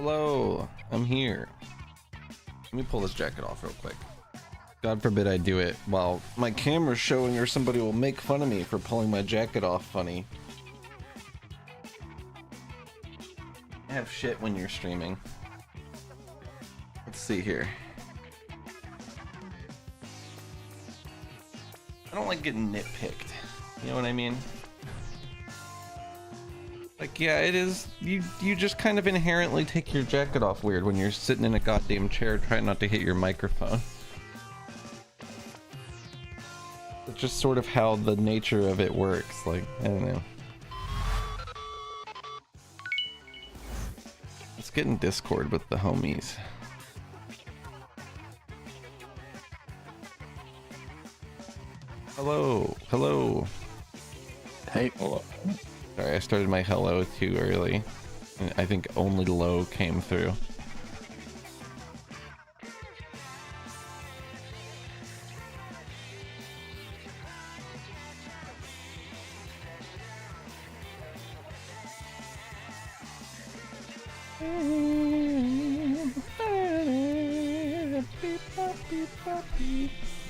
Hello, I'm here. Let me pull this jacket off real quick. God forbid I do it while my camera's showing or somebody will make fun of me for pulling my jacket off funny. I have shit when you're streaming. Let's see here. I don't like getting nitpicked. You know what I mean? Like, yeah, it is. You just kind of inherently take your jacket off weird when you're sitting in a goddamn chair trying not to hit your microphone. It's just sort of how the nature of it works. Like, I don't know. Let's get in Discord with the homies. Hello, hello. Hey. Hello. Sorry, I started my hello too early. And I think only low came through.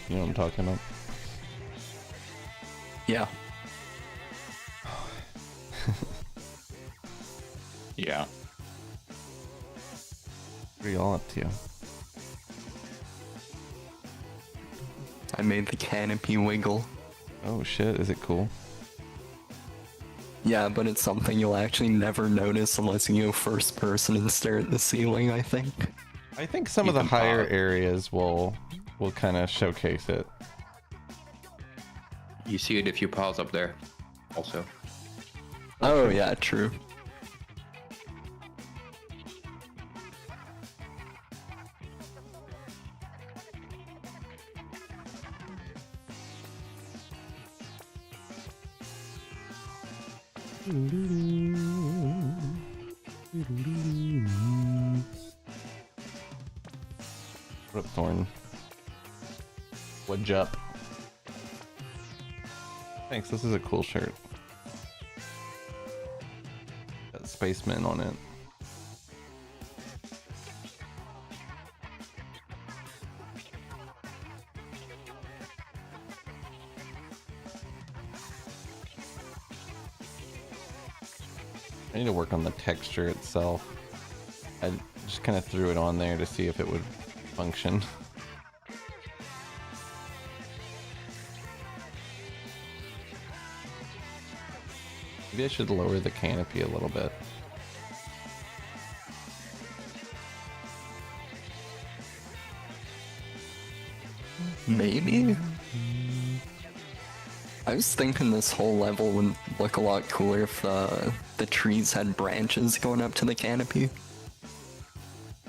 You know what I'm talking about? Yeah. Yeah. What are y'all up to? I made the canopy wiggle. Oh shit, is it cool? Yeah, but it's something you'll actually never notice unless you go first person and stare at the ceiling, I think. I think some of the higher areas will kind of showcase it. You see it if you pause up there, also. Oh yeah, true. What up, Thorn? What's up? Thanks, this is a cool shirt. Got spaceman on it. I need to work on the texture itself. I just kind of threw it on there to see if it would function. Maybe I should lower the canopy a little bit. Maybe? I was thinking this whole level would look a lot cooler if the trees had branches going up to the canopy.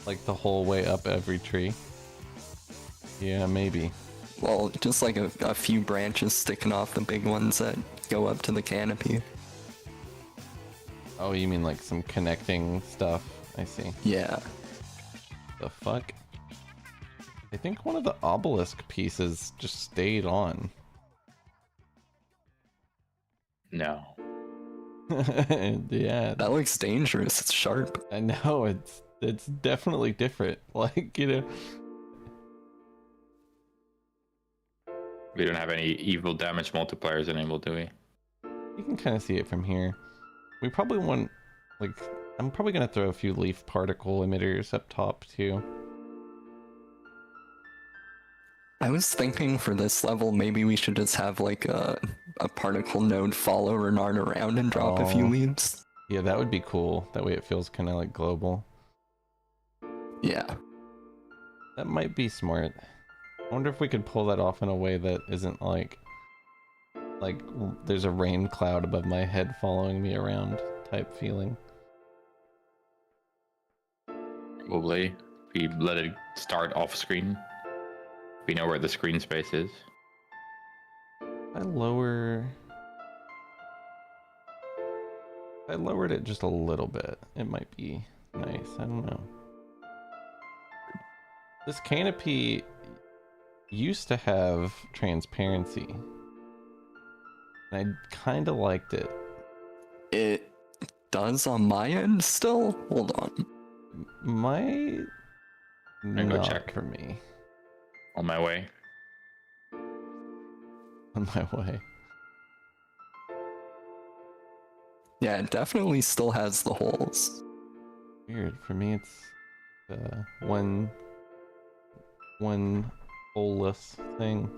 Like the whole way up every tree. Yeah, maybe. Well, just like a few branches sticking off the big ones that go up to the canopy. Oh, you mean like some connecting stuff? I see. Yeah. The fuck? I think one of the obelisk pieces just stayed on. No. Yeah. That looks dangerous. It's sharp. I know, it's definitely different. Like, you know. We don't have any evil damage multipliers enabled, do we? You can kind of see it from here. We probably want, like, I'm probably going to throw a few leaf particle emitters up top too. I was thinking for this level, maybe we should just have like a particle node follow Renard around and drop a few leaves. Yeah, that would be cool. That way it feels kind of like global. Yeah. That might be smart. I wonder if we could pull that off in a way that isn't like there's a rain cloud above my head following me around type feeling. Probably. We let it start off screen. We know where the screen space is. I lowered it just a little bit. It might be nice. I don't know. This canopy used to have transparency. I kind of liked it. It does on my end still? Hold on. Might I go not check. for me. On my way. On my way. Yeah, it definitely still has the holes. Weird. For me, it's one holeless thing.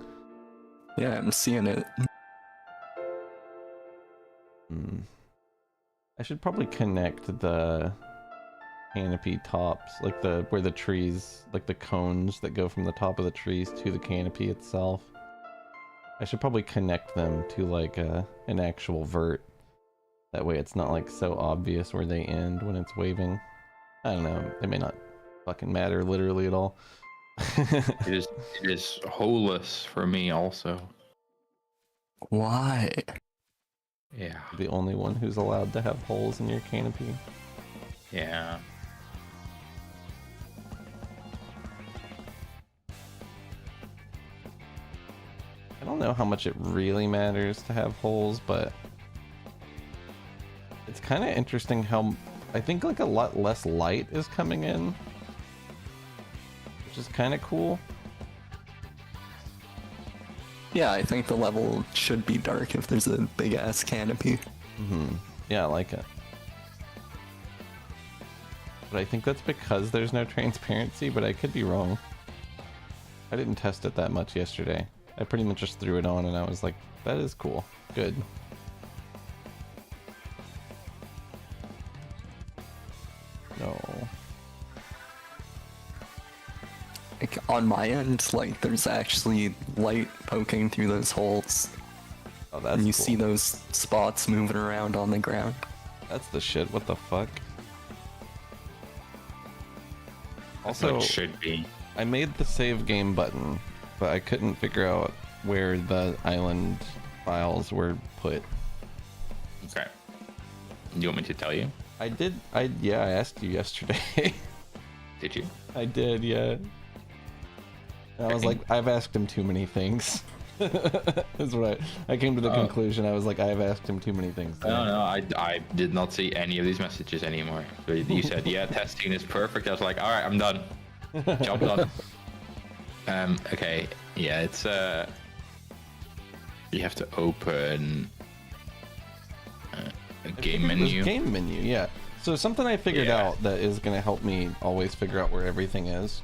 Yeah, I'm seeing it. I should probably connect the canopy tops, like where the trees, like the cones that go from the top of the trees to the canopy itself. I should probably connect them to like an actual vert. That way it's not like so obvious where they end when it's waving. I don't know, it may not fucking matter literally at all. It is holeless for me also. Why? Yeah. The only one who's allowed to have holes in your canopy. Yeah. I don't know how much it really matters to have holes, but it's kind of interesting how I think like a lot less light is coming in, which is kind of cool. Yeah, I think the level should be dark if there's a big ass canopy. Yeah, I like it. But I think that's because there's no transparency, but I could be wrong. I didn't test it that much yesterday. I pretty much just threw it on and I was like, that is cool. Good. No. Like, on my end, like, there's actually light poking through those holes. Oh, that's And you cool. see those spots moving around on the ground. That's the shit. What the fuck? That's what Also, it should be. I made the save game button, but I couldn't figure out where the island files were put. Okay. You want me to tell you? Yeah, I asked you yesterday. Did you? I did, yeah. And I was like, I've asked him too many things. That's what I came to the conclusion. I was like, I've asked him too many things. No, I did not see any of these messages anymore. But you said, yeah, testing is perfect. I was like, all right, I'm done. Job done. Okay, yeah, it's you have to open a game menu. Game menu, yeah. So something I figured out that is going to help me always figure out where everything is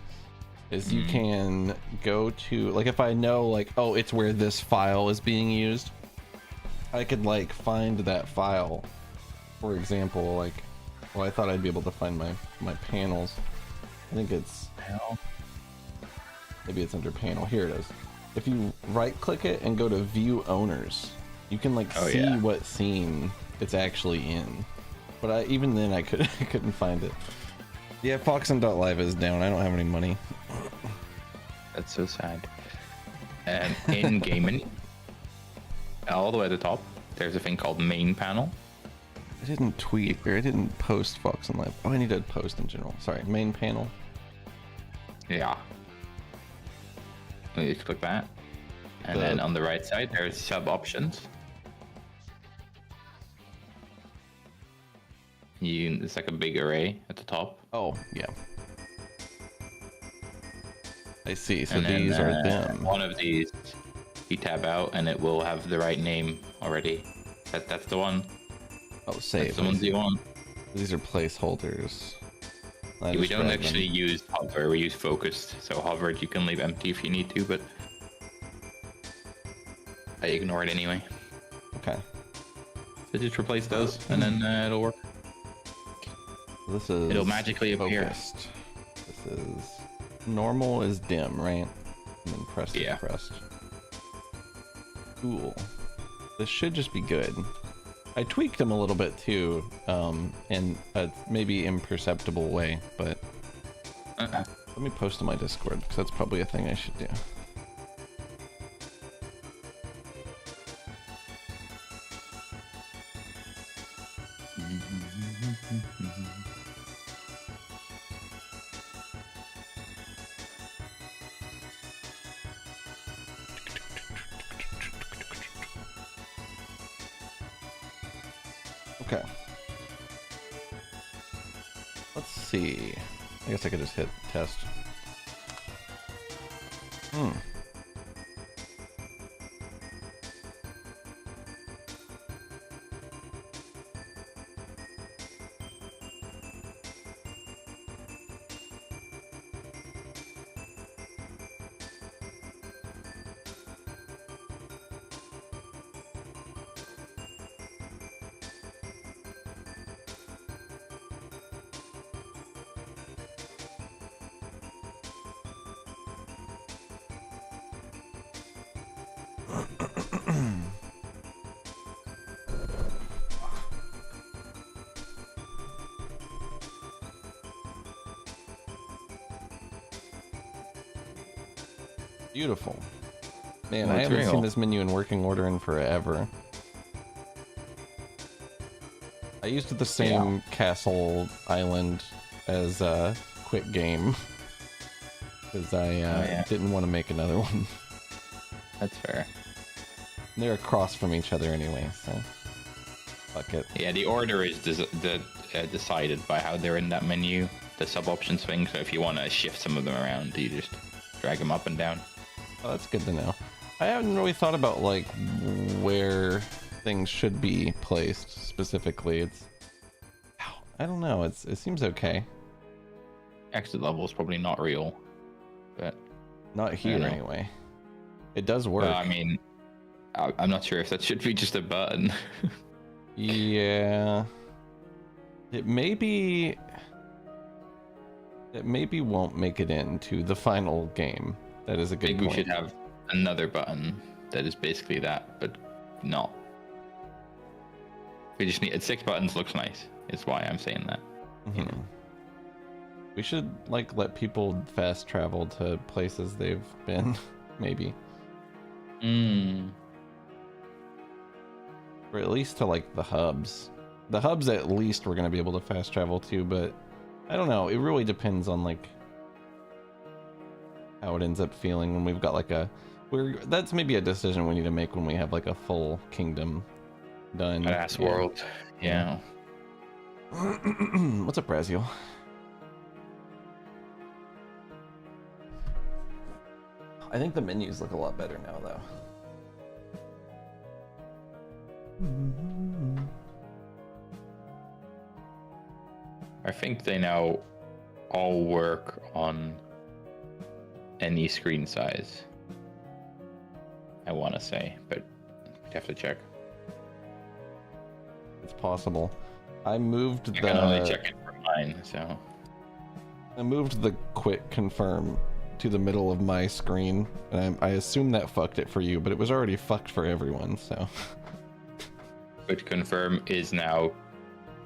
you can go to, like, if I know, like, oh, it's where this file is being used, I could, like, find that file. For example, like, well, I thought I'd be able to find my panels. I think it's, maybe it's under panel. Here it is. If you right click it and go to view owners, you can, like, see what scene it's actually in. But even then I couldn't find it. Yeah, Foxen.live is down. I don't have any money. That's so sad. And in game menu, all the way at the top, there's a thing called main panel. I didn't tweet, or I didn't post Foxen Live. Oh, I need to post in general. Sorry, main panel. Yeah. You click that. And then on the right side, there's sub options. It's like a big array at the top. Oh, yeah. I see. So And then, these are them. One of these, you tab out, and it will have the right name already. That's the one. Oh, save. That's the ones you want. These are placeholders. I We just don't grabbed actually them. use hover, we use focused. So hovered you can leave empty if you need to, but I ignore it anyway. Okay. So just replace those, and then it'll work. This is. It'll magically appear. Focused. This is. Normal is dim, right? And then pressed is pressed. Cool. This should just be good. I tweaked them a little bit too, in a maybe imperceptible way, but let me post to my Discord because that's probably a thing I should do. Okay. Let's see. I guess I could just hit test. Beautiful. Man, I haven't seen this menu in working order in forever. I used the same castle island as a quick game because I didn't want to make another one. That's fair. They're across from each other anyway, so fuck it. Yeah, the order is decided by how they're in that menu, the sub-options thing, so if you want to shift some of them around, you just drag them up and down. Oh, that's good to know. I haven't really thought about like where things should be placed specifically. I don't know. It seems okay. Exit level is probably not real, but not here anyway. It does work. I mean, I'm not sure if that should be just a button. Yeah. It maybe won't make it into the final game. That is a good point. We should have another button that is basically that, but not. We just need 6 buttons. Looks nice. Is why I'm saying that. Mm-hmm. You know. We should like let people fast travel to places they've been, maybe. Or at least to like the hubs. The hubs at least we're gonna be able to fast travel to, but I don't know. It really depends on like how it ends up feeling when we've got like that's maybe a decision we need to make when we have like a full kingdom done. Ass world. Yeah. What's up, Braziel? I think the menus look a lot better now, though. I think they now all work on any screen size. I want to say, but we'd have to check. It's possible. I moved I can only check it for mine, so. I moved the quick confirm to the middle of my screen, and I assume that fucked it for you, but it was already fucked for everyone, so. Quick confirm is now,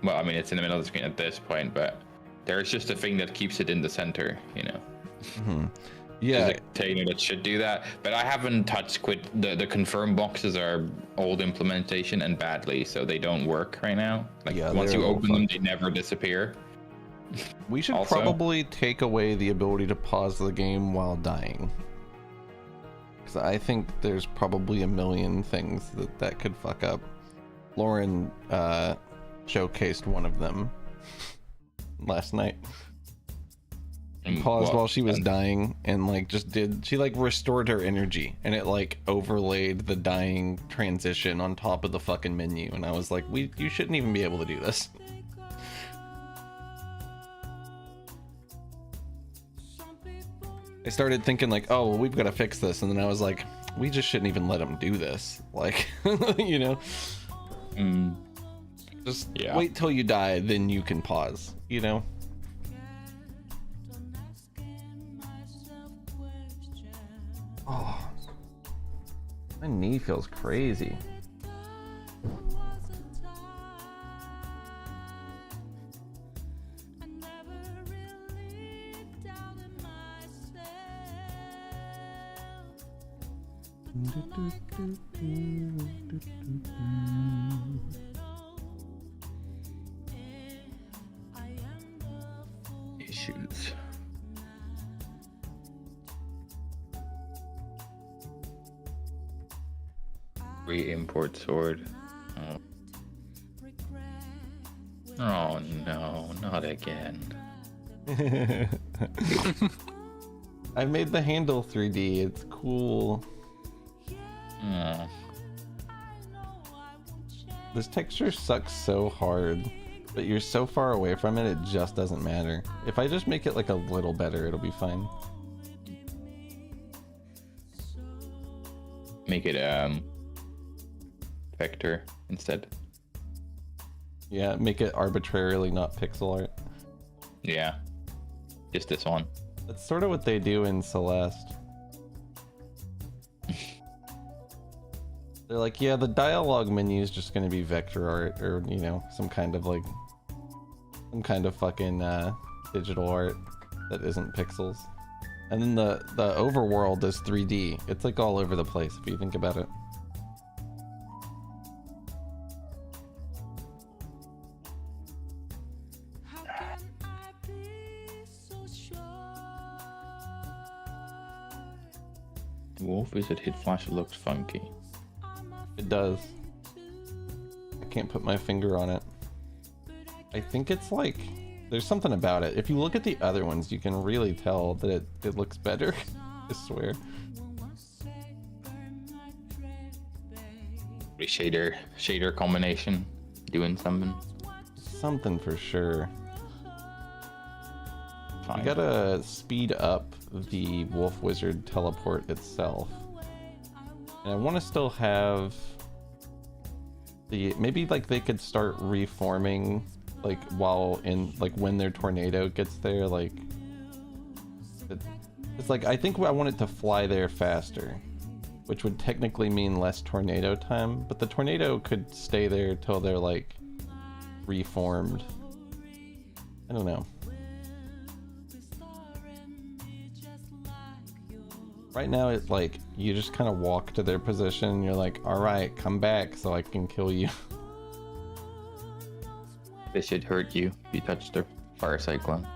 well, I mean, it's in the middle of the screen at this point, but there's just a thing that keeps it in the center, you know. Mm-hmm. Yeah, there's a container that should do that, but I haven't touched the confirm boxes are old implementation and badly, so they don't work right now. Like once you open them, they never disappear. We should probably take away the ability to pause the game while dying, because I think there's probably a million things that could fuck up. Lauren showcased one of them last night. Paused while she was dying and like she like restored her energy, and it like overlaid the dying transition on top of the fucking menu, and I was like, you shouldn't even be able to do this. I started thinking like, oh well, we've got to fix this, and then I was like, we just shouldn't even let them do this, like you know. Just wait till you die, then you can pause, you know. Oh, my knee feels crazy. Issues. Re-import sword. Oh no, not again. I made the handle 3D. It's cool. This texture sucks so hard, but you're so far away from it, it just doesn't matter. If I just make it like a little better, it'll be fine. Make it vector instead. Yeah, make it arbitrarily not pixel art. Yeah, just this one. That's sort of what they do in Celeste. They're like, yeah, the dialogue menu is just going to be vector art, or you know, some kind of fucking digital art that isn't pixels. And then the overworld is 3D. It's like all over the place if you think about it. Wolf Wizard hit flash looks funky. It does. I can't put my finger on it. I think it's like, there's something about it. If you look at the other ones, you can really tell that it looks better. I swear. Shader combination doing something. Something for sure. Fine. You gotta speed up the Wolf Wizard teleport itself. And I want to still have the, maybe like they could start reforming like while in, like when their tornado gets there, like it's like, I think I want it to fly there faster, which would technically mean less tornado time, but the tornado could stay there till they're like reformed. I don't know. Right now, it's like, you just kind of walk to their position, and you're like, alright, come back so I can kill you. This should hurt you if you touch the fire cyclone.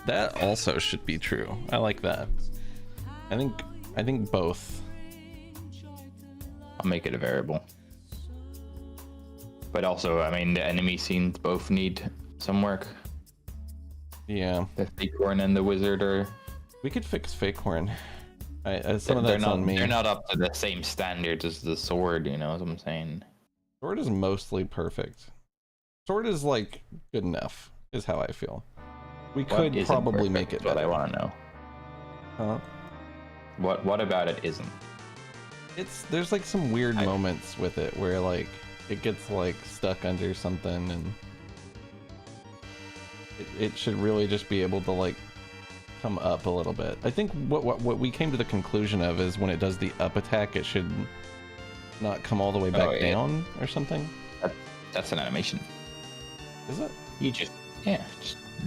That also should be true. I like that. I think both. I'll make it a variable. But also, I mean, the enemy scenes both need some work. Yeah. The Fakeborn and the Wizard are... We could fix Fakeborn. Some of that's on me. They're not up to the same standards as the sword, you know what I'm saying? Sword is mostly perfect. Sword is like good enough, is how I feel. We could probably make it better. What I want to know. Huh? What about it isn't? There's like some weird moments with it where like it gets like stuck under something, and it should really just be able to like come up a little bit. I think what we came to the conclusion of is when it does the up attack, it should not come all the way back down or something. That's an animation. Is it? You just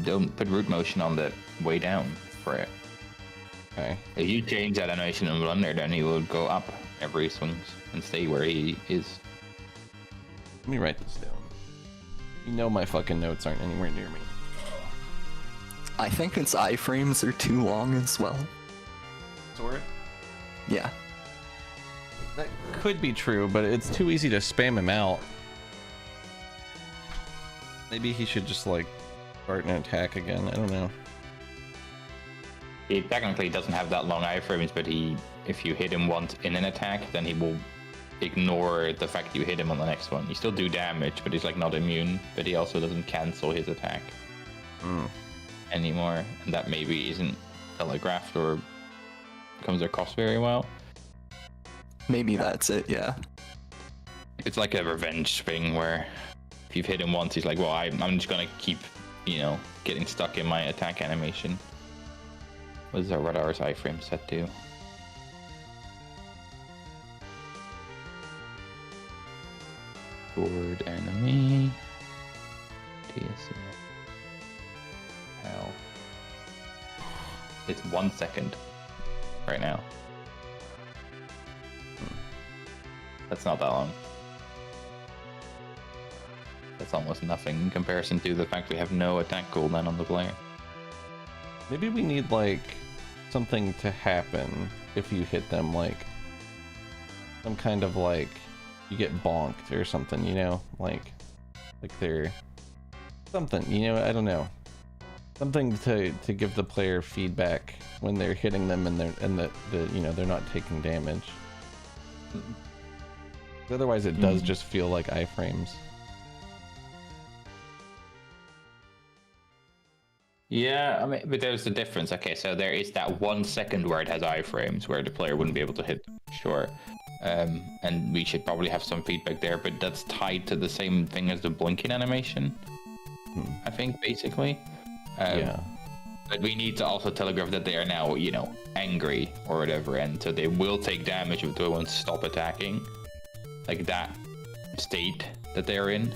don't put root motion on the way down for it. Okay. If you change that animation in Blender, then he will go up every swings and stay where he is. Let me write this down. You know my fucking notes aren't anywhere near me. I think its iframes are too long as well. Sword? Yeah. That could be true, but it's too easy to spam him out. Maybe he should just like start an attack again. I don't know. He technically doesn't have that long iframes, but if you hit him once in an attack, then he will ignore the fact you hit him on the next one. You still do damage, but he's like not immune, but he also doesn't cancel his attack anymore, and that maybe isn't telegraphed or comes across very well. Maybe that's it, yeah. It's like a revenge thing where if you've hit him once, he's like, well, I'm just gonna keep, getting stuck in my attack animation. What is our radar's iframe set to? Sword enemy. DSC. Hell. It's 1 second right now. That's not that long. That's almost nothing in comparison to the fact we have no attack cooldown on the player. Maybe we need like something to happen if you hit them, like some kind of like you get bonked or something, like they're something, I don't know. something to give the player feedback when they're hitting them and the you know they're not taking damage. Otherwise, it does just feel like iframes. Yeah, I mean, but there's the difference. Okay, so there is that 1 second where it has iframes, where the player wouldn't be able to hit. Sure. And we should probably have some feedback there, but that's tied to the same thing as the blinking animation. I think, basically. Yeah. But we need to also telegraph that they are now, you know, angry or whatever, and so they will take damage if they won't stop attacking. Like that state that they're in.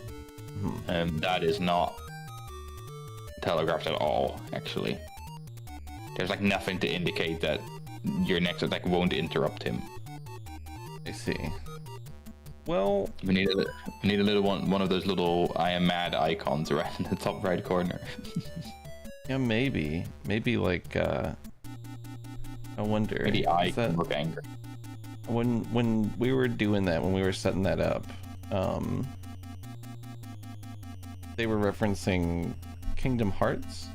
That is not telegraphed at all, actually. There's like nothing to indicate that your next attack won't interrupt him. I see. Well, we need a little one of those little I am mad icons right in the top right corner. Yeah, maybe like I wonder. Maybe I can look angry. When we were doing that, when we were setting that up, they were referencing Kingdom Hearts.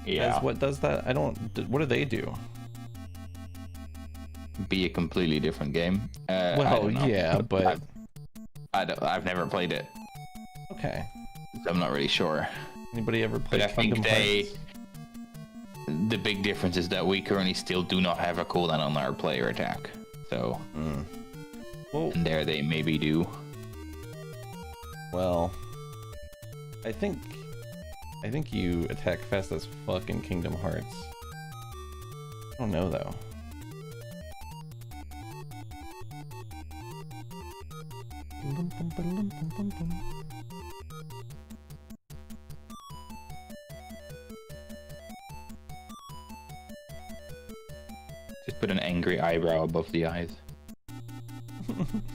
Yeah. As what does that? I don't. What do they do? Be a completely different game. Well, yeah, but I've never played it. Okay. So I'm not really sure. Anybody ever played? But I think the big difference is that we currently still do not have a cooldown on our player attack. So, well, and there they maybe do. Well, I think you attack fast as fuck in Kingdom Hearts. I don't know though. Just put an angry eyebrow above the eyes.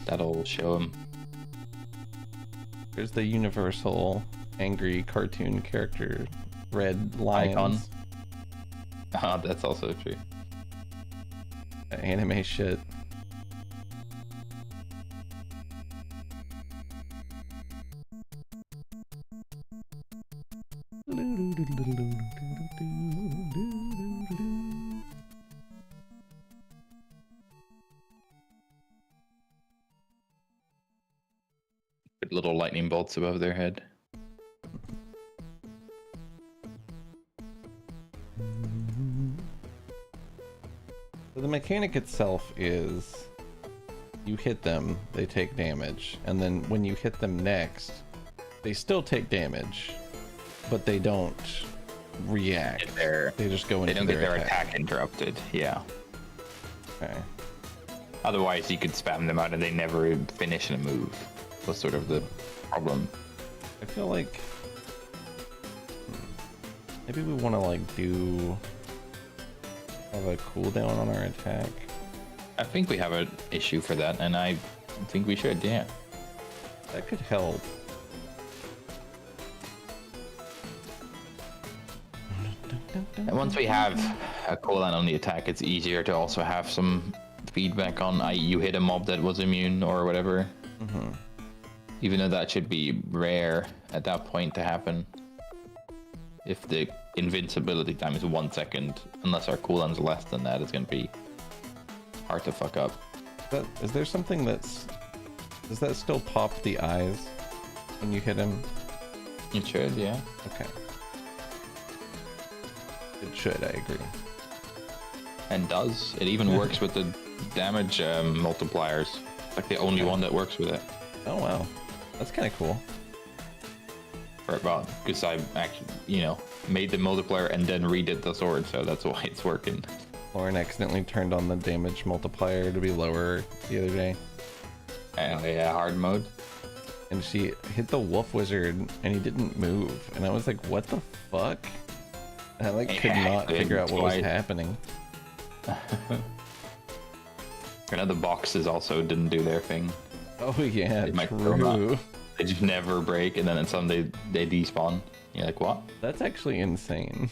That'll show him. There's the universal angry cartoon character, red lions. Ah, that's also true. Anime shit. Put little lightning bolts above their head. So the mechanic itself is you hit them, they take damage, and then when you hit them next, they still take damage, but they don't react. They just go into They don't get their attack. attack interrupted. Yeah. Okay. Otherwise, you could spam them out and they never finish a move. Was sort of the problem. I feel like maybe we want to like have a cooldown on our attack. I think we have an issue for that, and I think we should, yeah. That could help. And once we have a cooldown on the attack, it's easier to also have some feedback on you hit a mob that was immune or whatever. Even though that should be rare at that point to happen. If the invincibility time is 1 second, unless our cooldown's less than that, it's gonna be hard to fuck up. Is there something does that still pop the eyes when you hit him? It should, yeah. Okay. It should, I agree. And does. It even works with the damage multipliers. It's like the only one that works with it. Oh wow. That's kind of cool. Well, because I actually, made the multiplier and then redid the sword, so that's why it's working. Lauren accidentally turned on the damage multiplier to be lower the other day. Yeah, hard mode. And she hit the wolf wizard and he didn't move. And I was like, what the fuck? And I could not figure out what was happening. The boxes also didn't do their thing. Oh yeah, true. They just never break, and then at some they despawn. You're like, what? That's actually insane.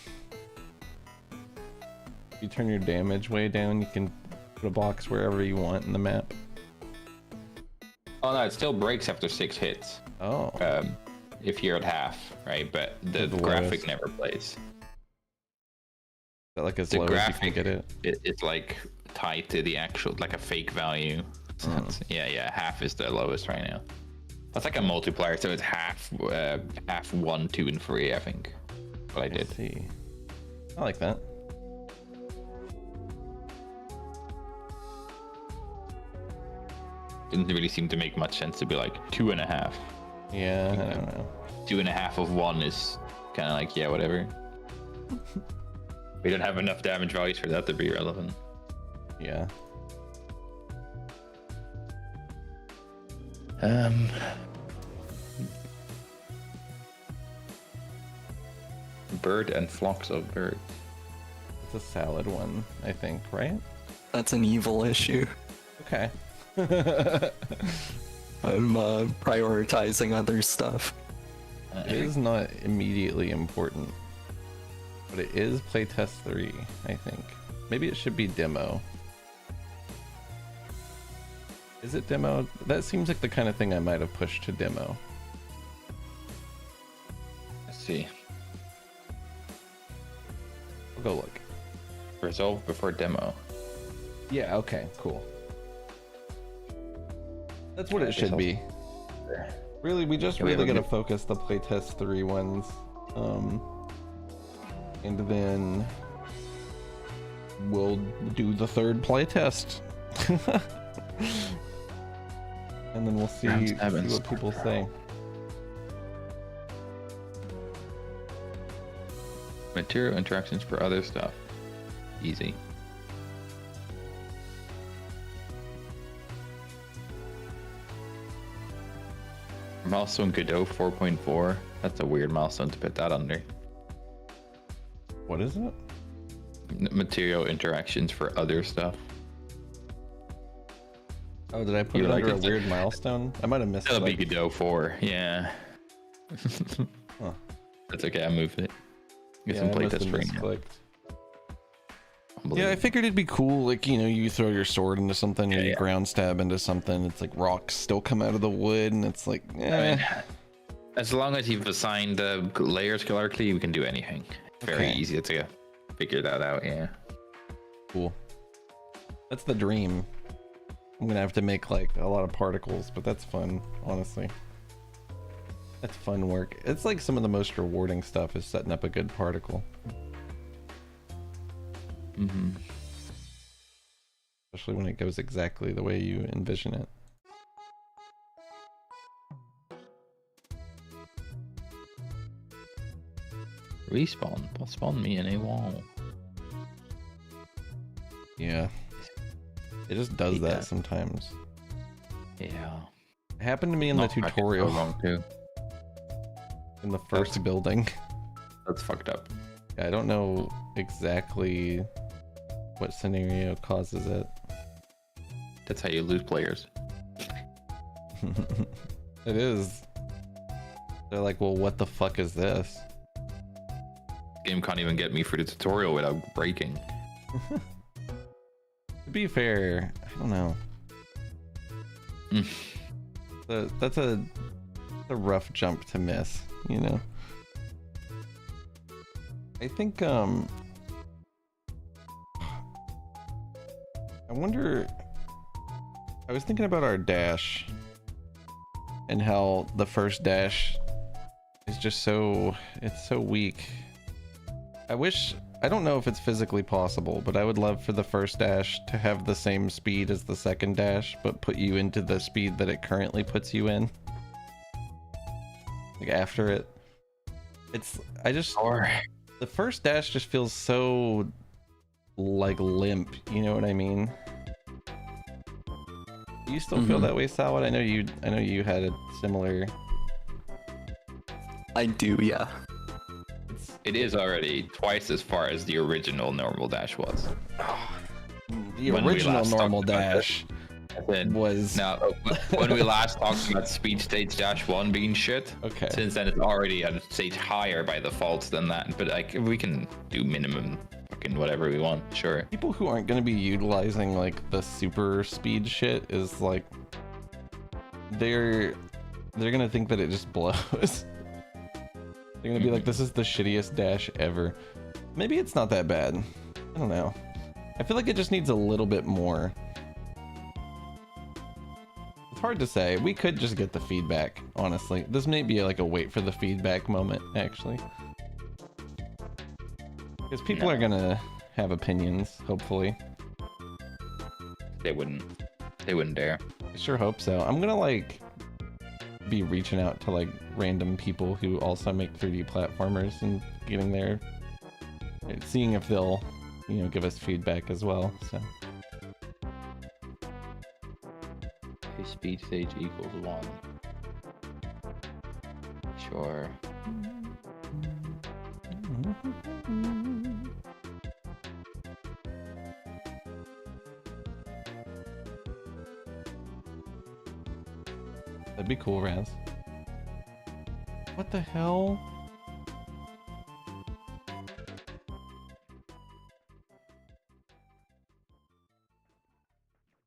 If you turn your damage way down, you can put a box wherever you want in the map. Oh no, it still breaks after 6 hits. Oh. If you're at half, right? But the graphic never plays. But like as The low as you can graphic, get it. it's like tied to the actual, like a fake value. So yeah, half is the lowest right now. That's like a multiplier, so it's half 1, 2, and 3, I think. What I did. Let's see. I like that. Didn't really seem to make much sense to be like 2.5. Yeah, I don't know. 2.5 of 1 is kind of like, yeah, whatever. We don't have enough damage values for that to be relevant. Yeah. Bird and flocks of birds. It's a salad one, I think, right? That's an evil issue. Okay. I'm prioritizing other stuff. It is not immediately important, but it is playtest 3, I think. Maybe it should be demo. Is it demo? That seems like the kind of thing I might have pushed to demo. Let's see. I'll go look. Resolve before demo. Yeah, okay, cool. That's what it should be. Really, we just really gotta focus the playtest 3 ones. And then we'll do the third playtest. And then we'll see what people say. Material interactions for other stuff. Easy. Milestone Godot 4.4. That's a weird milestone to put that under. What is it? Material interactions for other stuff. Oh, did I put it under a weird milestone? I might have missed it. That'll be Godot 4, yeah. Huh. That's okay, I moved it. Get some I must playtest have frame. misclicked. Yeah, I figured it'd be cool, like, you know, you throw your sword into something, or you ground stab into something, it's like rocks still come out of the wood, and it's like, I mean, as long as you've assigned the layers correctly, you can do anything. Very easy to figure that out, yeah. Cool. That's the dream. I'm gonna have to make like a lot of particles, but that's fun, honestly. That's fun work. It's like some of the most rewarding stuff is setting up a good particle. Mm-hmm. Especially when it goes exactly the way you envision it. Respawn. Spawn me in a wall. Yeah. It just does that sometimes. Yeah. It happened to me in the tutorial. In the first building. That's fucked up. I don't know exactly what scenario causes it. That's how you lose players. It is. They're like, well, what the fuck is this? Game can't even get me through the tutorial without breaking. To be fair, I don't know. That's a rough jump to miss, you know? I think, I wonder, I was thinking about our dash and how the first dash is just it's so weak. I don't know if it's physically possible, but I would love for the first dash to have the same speed as the second dash, but put you into the speed that it currently puts you in. Like after it. The first dash just feels so like limp, you know what I mean? Do you still feel that way, Salad? I know you had a similar. I do, yeah. It is already twice as far as the original normal dash was. The original normal dash was... Now, when we last talked about speed stage dash 1 being shit, since then it's already at a stage higher by default than that. But like, we can do minimum fucking whatever we want, sure. People who aren't going to be utilizing like the super speed shit is like... They're going to think that it just blows. They're gonna be like, this is the shittiest dash ever. Maybe it's not that bad. I don't know. I feel like it just needs a little bit more. It's hard to say. We could just get the feedback, honestly. This may be like a wait for the feedback moment, actually. Because people are gonna have opinions, hopefully. They wouldn't dare. I sure hope so. I'm gonna like be reaching out to like random people who also make 3D platformers and getting their, seeing if they'll, you know, give us feedback as well. So If speed stage equals 1. Sure. That'd be cool, Raz. What the hell?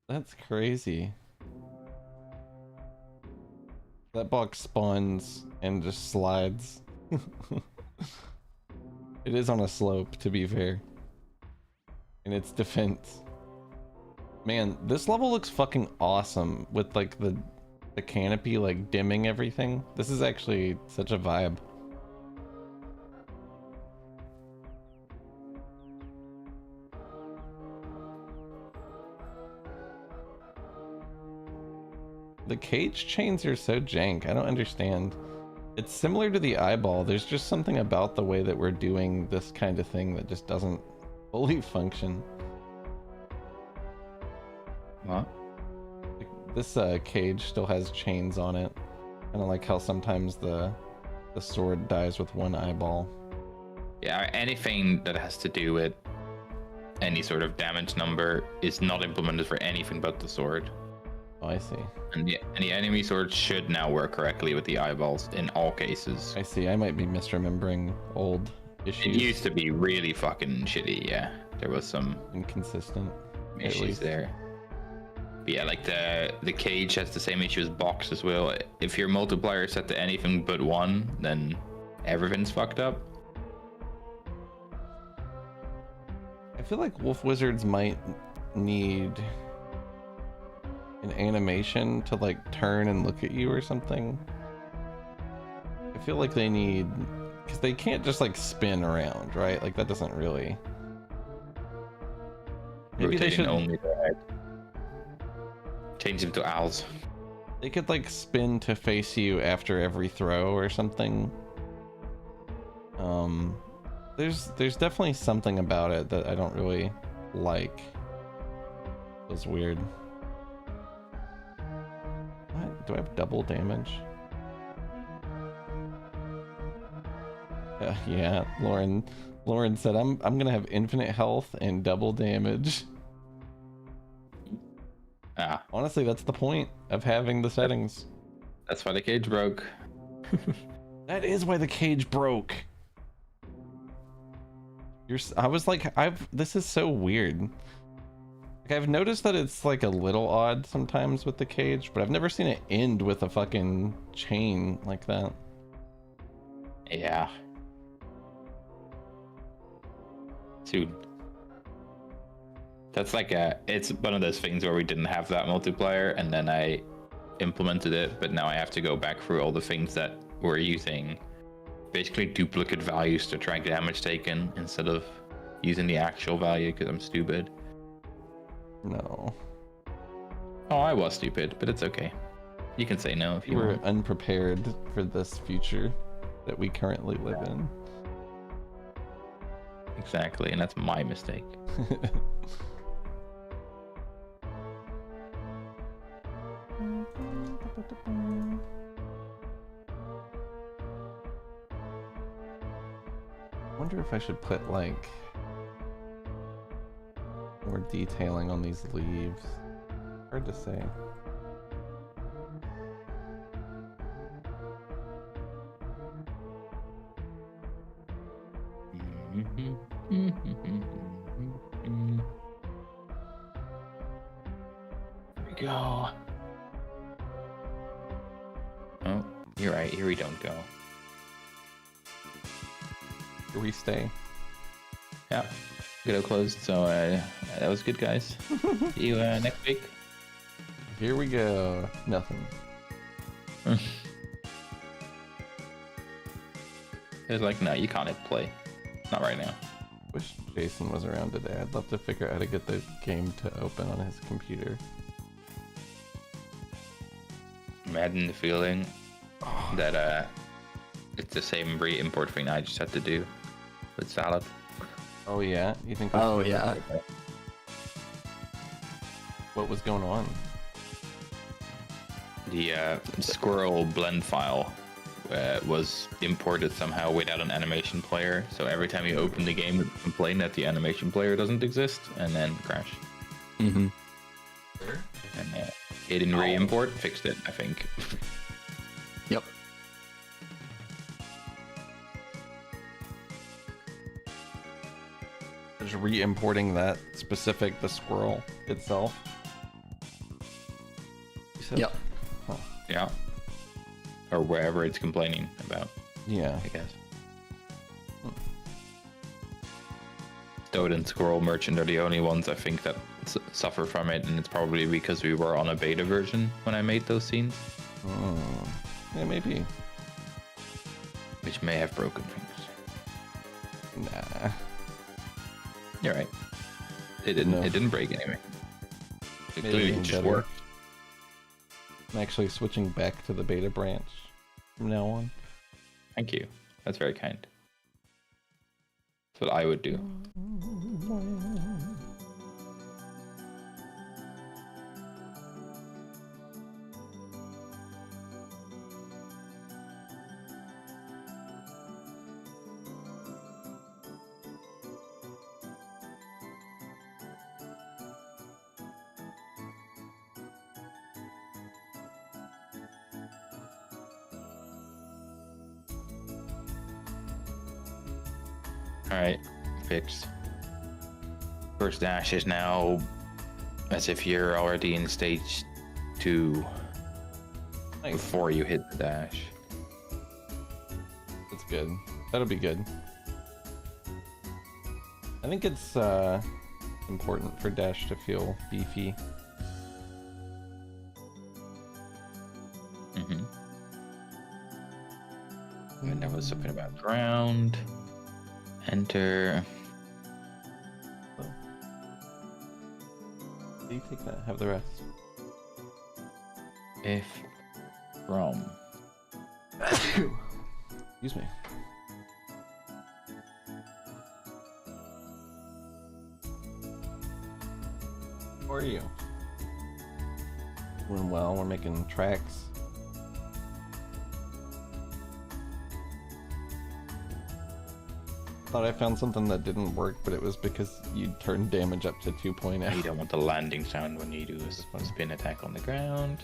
That's crazy. That box spawns and just slides. It is on a slope, to be fair. In its defense. Man, this level looks fucking awesome with like the canopy like dimming everything. This is actually such a vibe. The cage chains are so jank. I don't understand. It's similar to the eyeball. There's just something about the way that we're doing this kind of thing that just doesn't fully function. What? This cage still has chains on it. Kind of like how sometimes the sword dies with one eyeball. Yeah, anything that has to do with any sort of damage number is not implemented for anything but the sword. Oh, I see. And the enemy sword should now work correctly with the eyeballs in all cases. I see. I might be misremembering old issues. It used to be really fucking shitty, yeah. There was some inconsistent issues there. But yeah, like the cage has the same issue as box as well. If your multiplier is set to anything but 1, then everything's fucked up. I feel like Wolf Wizards might need an animation to like turn and look at you or something. I feel like they need, because they can't just like spin around, right? Like that doesn't really. Maybe Rotating they should only their head. Change them to owls. They could like spin to face you after every throw or something. There's definitely something about it that I don't really like. Feels weird. What? Do I have double damage? Yeah, Lauren said I'm gonna have infinite health and double damage. Ah, Honestly, that's the point of having the settings. that's why the cage broke. That is why the cage broke. I was like, this is so weird. Like, I've noticed that it's like a little odd sometimes with the cage, but I've never seen it end with a fucking chain like that. Yeah. Dude. That's like it's one of those things where we didn't have that multiplier and then I implemented it, but now I have to go back through all the things that we're using. Basically duplicate values to track damage taken instead of using the actual value because I'm stupid. No. Oh, I was stupid, but it's okay. You can say no if you We're want. unprepared for this future that we currently live in. Exactly, and that's my mistake. I wonder if I should put like more detailing on these leaves. Hard to say. Here we go. Oh, you're right. Here we don't go. Here we stay. Yeah. Mosquito closed, so that was good, guys. See you next week. Here we go. Nothing. It's like, no, you can't hit play. Not right now. Wish Jason was around today. I'd love to figure out how to get the game to open on his computer. Imagine the feeling that it's the same re-import thing I just had to do with Salad. Oh yeah? You think? Oh yeah. What was going on? The squirrel blend file was imported somehow without an animation player. So every time you open the game, it complain that the animation player doesn't exist, and then crash. Mm-hmm. And hidden re-import fixed it, I think. Yep. Just re-importing that specific, the squirrel itself. You said? Yep. Huh. Yeah. Or wherever it's complaining about, Yeah. I guess. Toad and Squirrel Merchant are the only ones I think that suffer from it, and it's probably because we were on a beta version when I made those scenes, Yeah, maybe. which may have broken things. Nah. You're right. It didn't. No. It didn't break anyway. It Maybe clearly even just better. worked. I'm actually switching back to the beta branch from now on. Thank you. That's very kind. That's what I would do. Alright, fixed. First dash is now as if you're already in stage 2 Nice. before you hit the dash. That's good. That'll be good. I think it's important for Dash to feel beefy. Mm-hmm. And there was something about ground. Enter. Do you take that? Have the rest. If from. Excuse me. How are you? Doing well. We're making tracks. Thought I found something that didn't work, but it was because you turned damage up to 2.0. You don't want the landing sound when you do a spin attack on the ground.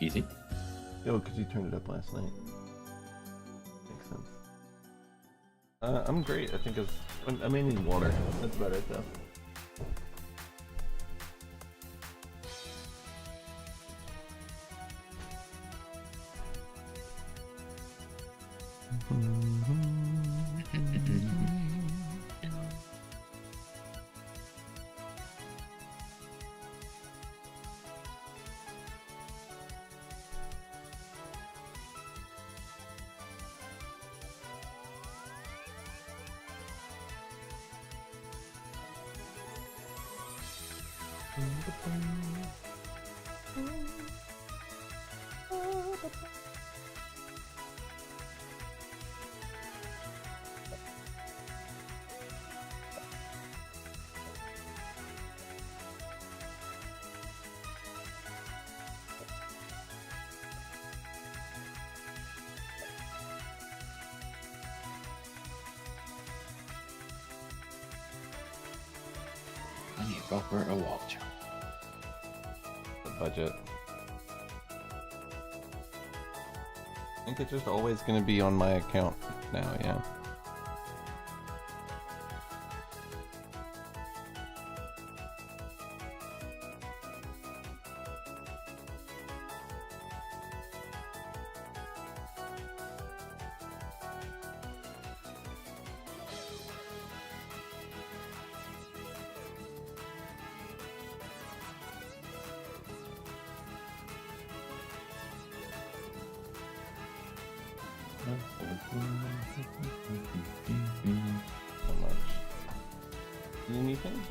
Easy. Oh, because you turned it up last night. Makes sense. I'm great. I think I may need water. That's about it, though. I need to go for a wall jump. The budget. I think it's just always going to be on my account now, yeah. So much. Anything?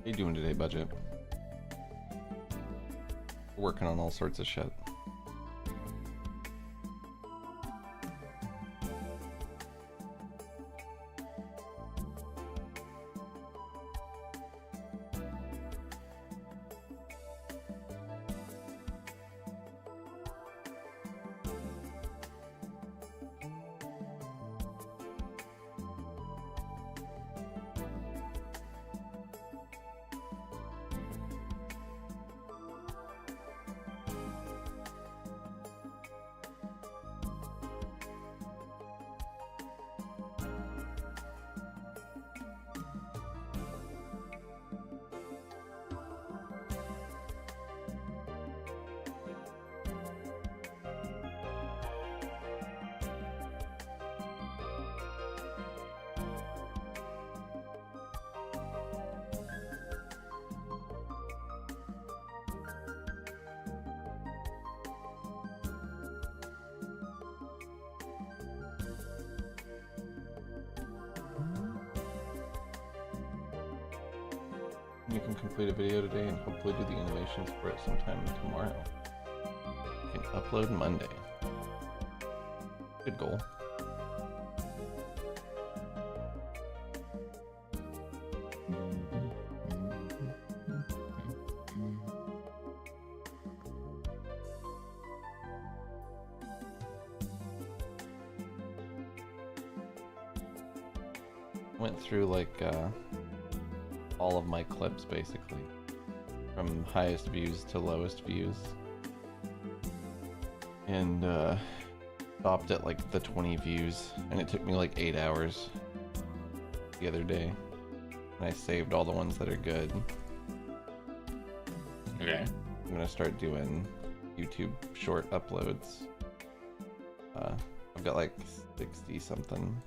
How you doing today, budget? Working on all sorts of shit. You can complete a video today and hopefully do the animations for it sometime tomorrow. You can upload Monday. Good goal. Went through like all of my clips basically, from highest views to lowest views, and stopped at like the 20 views, and it took me like 8 hours the other day, and I saved all the ones that are good. Okay. I'm gonna start doing YouTube short uploads. I've got like 60 something.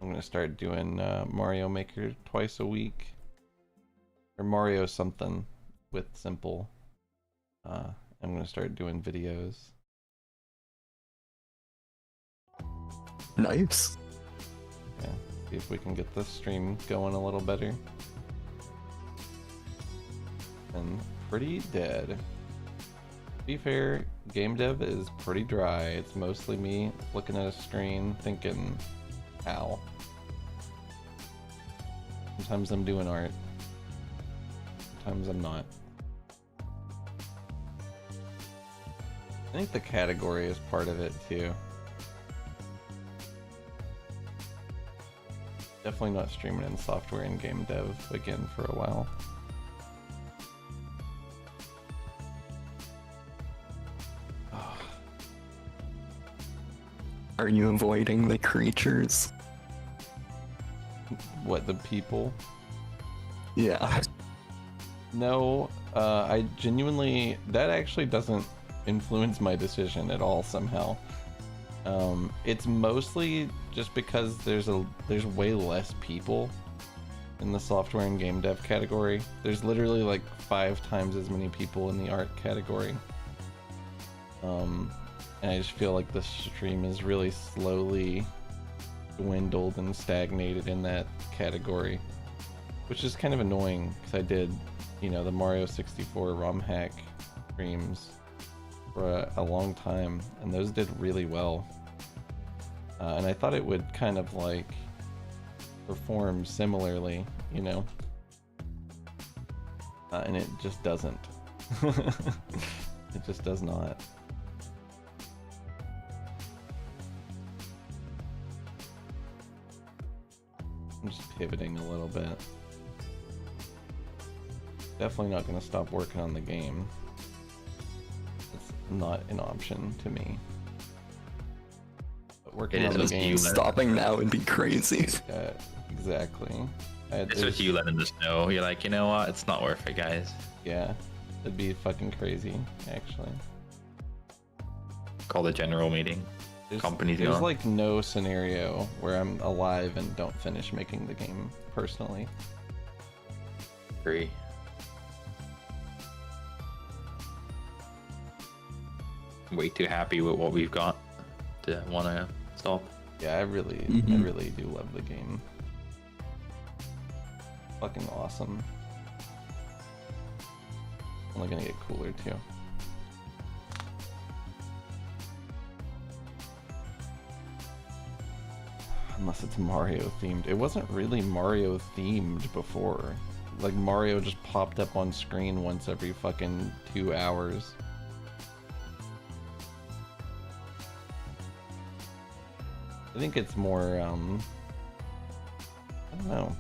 I'm gonna start doing Mario Maker twice a week. Or Mario something with Simple. I'm gonna start doing videos. Nice. Yeah, see if we can get this stream going a little better. And pretty dead. To be fair, game dev is pretty dry. It's mostly me looking at a screen thinking, how? Sometimes I'm doing art. Sometimes I'm not. I think the category is part of it too. Definitely not streaming in software and game dev again for a while. Are you avoiding the creatures? What, the people? Yeah. No, I genuinely, that actually doesn't influence my decision at all somehow. It's mostly just because there's way less people in the software and game dev category. There's literally like 5 times as many people in the art category. And I just feel like the stream is really slowly dwindled and stagnated in that category, which is kind of annoying because I did, you know, the Mario 64 ROM hack streams for a long time, and those did really well. And I thought it would kind of like perform similarly, you know, and it just doesn't. It just does not. I'm just pivoting a little bit. Definitely not going to stop working on the game. It's not an option to me. But working on the game... Stopping now would be crazy. Exactly. It's what you letting us know. You're like, you know what? It's not worth it, guys. Yeah. It'd be fucking crazy, actually. Call the general meeting. There's like no scenario where I'm alive and don't finish making the game personally. Agree. Way too happy with what we've got to want to stop. Yeah, I really do love the game. Fucking awesome. Only gonna get cooler too. Unless it's Mario themed. It wasn't really Mario themed before. Like Mario just popped up on screen once every fucking 2 hours. I think it's more, I don't know.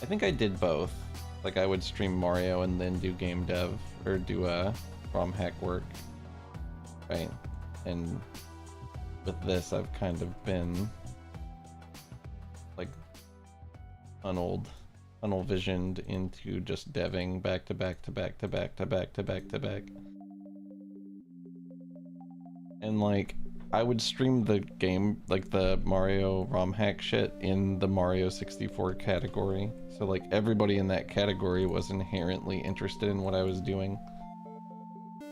I think I did both. Like I would stream Mario and then do game dev, or do ROM hack work. Right? And with this I've kind of been like tunnel visioned into just deving back to back to back to back to back to back to back. And like I would stream the game, like the Mario ROM hack shit, in the Mario 64 category. So like everybody in that category was inherently interested in what I was doing.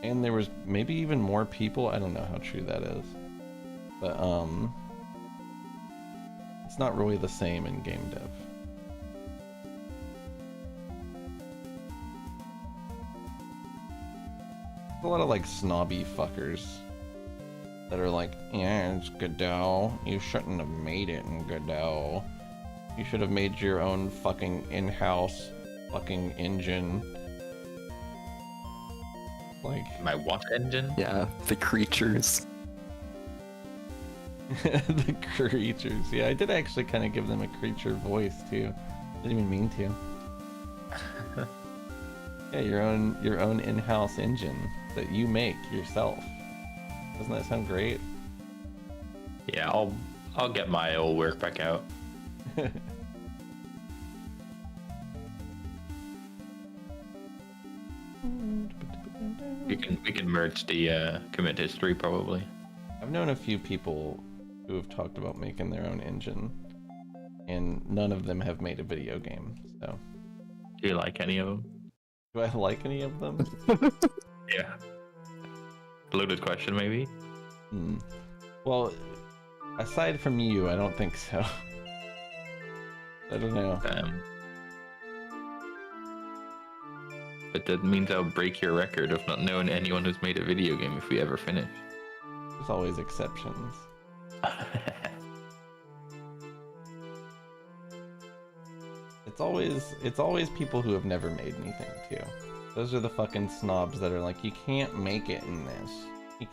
And there was maybe even more people, I don't know how true that is. But it's not really the same in game dev. There's a lot of like snobby fuckers that are like, yeah, it's Godot. You shouldn't have made it in Godot. You should have made your own fucking in-house fucking engine. Like my what engine? Yeah, the creatures. the creatures. Yeah, I did actually kind of give them a creature voice too. Didn't even mean to. Yeah, your own in-house engine that you make yourself. Doesn't that sound great? Yeah, I'll get my old work back out. We can merge the commit history probably. I've known a few people who have talked about making their own engine, and none of them have made a video game. So, Do you like any of them? do I like any of them? Yeah. Loaded question, maybe. Well, aside from you, I don't think so. I don't know. But that means I'll break your record of not knowing anyone who's made a video game if we ever finish. There's always exceptions. It's always people who have never made anything too. Those are the fucking snobs that are like, you can't make it in this.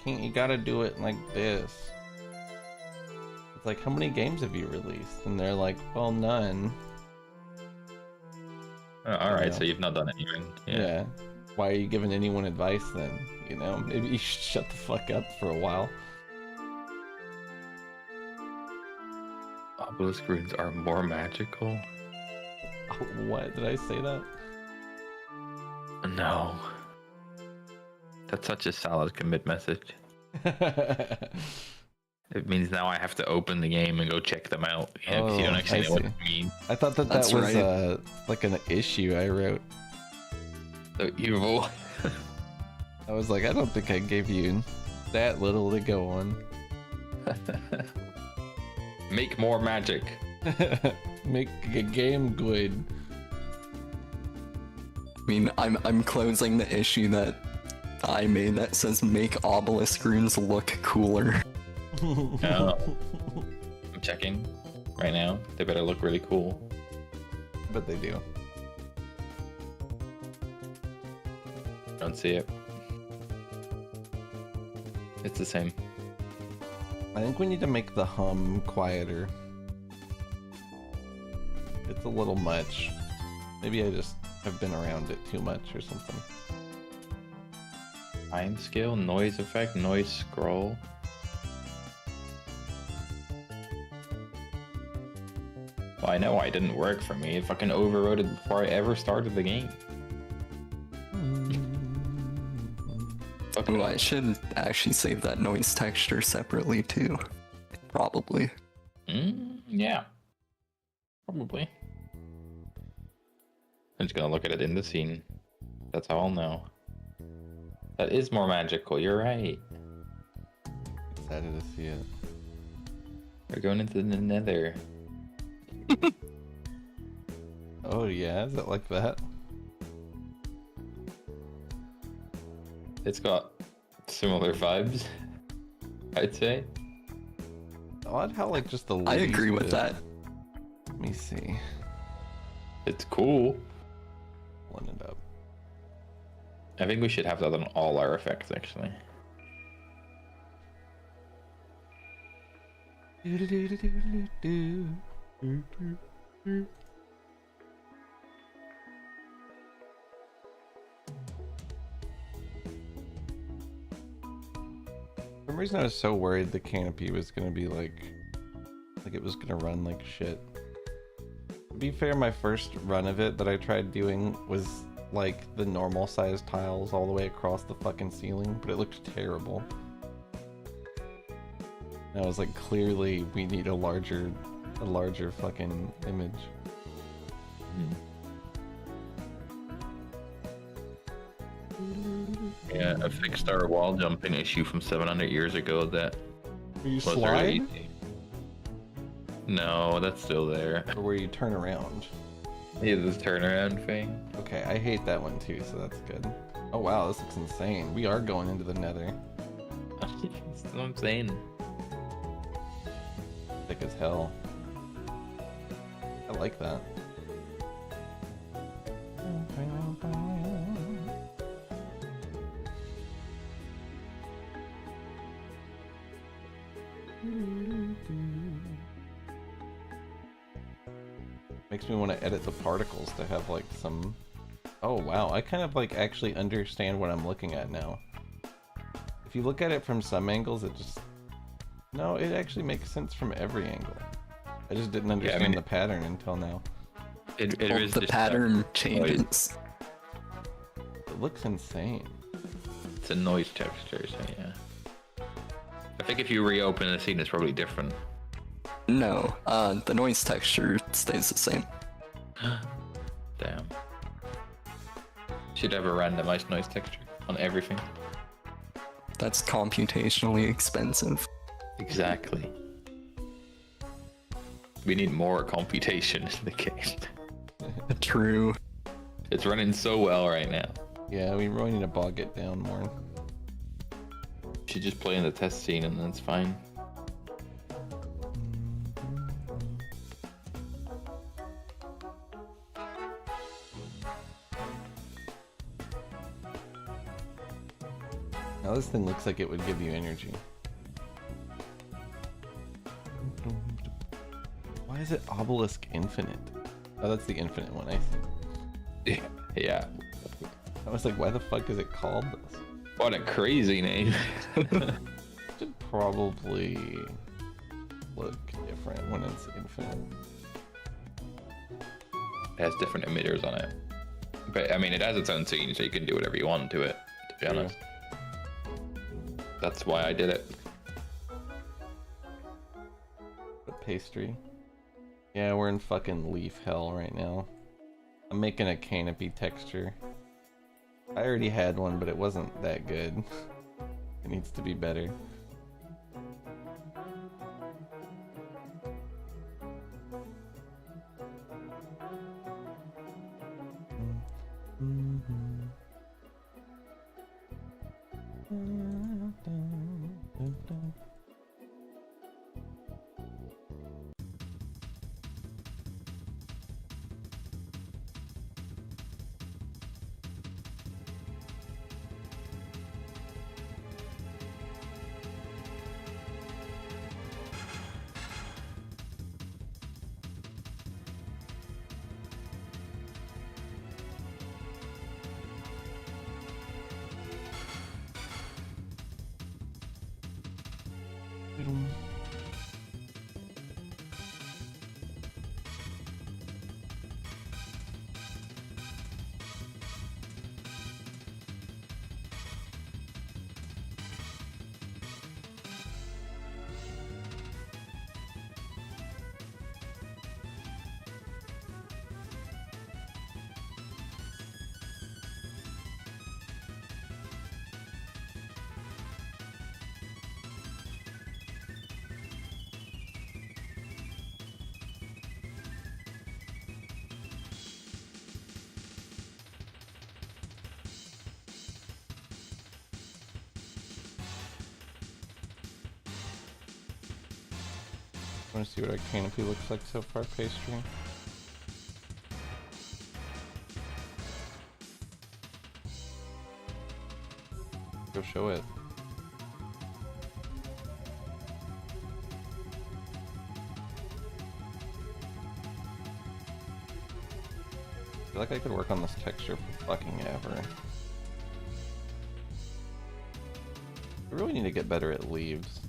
You gotta do it like this. It's like, how many games have you released? And they're like, well, none. Oh, alright, Yeah. so you've not done anything. Yeah. Why are you giving anyone advice then? You know, maybe you should shut the fuck up for a while. Obelisk runes are more magical? What? Did I say that? No. That's such a solid commit message. It means now I have to open the game and go check them out. Yeah, because you don't actually know what it means. I thought that That's was right. like an issue I wrote. So evil. I was like, I don't think I gave you that little to go on. Make more magic. Make a game good. I mean, I'm closing the issue that I made that says make obelisk runes look cooler. Oh. I'm checking right now. They better look really cool. But they do. Don't see it. It's the same. I think we need to make the hum quieter. It's a little much. Maybe I just have been around it too much or something. Time scale, noise effect, noise scroll. Well, I know why it didn't work for me. It fucking overrode it before I ever started the game. Fucking Ooh, I should actually save that noise texture separately too. Probably. Yeah. Probably. I'm just gonna look at it in the scene. That's how I'll know. That is more magical, you're right. Excited to see it. We're going into the nether. Oh yeah, is it like that? It's got similar vibes, I'd say. Odd how like just the I leaves agree with did. that. Let me see. It's cool. Blend it up. I think we should have that on all our effects, actually. For some reason I was so worried the canopy was gonna be like it was gonna run like shit. To be fair, my first run of it that I tried doing was like the normal size tiles all the way across the fucking ceiling, but it looked terrible. And I was like, clearly we need a larger fucking image. Yeah, I fixed our wall jumping issue from 700 years ago that Were you was slide? really easy. No, that's still there. Or where you turn around? Yeah, this turnaround thing. Okay, I hate that one too, so that's good. Oh wow, this looks insane. We are going into the nether. That's what I'm saying. Thick as hell. I like that. Makes me want to edit the particles to have like some... Oh wow, I kind of like actually understand what I'm looking at now. If you look at it from some angles, it just... No, it actually makes sense from every angle. I just didn't understand the pattern until now. It Well, is the just pattern changes. It looks insane. It's a noise texture, so yeah. I think if you reopen the scene, it's probably different. No, the noise texture stays the same. Damn. Should have a randomized noise texture on everything. That's computationally expensive. Exactly. We need more computation in the game. True. It's running so well right now. Yeah, we really need to bog it down more. Should just play in the test scene and that's fine. Now this thing looks like it would give you energy. Why is it Obelisk Infinite? Oh, that's the infinite one, I see. Yeah. I was like, why the fuck is it called this? What a crazy name. Should probably look different when it's infinite. It has different emitters on it. But I mean, it has its own scene, so you can do whatever you want to it, to be honest. That's why I did it. But pastry. Yeah, we're in fucking leaf hell right now. I'm making a canopy texture. I already had one, but it wasn't that good. It needs to be better. Want to see what our canopy looks like so far, pastry? Go show it. I feel like I could work on this texture for fucking ever. I really need to get better at leaves.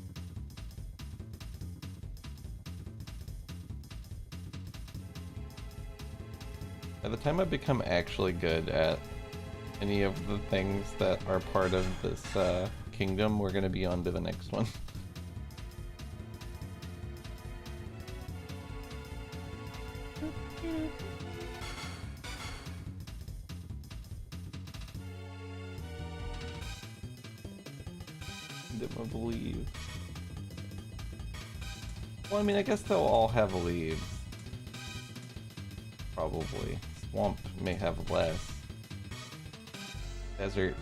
By the time I become actually good at any of the things that are part of this kingdom, we're gonna be on to the next one. Kingdom of leaves. Well, I mean, I guess they'll all have leaves. Probably. Swamp may have less. Desert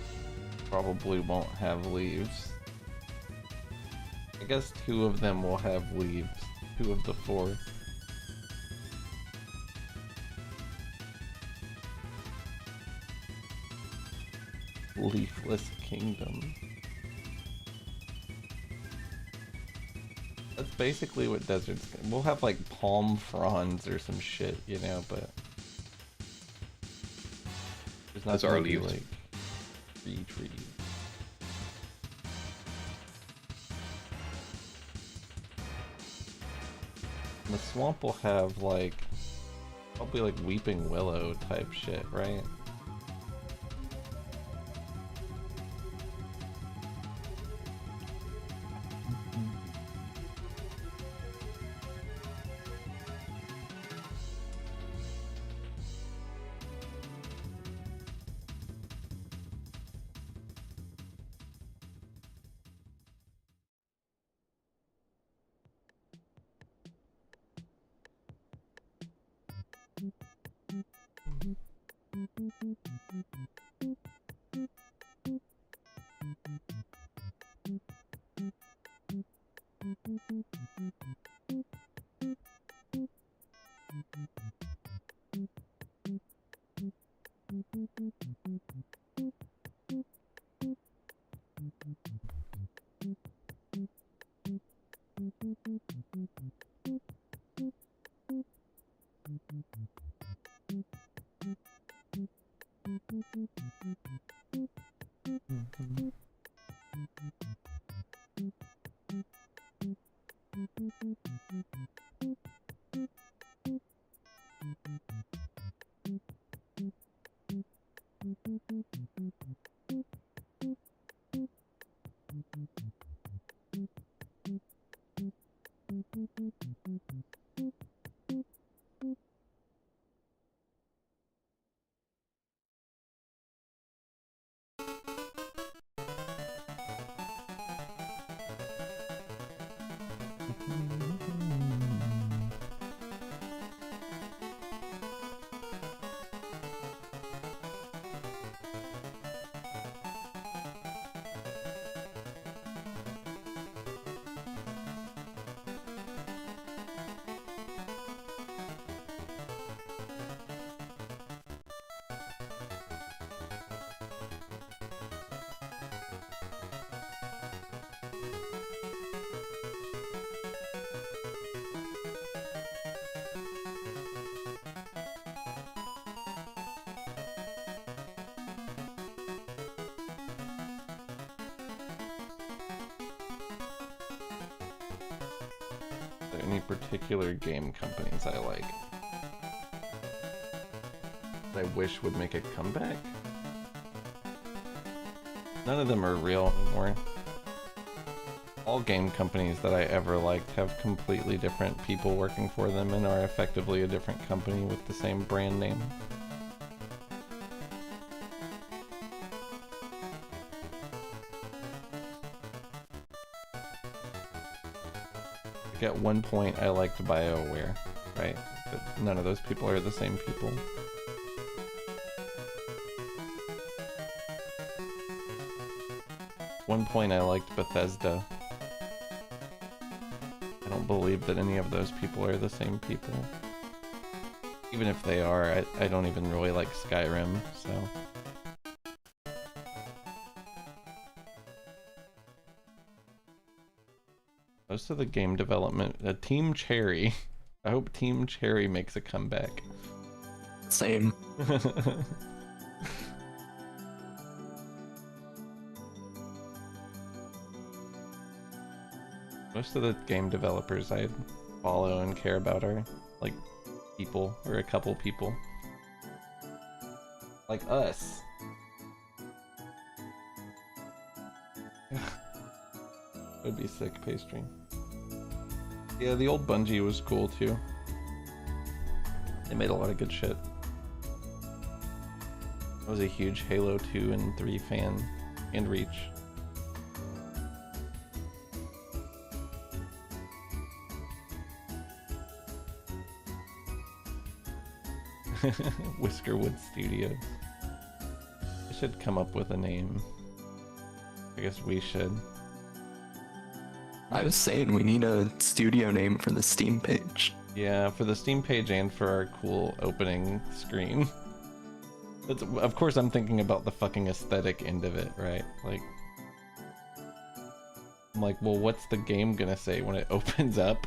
probably won't have leaves. I guess 2 of them will have leaves. 2 of the 4. Leafless kingdom. That's basically what desert's gonna... We'll have like palm fronds or some shit, you know, but there's not Those are gonna be, leaves. like trees. And the swamp will have like probably like weeping willow type shit, right? Are there any particular game companies I like that I wish would make a comeback? None of them are real anymore. All game companies that I ever liked have completely different people working for them and are effectively a different company with the same brand name. Like at one point I liked BioWare, right? But none of those people are the same people. One point I liked Bethesda. I don't believe that any of those people are the same people. Even if they are, I don't even really like Skyrim, so... Most of the game development... Team Cherry. I hope Team Cherry makes a comeback. Same. Most of the game developers I follow and care about are, like, people, or a couple people. Like us. That'd be sick, pastry. Yeah, the old Bungie was cool too. They made a lot of good shit. I was a huge Halo 2 and 3 fan, and Reach. Whiskerwood Studios. I should come up with a name. I guess we should. I was saying we need a studio name for the Steam page. Yeah, for the Steam page and for our cool opening screen. Of course I'm thinking about the fucking aesthetic end of it, right? Like, I'm like, well, what's the game gonna say when it opens up?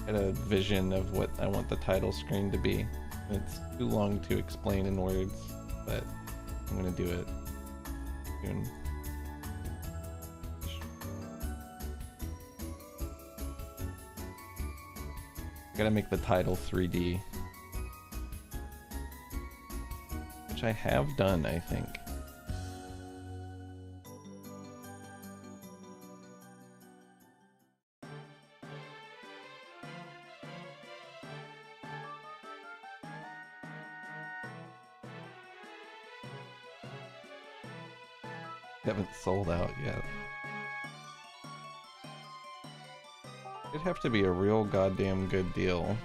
I had a vision of what I want the title screen to be. It's too long to explain in words, but I'm gonna do it soon. I gotta make the title 3D. Which I have done, I think. Haven't sold out yet. It'd have to be a real goddamn good deal.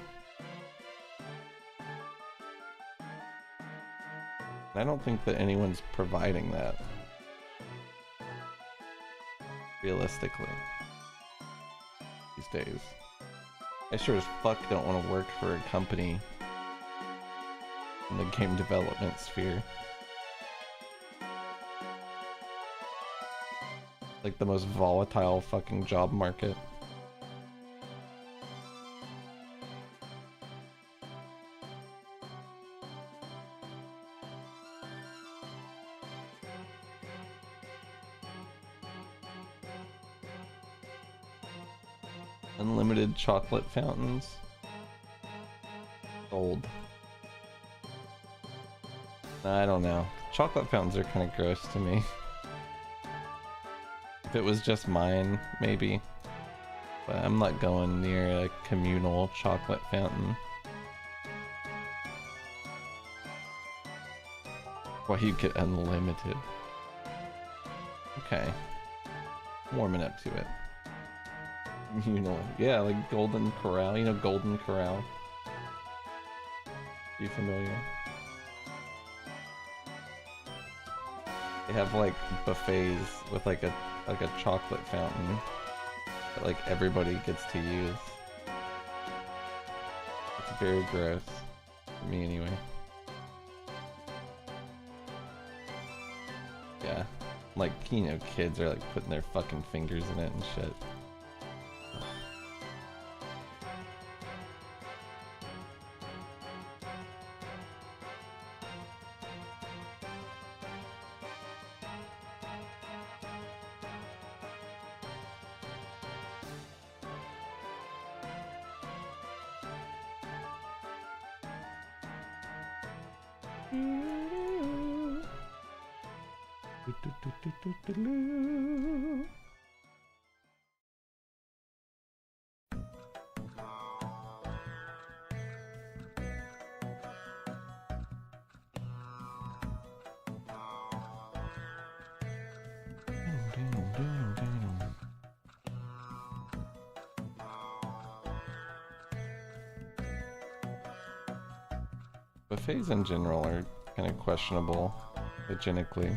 I don't think that anyone's providing that. Realistically. These days. I sure as fuck don't want to work for a company in the game development sphere. Like the most volatile fucking job market. Unlimited chocolate fountains. Gold. I don't know. Chocolate fountains are kind of gross to me. If it was just mine, maybe. But I'm not going near a communal chocolate fountain. Well, you get unlimited. Okay. Warming up to it. Communal. Yeah, like Golden Corral. You know Golden Corral? You familiar? They have like buffets with like a chocolate fountain that like everybody gets to use. It's very gross. For me anyway. Yeah. Like, you know, kids are like putting their fucking fingers in it and shit. Buffets in general are kind of questionable hygienically.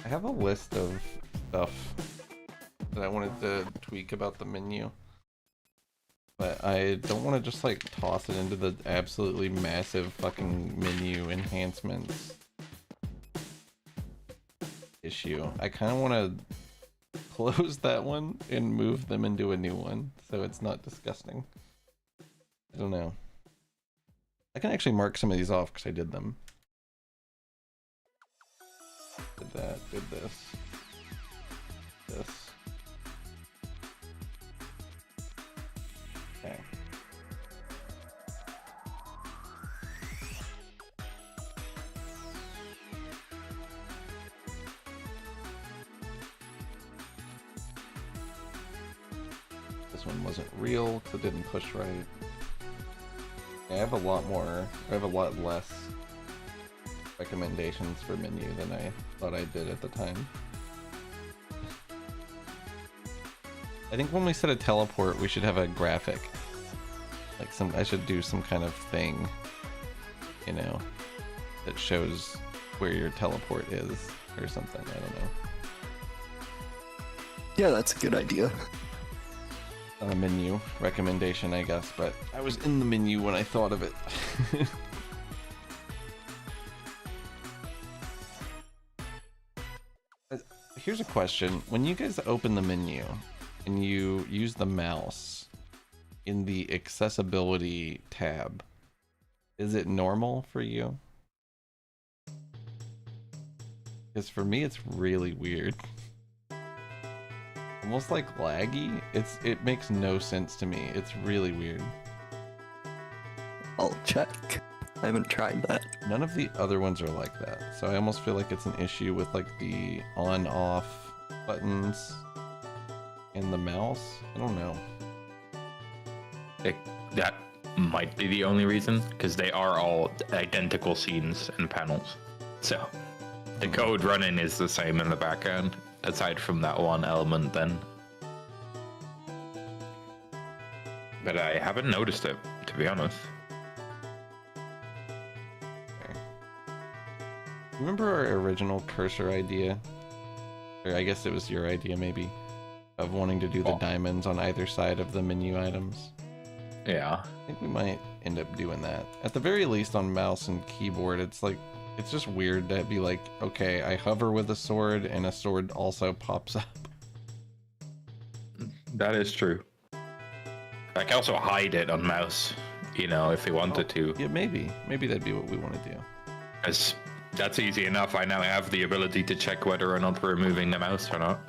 I have a list of stuff that I wanted to tweak about the menu, but I don't want to just like toss it into the absolutely massive fucking menu enhancements issue. I kind of want to close that one and move them into a new one so it's not disgusting. I don't know. I can actually mark some of these off because I did them. Did that, did this. This. Okay. This one wasn't real because it didn't push right. I have a lot more, I have a lot less recommendations for menu than I thought I did at the time. I think when we set a teleport, we should have a graphic. Like I should do some kind of thing, you know, that shows where your teleport is or something, I don't know. Yeah, that's a good idea. A menu recommendation, I guess, but I was in the menu when I thought of it. Here's a question. When you guys open the menu and you use the mouse in the accessibility tab, is it normal for you? Because for me, it's really weird. Almost like laggy. It makes no sense to me. It's really weird. I'll check. I haven't tried that. None of the other ones are like that. So I almost feel like it's an issue with like the on-off buttons and the mouse. I don't know. That might be the only reason, because they are all identical scenes and panels. So the code running is the same in the background, aside from that one element then. But I haven't noticed it, to be honest. Remember our original cursor idea? Or I guess it was your idea maybe, of wanting to do the diamonds on either side of the menu items? Yeah. I think we might end up doing that. At the very least on mouse and keyboard, it's like, it's just weird to be like, okay, I hover with a sword and a sword also pops up. That is true. I can also hide it on mouse, you know, if we wanted to. Yeah, maybe. Maybe that'd be what we want to do. Because that's easy enough. I now have the ability to check whether or not we're moving the mouse or not.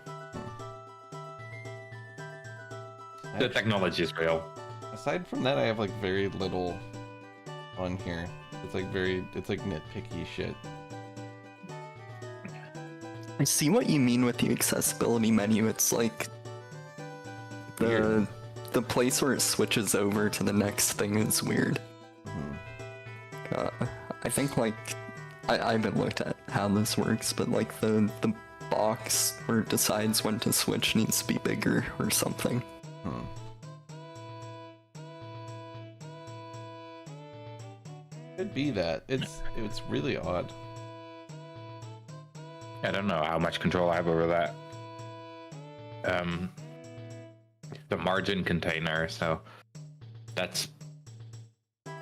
The technology is real. Aside from that, I have like very little on here. It's like nitpicky shit. I see what you mean with the accessibility menu. It's like the place where it switches over to the next thing is weird. I think like I haven't looked at how this works, but like the box where it decides when to switch needs to be bigger or something. Could be that. It's really odd. I don't know how much control I have over that. The margin container, so that's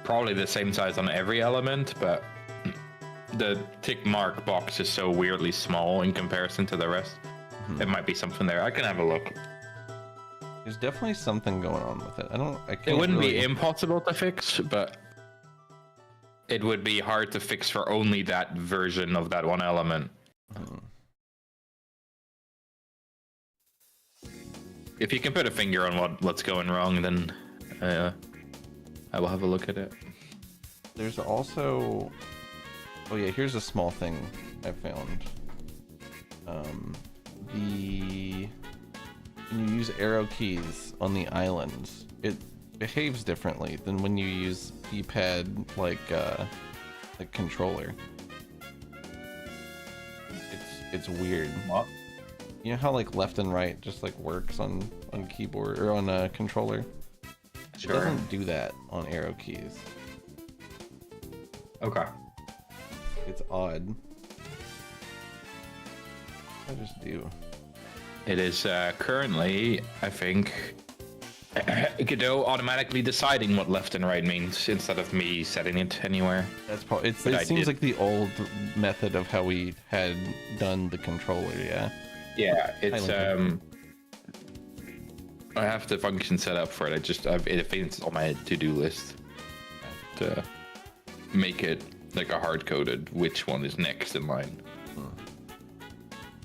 probably the same size on every element, but the tick mark box is so weirdly small in comparison to the rest. It might be something there. I can have a look. There's definitely something going on with it. It wouldn't be impossible to fix, but it would be hard to fix for only that version of that one element. If you can put a finger on what's going wrong, then I will have a look at it. There's also... Oh yeah, here's a small thing I found. When you use arrow keys on the islands, it behaves differently than when you use D-pad like controller. It's weird. What? You know how like left and right just like works on keyboard or on a controller? Sure. It doesn't do that on arrow keys. Okay. It's odd. I just do. It is currently, I think, Godot automatically deciding what left and right means instead of me setting it anywhere. That's probably. But It I seems did. like the old method of how we had done the controller. Yeah. Yeah, it's Lincoln. I have the function set up for it. It's on my to-do list to make it like a hard-coded which one is next in line.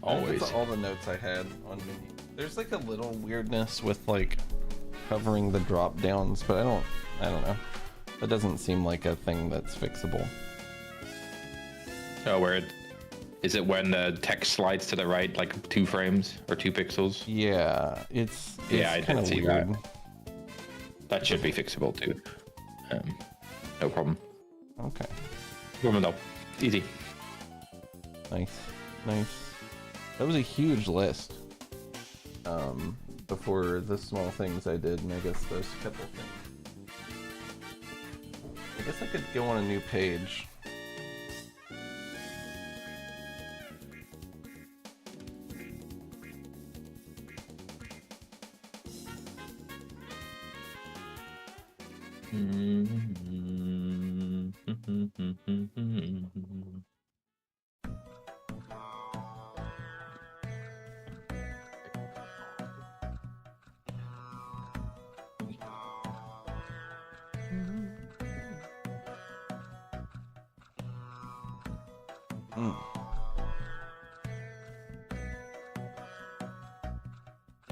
Always. That's all the notes I had on me. There's like a little weirdness with like covering the drop downs, but I don't know. That doesn't seem like a thing that's fixable. Oh, is it when the text slides to the right like 2 frames or 2 pixels? Yeah, it's I kind did of see weird. that. That should be fixable too. No problem. Okay, Woman though, easy. nice. That was a huge list. Before the small things I did, and I guess those couple things. I guess I could go on a new page.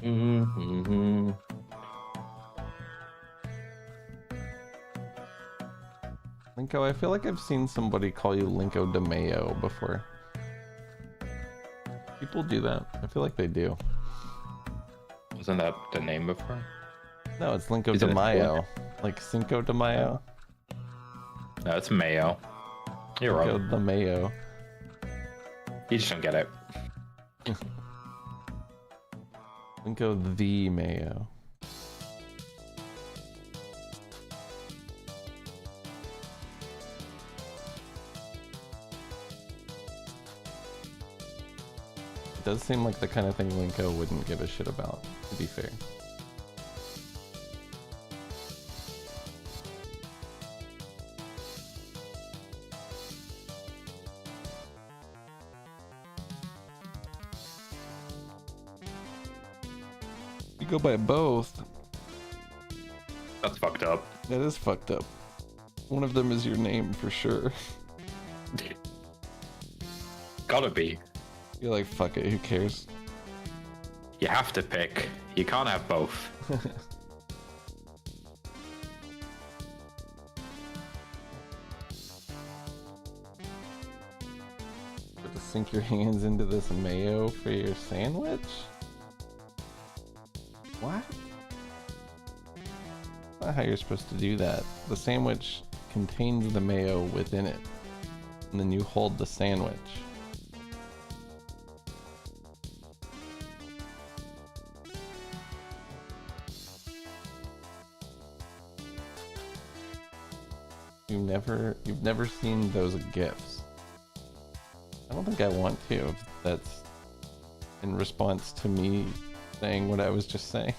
Mm. Linko, I feel like I've seen somebody call you Linko de Mayo before. People do that. I feel like they do. Wasn't that the name before? No, it's Linko Is de it a Mayo. Like Cinco de Mayo. No, it's Mayo. You're right. Linko de Mayo. You just don't get it. Linko the Mayo. It does seem like the kind of thing Linko wouldn't give a shit about, to be fair. You go by both. That's fucked up. That is fucked up. One of them is your name for sure. Gotta be. You're like, fuck it, who cares? You have to pick. You can't have both. But to sink your hands into this mayo for your sandwich? What? That's not how you're supposed to do that. The sandwich contains the mayo within it. And then you hold the sandwich. You've never seen those GIFs. I don't think I want to, if that's in response to me saying what I was just saying.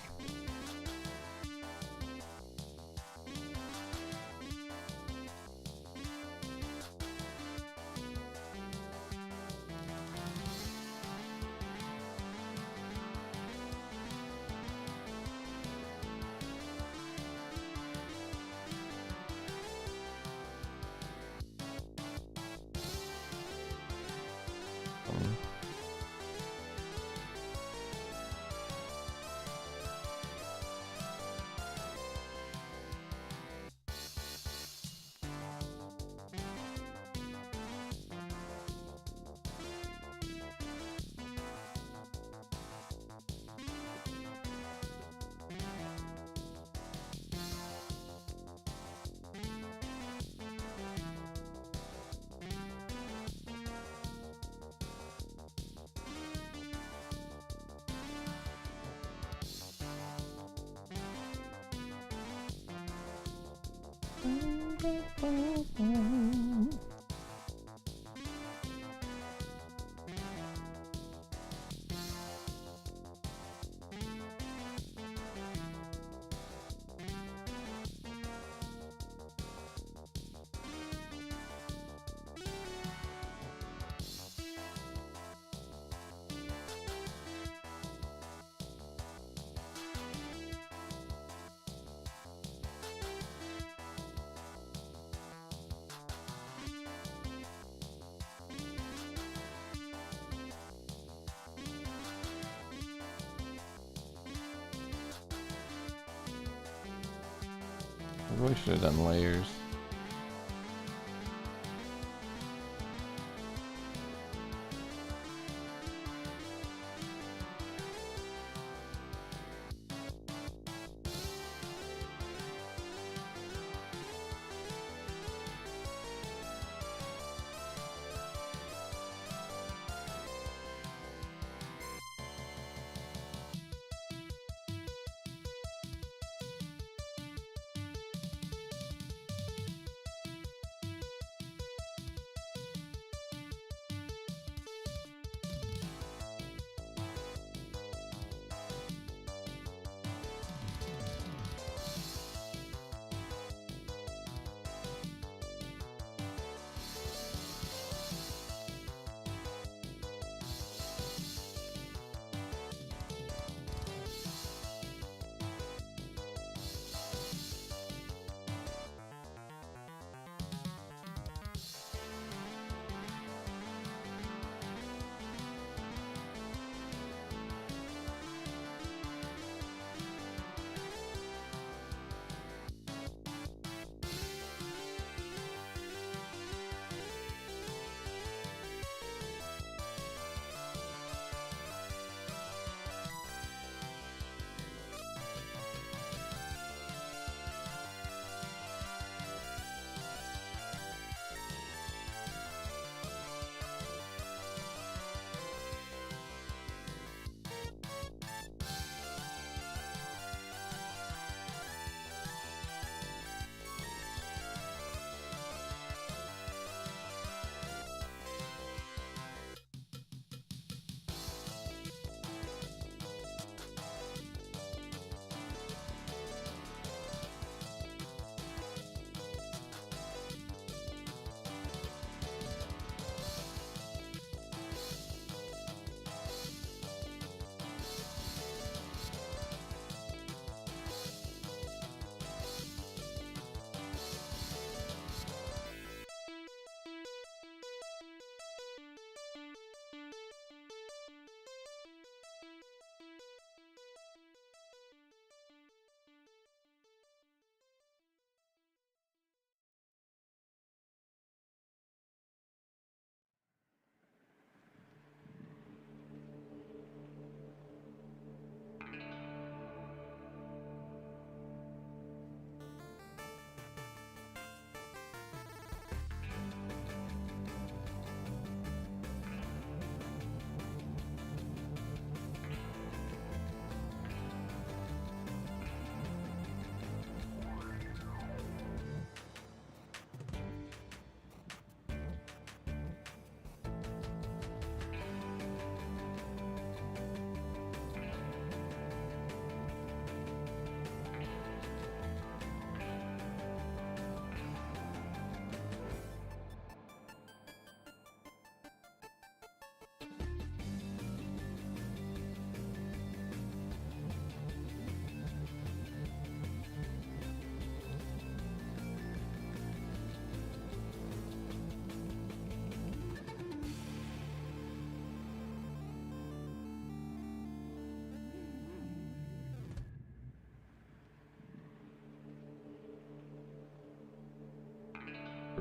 really should have done layers.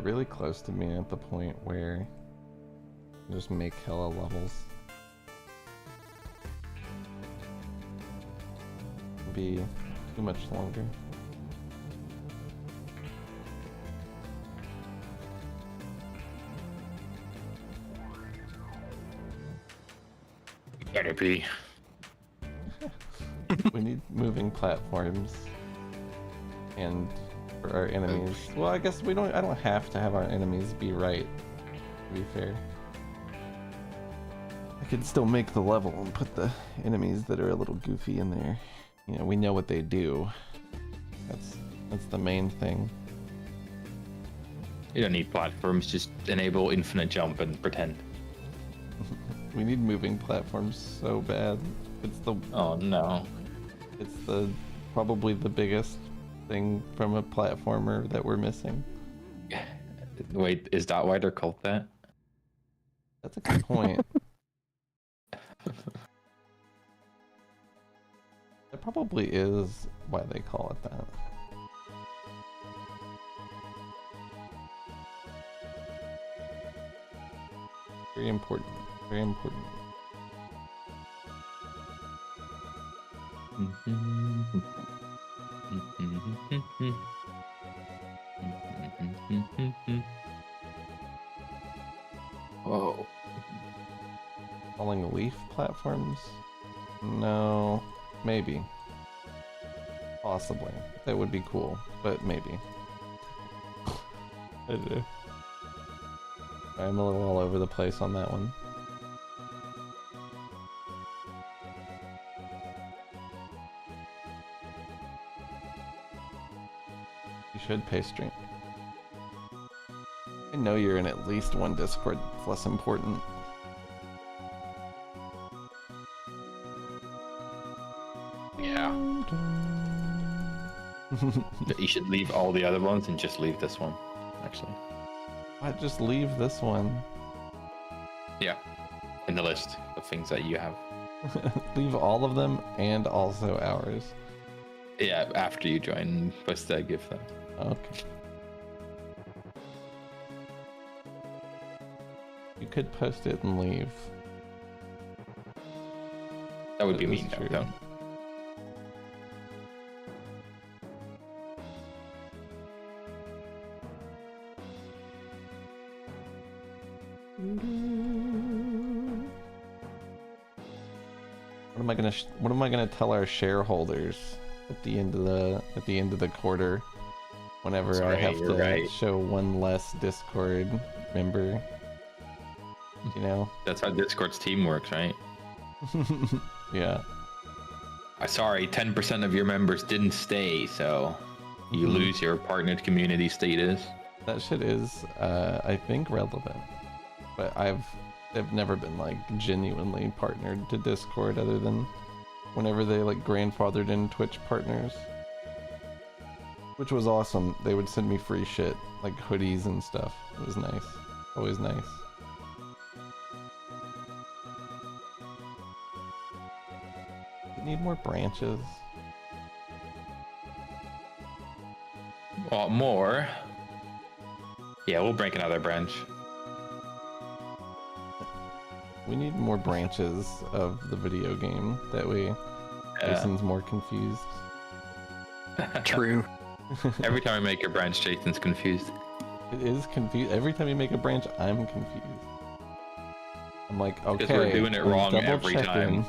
Really close to being at the point where I just make hella levels. Be too much longer. Better be. We need moving platforms and for our enemies. Well, I guess I don't have to have our enemies be right, to be fair. I could still make the level and put the enemies that are a little goofy in there. You know, we know what they do. That's the main thing. You don't need platforms, just enable infinite jump and pretend. We need moving platforms so bad. Oh no. It's probably the biggest thing from a platformer that we're missing. Wait, is that why they're called that? That's a good point. That probably is why they call it that. Very important. Very important. Whoa. Falling leaf platforms? No. Maybe. Possibly. That would be cool, but maybe. I don't know. I'm a little all over the place on that one. You should pay stream. I know you're in at least one Discord that's less important. Yeah. You should leave all the other ones and just leave this one, actually. Why just leave this one? Yeah. In the list of things that you have. Leave all of them and also ours. Yeah, after you join, what's that give them? Okay. You could post it and leave. That would be That is mean, though. true. Don't. What am I gonna tell our shareholders at the end of the quarter, whenever Sorry, I have you're to right. show one less Discord member? You know? That's how Discord's team works, right? Yeah. Sorry, 10% of your members didn't stay, so you Mhm. lose your partnered community status. That shit is, I think, relevant. But I've never been like genuinely partnered to Discord other than whenever they like grandfathered in Twitch partners, which was awesome. They would send me free shit like hoodies and stuff. It was nice. Always nice. You need more branches. Well, more. Yeah, we'll break another branch. We need more branches of the video game. That way Jason's more confused. True. Every time I make a branch, Jason's confused. It is confused. Every time you make a branch, I'm confused. I'm like, okay, Because we're doing it I'm wrong double every time.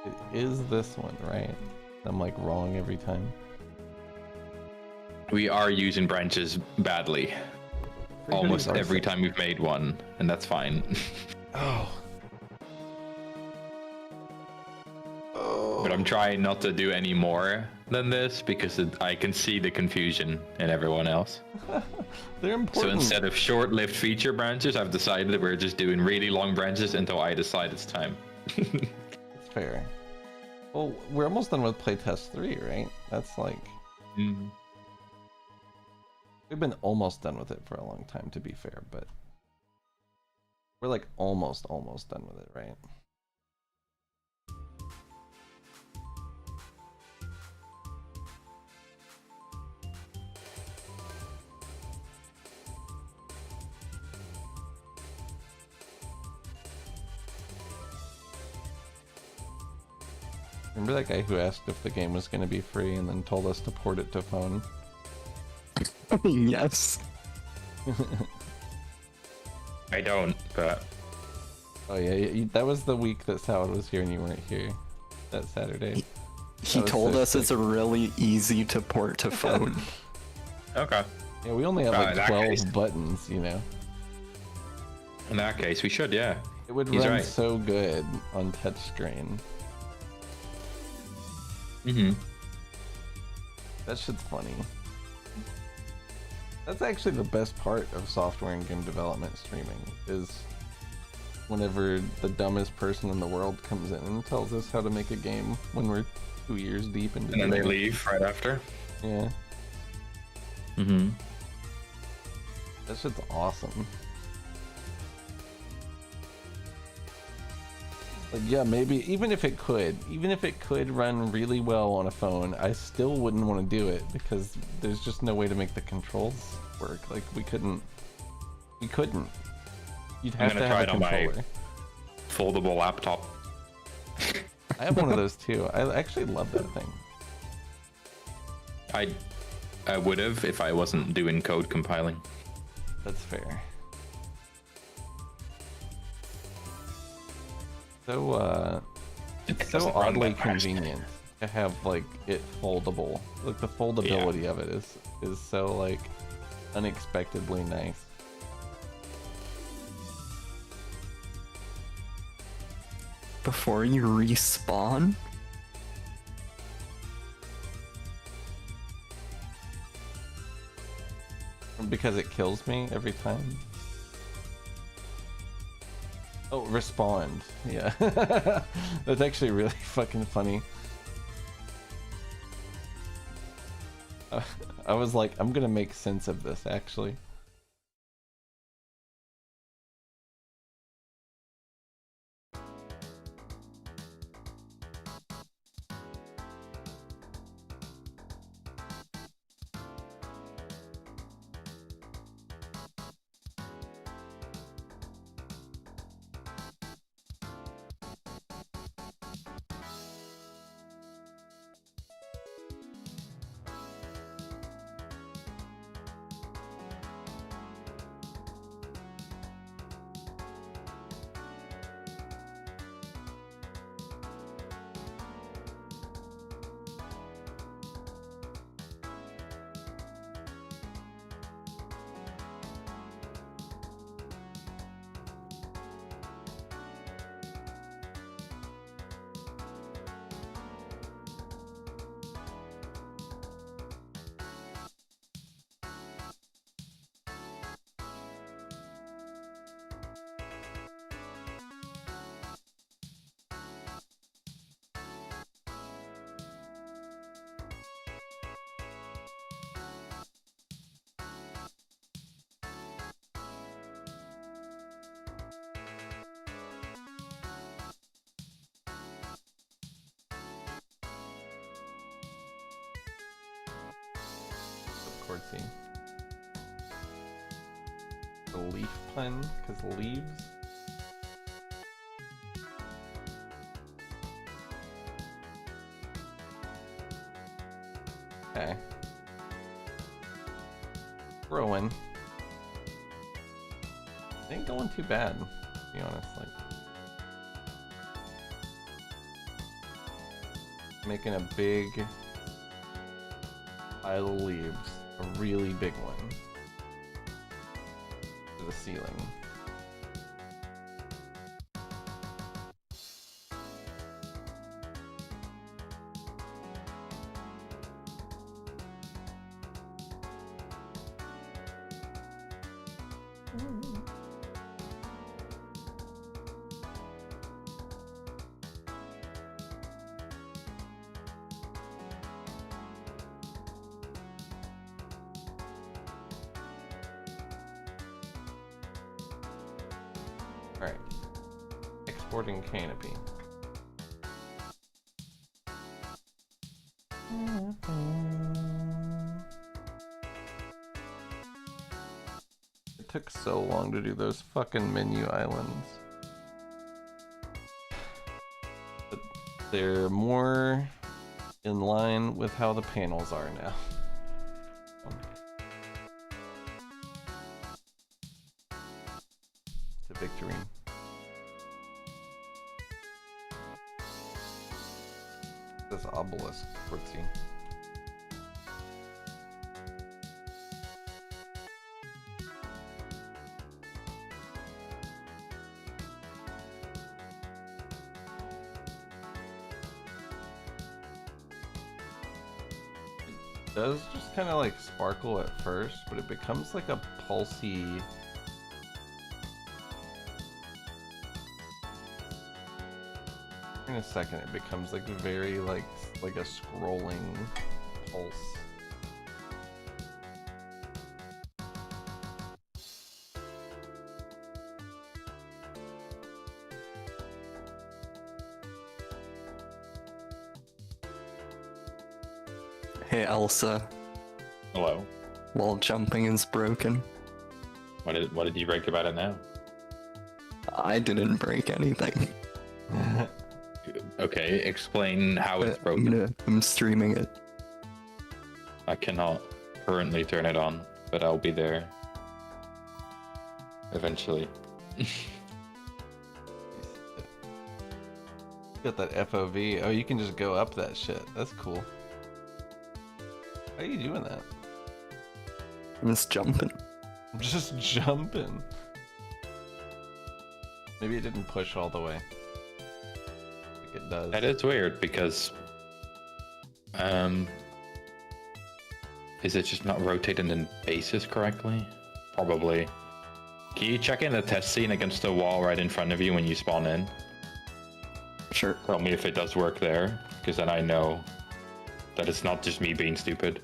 It is this one, right? I'm like wrong every time. We are using branches badly. Almost every time we've made one, and that's fine. Oh. Oh. But I'm trying not to do any more than this because I can see the confusion in everyone else. They're So important. instead of short-lived feature branches, I've decided that we're just doing really long branches until I decide it's time. It's fair. Well, we're almost done with playtest 3, right? That's like... We've been almost done with it for a long time, to be fair, but... We're like almost done with it, right? Remember that guy who asked if the game was going to be free and then told us to port it to phone? Yes. I don't, but Oh yeah, that was the week that Salad was here and you weren't here. That Saturday. He was told so us it's a really easy to port to phone. okay. Yeah, we only have in like that 12 case- buttons, you know? In that case, we should, yeah. It would He's run right. so good on touchscreen. Mm-hmm. That shit's funny. That's actually the best part of software and game development streaming, is whenever the dumbest person in the world comes in and tells us how to make a game when we're 2 years deep into And then they doing it. leave right after. Yeah, Mm-hmm. that shit's awesome. Like, yeah, maybe even if it could run really well on a phone, I still wouldn't want to do it because there's just no way to make the controls work. Like we couldn't. You'd I'm have gonna to try have it a on my controller. foldable laptop. I have one of those too. I actually love that thing. I would have if I wasn't doing code compiling. That's fair. So it's so doesn't run oddly that fast. convenient to have like it foldable. Like the foldability of it is so like unexpectedly nice. Before you respawn? Because it kills me every time. Oh, respond. Yeah. That's actually really fucking funny. I was like, I'm gonna make sense of this actually. Quartzy. The leaf pun, because leaves. Okay. Growing. Ain't going too bad, to be honest. Like, making a big pile of leaves. A really big one. To the ceiling. Alright. Exporting canopy. It took so long to do those fucking menu islands. But they're more in line with how the panels are now. It's a victory. This obelisk, Quartzy. It does just kind of like sparkle at first, but it becomes like a pulsy. In a second, it becomes like very like a scrolling pulse. Hey Elsa, Hello. wall jumping is broken. What did you break about it now? I didn't break anything. Okay, explain how it's broken. I'm streaming it. I cannot currently turn it on, but I'll be there eventually. Got that FOV. Oh, you can just go up that shit. That's cool. How are you doing that? I'm just jumping. I'm just jumping. Maybe it didn't push all the way. Like it does. That is weird because, is it just not rotating in bases correctly? Probably. Can you check in the test scene against the wall right in front of you when you spawn in? Sure. Tell me if it does work there, because then I know that it's not just me being stupid.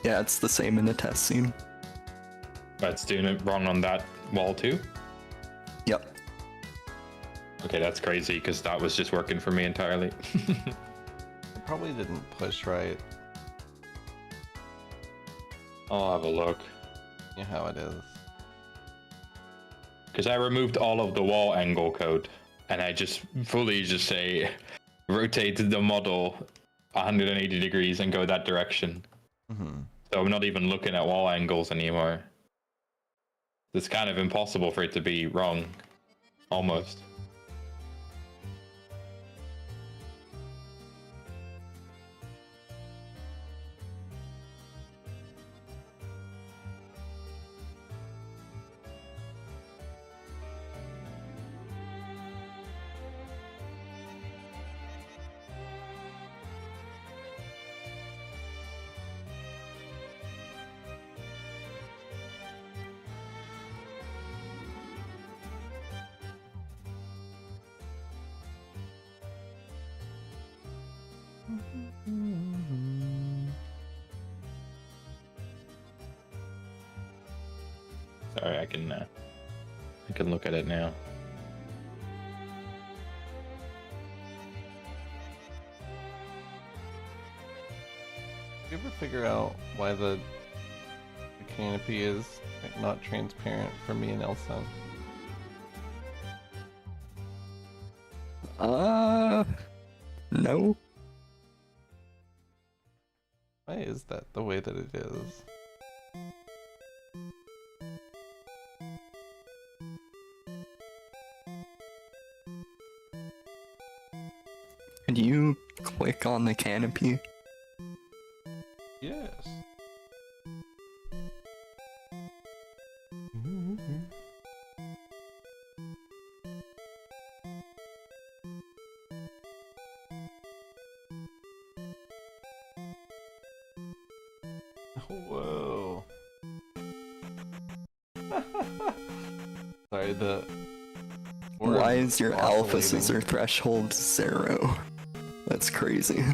Yeah, it's the same in the test scene. But it's doing it wrong on that wall too? Yep. Okay, that's crazy, because that was just working for me entirely. It probably didn't push right. I'll have a look. You know how it is. Because I removed all of the wall angle code, and I just fully just say, rotate the model 180 degrees and go that direction. Mm-hmm. So I'm not even looking at wall angles anymore. It's kind of impossible for it to be wrong. Almost. Sorry, I can look at it now. Did you ever figure out why the canopy is like, not transparent for me and Elsa? No. Why is that the way that it is? Can you click on the canopy? Yes. Whoa. Sorry, the... Why is your alpha oscillating. scissor threshold 0? That's crazy.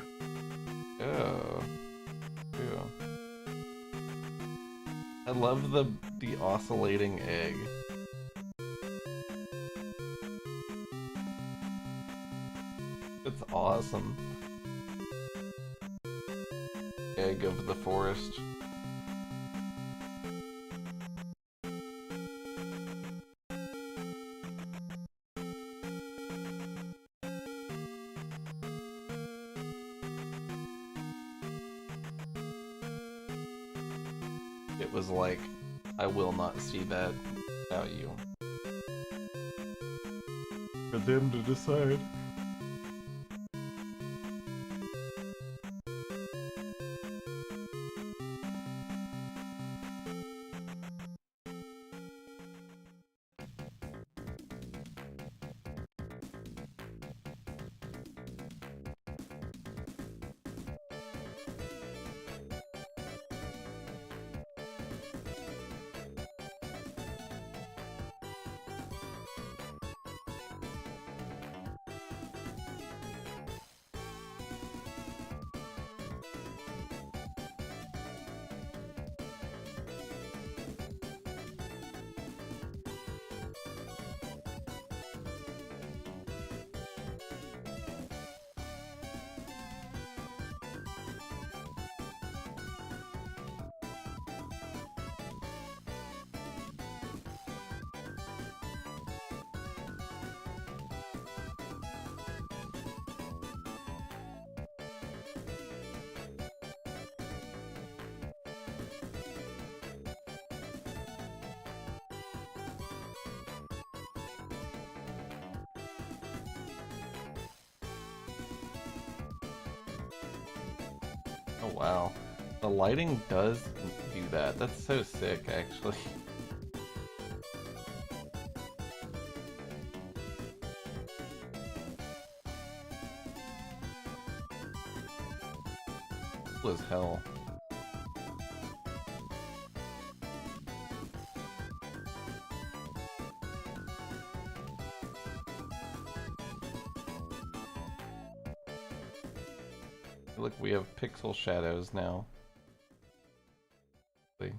Oh. Ew. I love the oscillating egg. It's awesome. Egg of the forest. It was like, I will not see that without you. For them to decide. Oh wow. The lighting does do that. That's so sick, actually. Cool as hell. Look, we have pixel shadows now. See?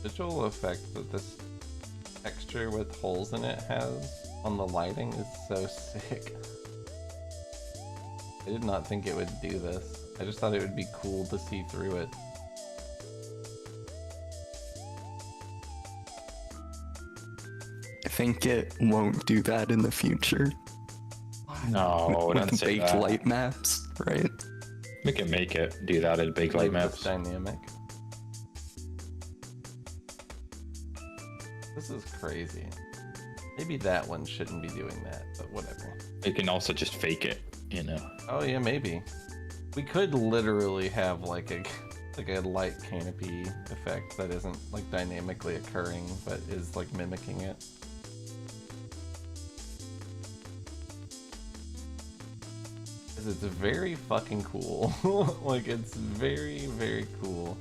Visual effect that this texture with holes in it has on the lighting is so sick. I did not think it would do this. I just thought it would be cool to see through it. I think it won't do that in the future. No, With don't the say baked that. light maps, right? We can make it do that in big light Like maps. this dynamic. This is crazy. Maybe that one shouldn't be doing that, but whatever. You can also just fake it, you know. Oh yeah, maybe. We could literally have like a light canopy effect that isn't like dynamically occurring, but is like mimicking it. 'Cause it's very fucking cool. Like it's very, very cool.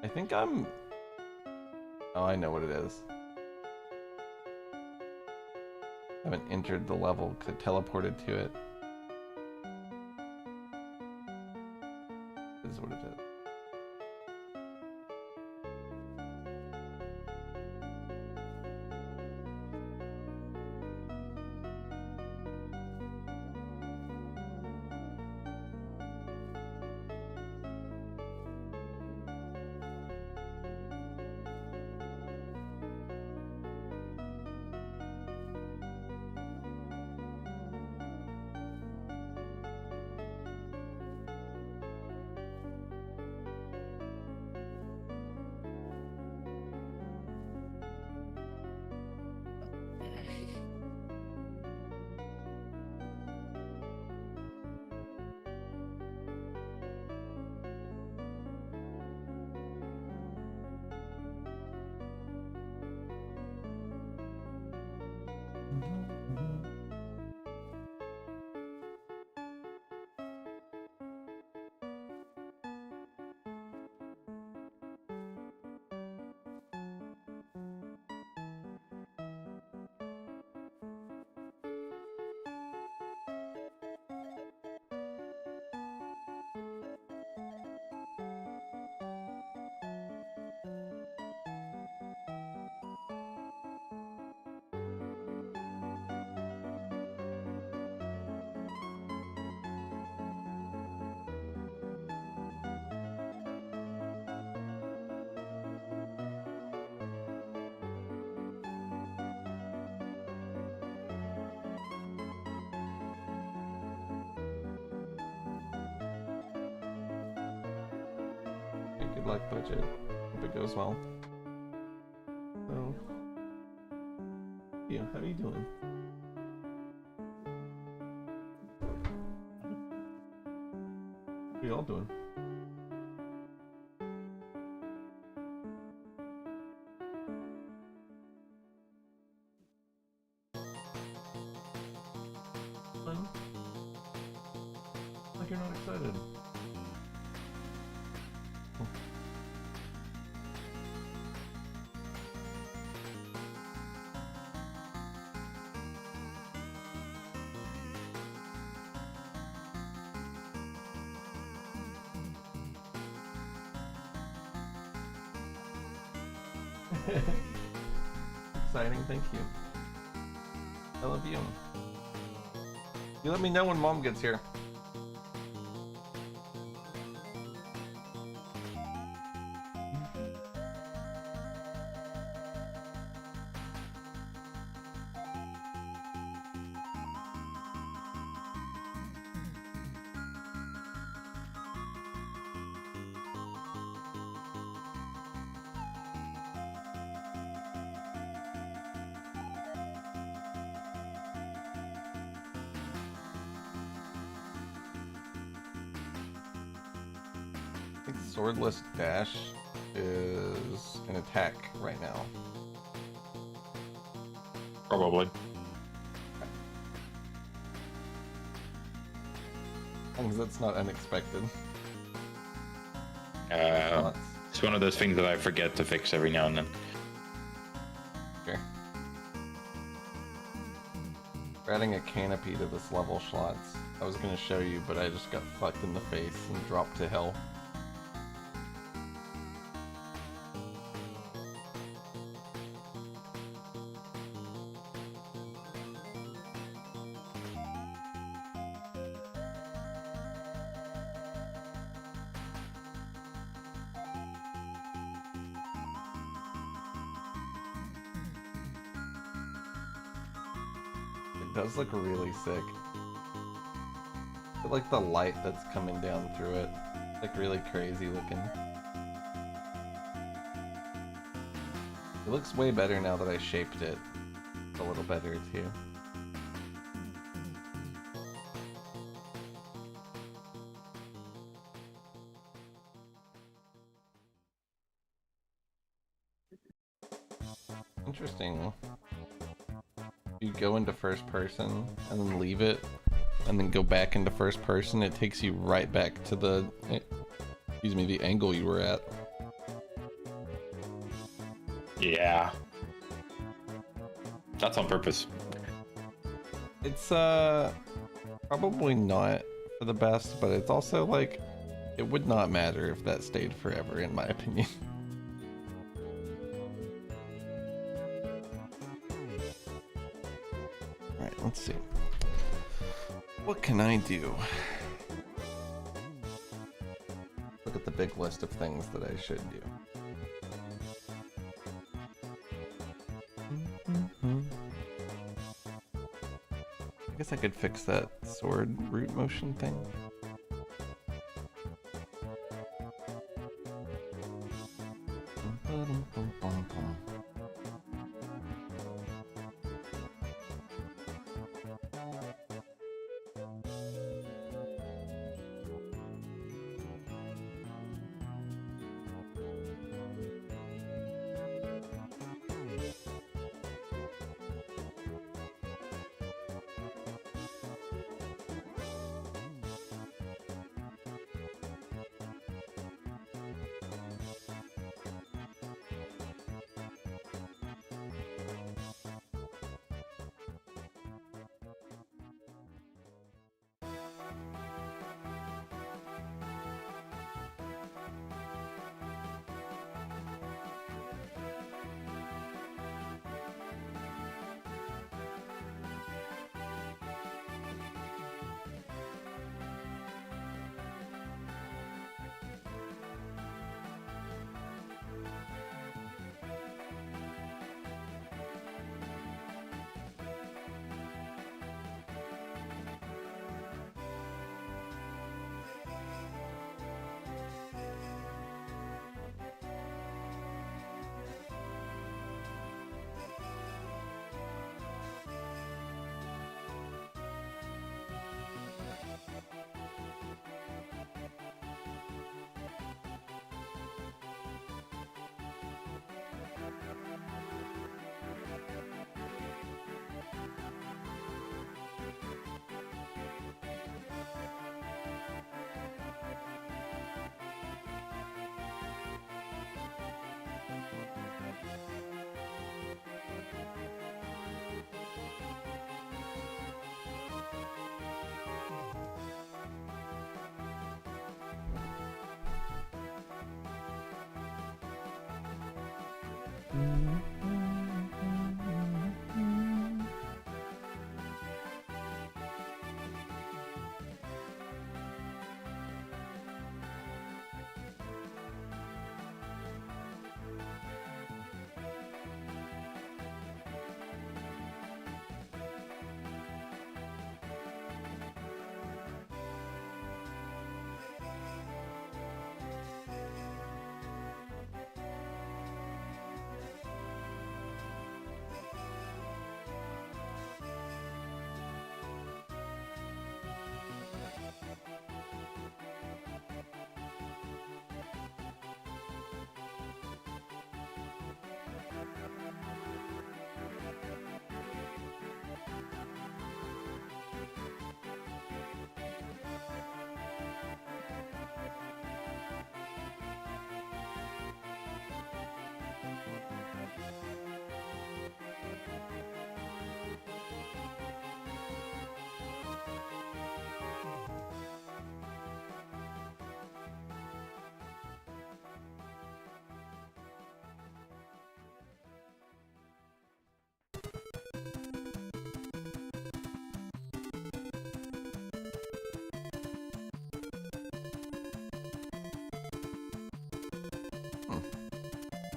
I think I'm... Oh, I know what it is. I haven't entered the level, teleported to it. This is what it is. Good luck, budget. Hope it goes well. So, yeah, how are you doing? How you all doing? Fun? Like you're not excited. Exciting, thank you. I love you. You let me know when mom gets here. I think swordless dash is an attack right now. Probably. As long as that's not unexpected. Uh, it's one of those things that I forget to fix every now and then. Okay. We're adding a canopy to this level, Schlotz. I was gonna show you, but I just got fucked in the face and dropped to hell. It does look really sick. But like the light that's coming down through it, like really crazy looking. It looks way better now that I shaped it a little better too. Interesting. You go into first person and then leave it and then go back into first person, it takes you right back to the, excuse me, the angle you were at. Yeah. That's on purpose. It's probably not for the best, but it's also like it would not matter if that stayed forever in my opinion. Alright, let's see. What can I do? Look at the big list of things that I should do. I guess I could fix that sword root motion thing.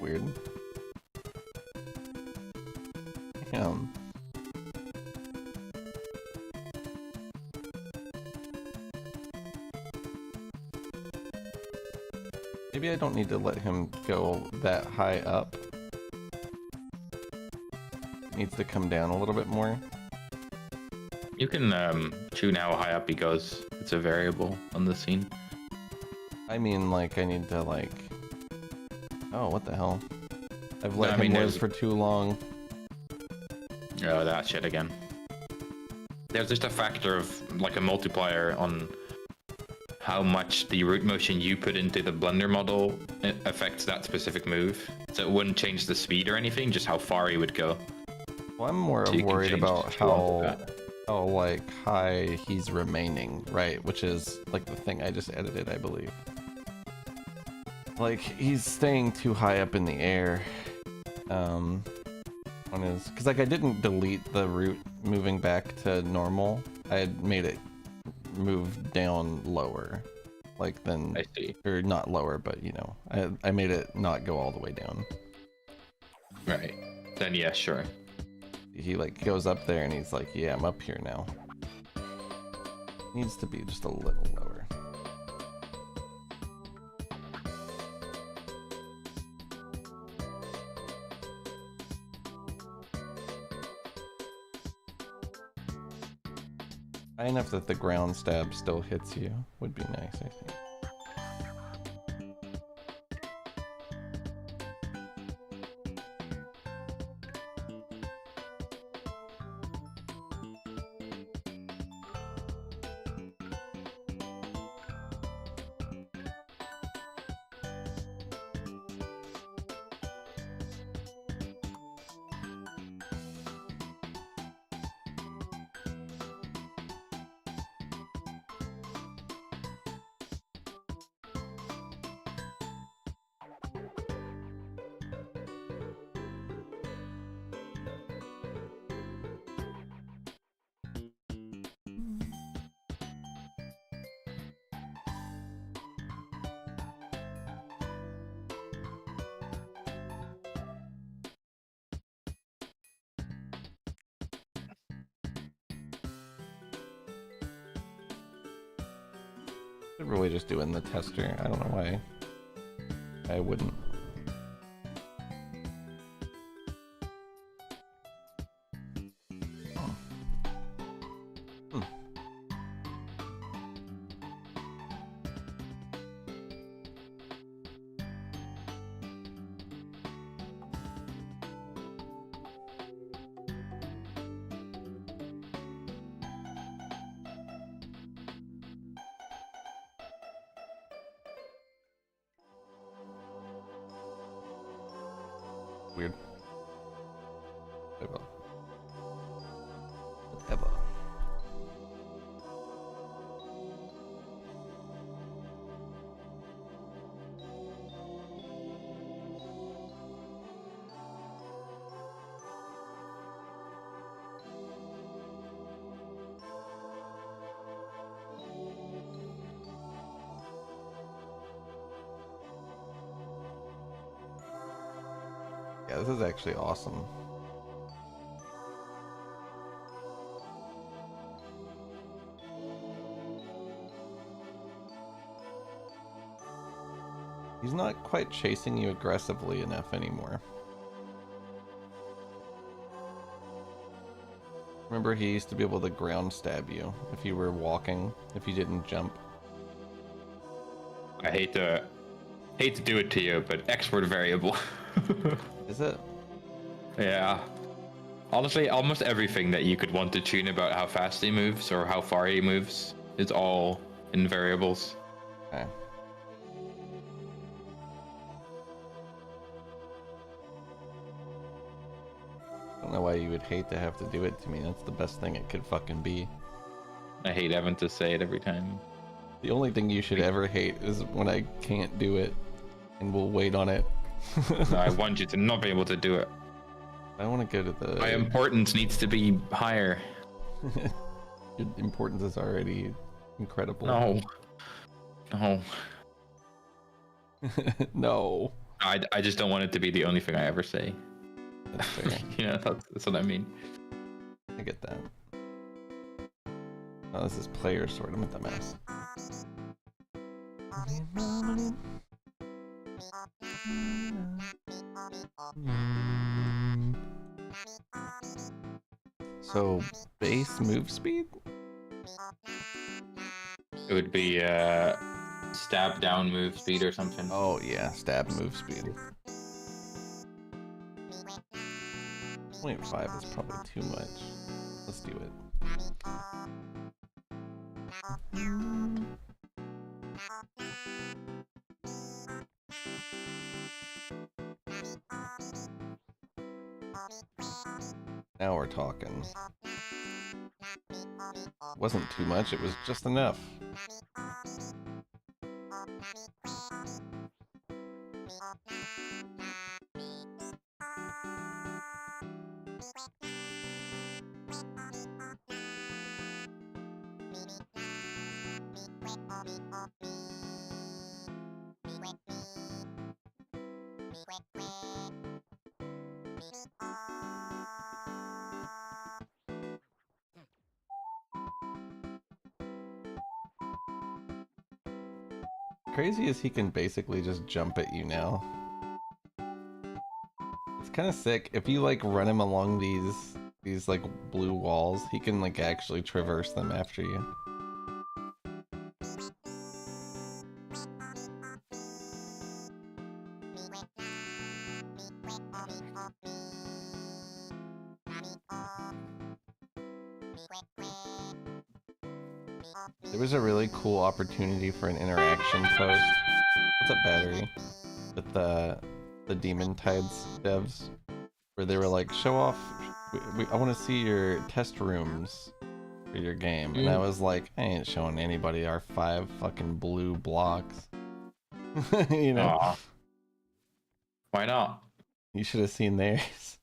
Weird. Damn. Maybe I don't need to let him go that high up. It needs to come down a little bit more. You can tune how high up he goes. It's a variable on the scene. I mean, like, I need to, like... Oh, what the hell? I've let No, I him mean, live there's- for too long. Oh, that shit again. There's just a factor of, like, a multiplier on how much the root motion you put into the blender model affects that specific move. So it wouldn't change the speed or anything, just how far he would go. Well, I'm more So you can worried change about what you want how, with how, like, high he's remaining, right? Which is, like, the thing I just edited, I believe. Like, he's staying too high up in the air. On his... Because, like, I didn't delete the root moving back to normal. I had made it move down lower. Like, then... I see. Or not lower, but, you know. I made it not go all the way down. Right. Then yeah, sure. He, like, goes up there and he's like, yeah, I'm up here now. Needs to be just a little lower. High enough that the ground stab still hits you would be nice, I think. Should really just do it in the tester. I don't know why I wouldn't. Weird. Whatever. Whatever. Yeah, this is actually awesome. He's not quite chasing you aggressively enough anymore. Remember, he used to be able to ground stab you if you were walking, if you didn't jump. I hate to do it to you, but export variable. Is it? Yeah. Honestly, almost everything that you could want to tune about how fast he moves or how far he moves is all in variables. Okay. I don't know why you would hate to have to do it to me. That's the best thing it could fucking be. I hate having to say it every time. The only thing you should ever hate is when I can't do it and we'll wait on it. No, I want you to not be able to do it. I want to go to the... My importance needs to be higher. Your importance is already incredible. No. No. No. I just don't want it to be the only thing I ever say. That's fair. Yeah, that's what I mean. I get that. Oh, this is player sword. I'm a dumbass. So, base move speed? It would be stab down move speed or something. Oh yeah, stab move speed. 0.5 is probably too much. Let's do it. Now we're talking. Wasn't too much, it was just enough. Crazy is he can basically just jump at you now. It's kind of sick. If you like run him along these like blue walls, he can like actually traverse them after you. There was a really cool opportunity for an interaction post. What's up, Battery? With the Demon Tides devs, where they were like, show off. I want to see your test rooms for your game, and I was like, I ain't showing anybody our 5 fucking blue blocks. You know? Aww. Why not? You should have seen theirs.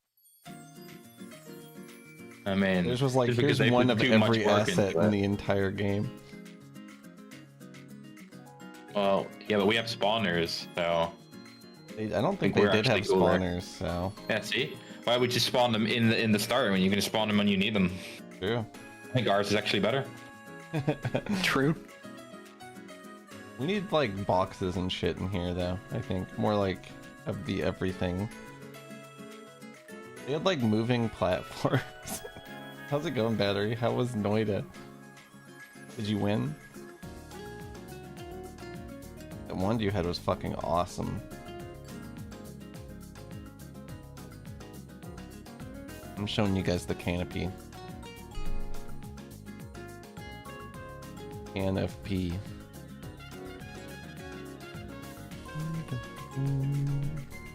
I mean, Theirs was like, just because here's they one put of too much every work asset into in it. the entire game. Well, yeah, but we have spawners, so I don't think We're they did have actually cooler. spawners, so... yeah. See, why would you spawn them in the start when you can spawn them when you need them? True. I think ours is actually better. True. We need like boxes and shit in here though, I think. More like of the everything. They had like moving platforms. How's it going, Battery? How was Noida? Did you win? That one you had was fucking awesome. I'm showing you guys the canopy. NFP.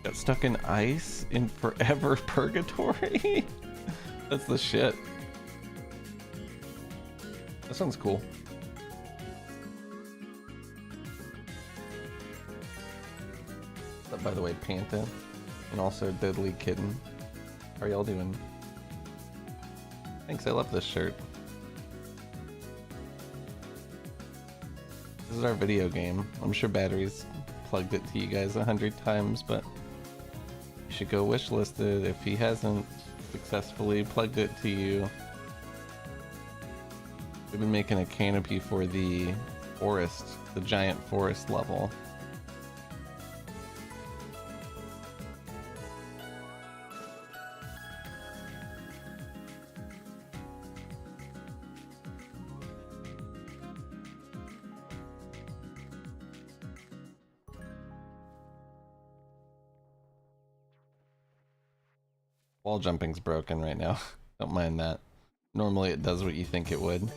Got stuck in ice in forever purgatory? That's the shit. That sounds cool. By the way, Panta, and also Deadly Kitten. How are y'all doing? Thanks, I love this shirt. This is our video game. I'm sure Battery's plugged it to you guys 100 times, but you should go wishlist it if he hasn't successfully plugged it to you. We've been making a canopy for the forest, the giant forest level. Wall jumping's broken right now. Don't mind that. Normally it does what you think it would.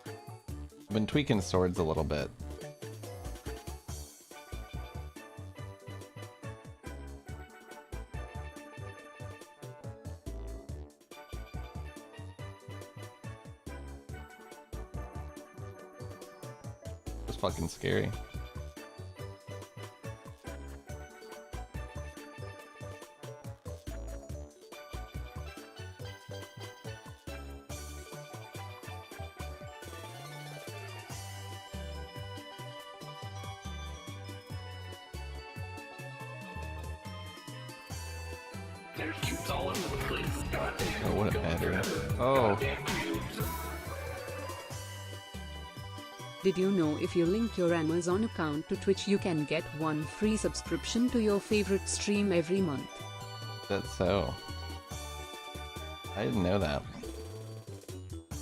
I've been tweaking swords a little bit. It's fucking scary. Oh, what a battery. Oh. Did you know if you link your Amazon account to Twitch you can get one free subscription to your favorite stream every month? That's so. I didn't know that.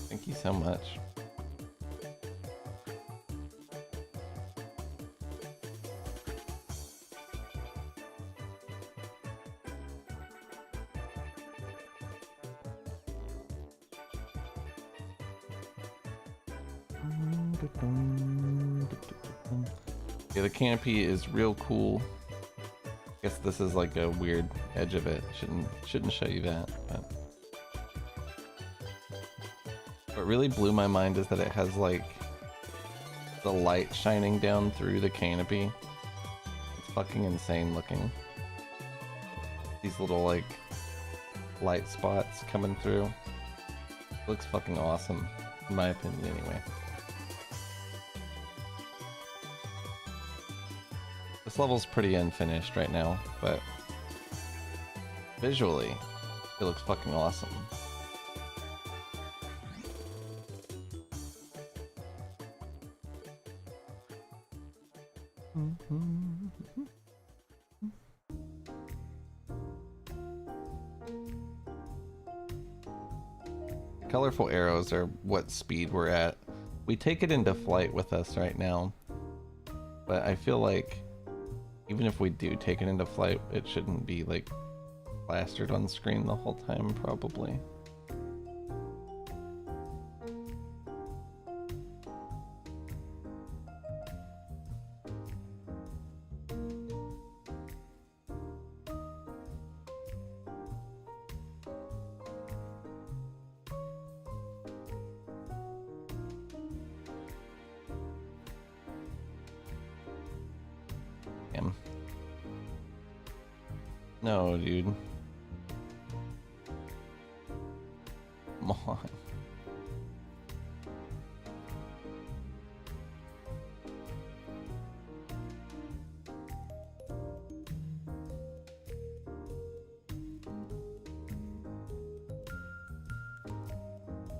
Thank you so much. Yeah, the canopy is real cool. I guess this is like a weird edge of it. Shouldn't show you that. But what really blew my mind is that it has like the light shining down through the canopy. It's fucking insane looking. These little like light spots coming through. Looks fucking awesome, in my opinion anyway. This level's pretty unfinished right now, but visually, it looks fucking awesome. Colorful arrows are what speed we're at. We take it into flight with us right now, but I feel like even if we do take it into flight, it shouldn't be like plastered on screen the whole time, probably. No, dude. Come on.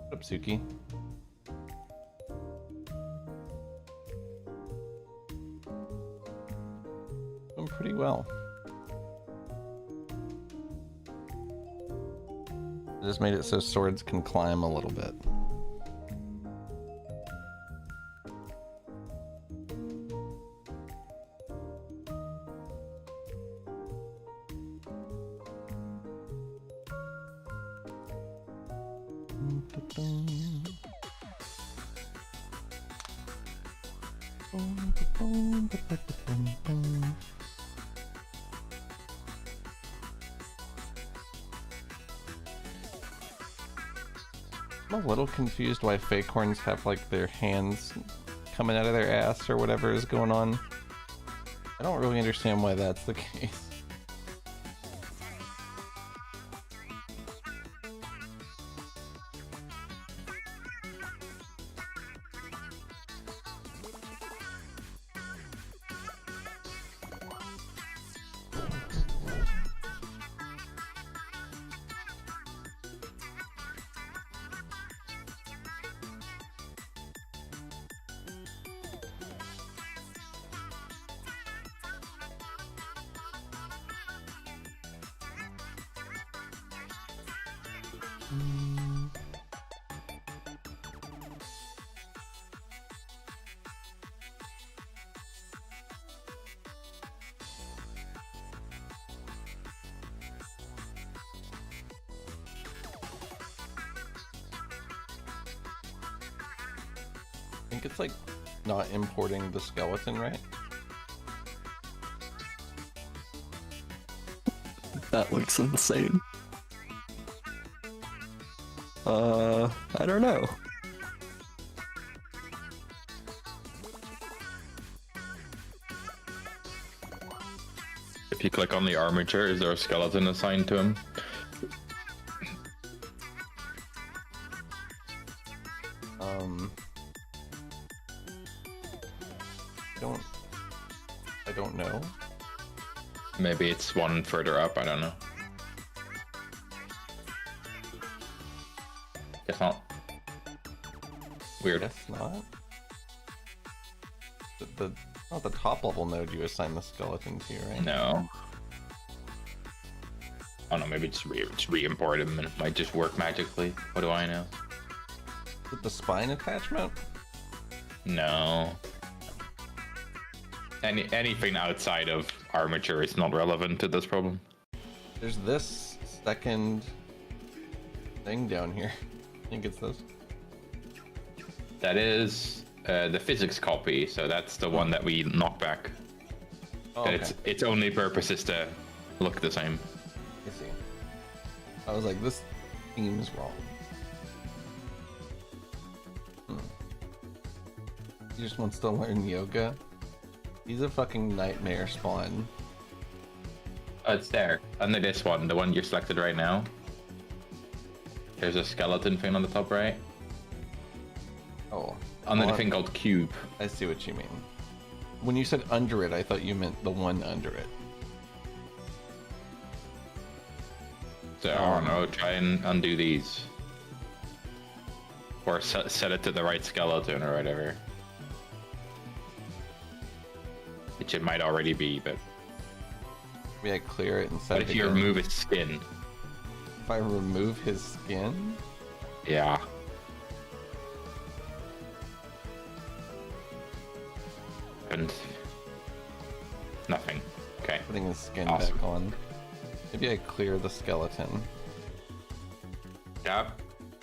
What up, Suki? Doing pretty well. Just made it so swords can climb a little bit. I'm a little confused why fake horns have like their hands coming out of their ass or whatever is going on. I don't really understand why that's the case. I think it's like not importing the skeleton, right? That looks insane. I don't know. If you click on the armature, is there a skeleton assigned to him? I don't know. Maybe it's one further up, I don't know. Guess not. Weird. Guess not. Not the top level node you assign the skeleton to, right? No. Oh no, maybe it's re-import him and it might just work magically. What do I know? Is it the spine attachment? No. Anything outside of armature is not relevant to this problem. There's this second thing down here. I think it's this. That is the physics copy, so that's the one that we knock back. Oh, That okay. its only purpose is to look the same. I see. I was like, this seems wrong. He just wants to learn yoga. He's a fucking nightmare spawn. Oh, it's there. Under this one, the one you're selected right now. There's a skeleton thing on the top right. Oh. Under the well, thing called cube. I see what you mean. When you said under it, I thought you meant the one under it. So, I don't know, try and undo these. Or set it to the right skeleton or whatever. Which it might already be, but... Maybe I clear it and set But it if you again. remove its skin... If I remove his skin? Yeah. And... nothing. Okay. Putting his skin Awesome. back on. Maybe I clear the skeleton. Yeah.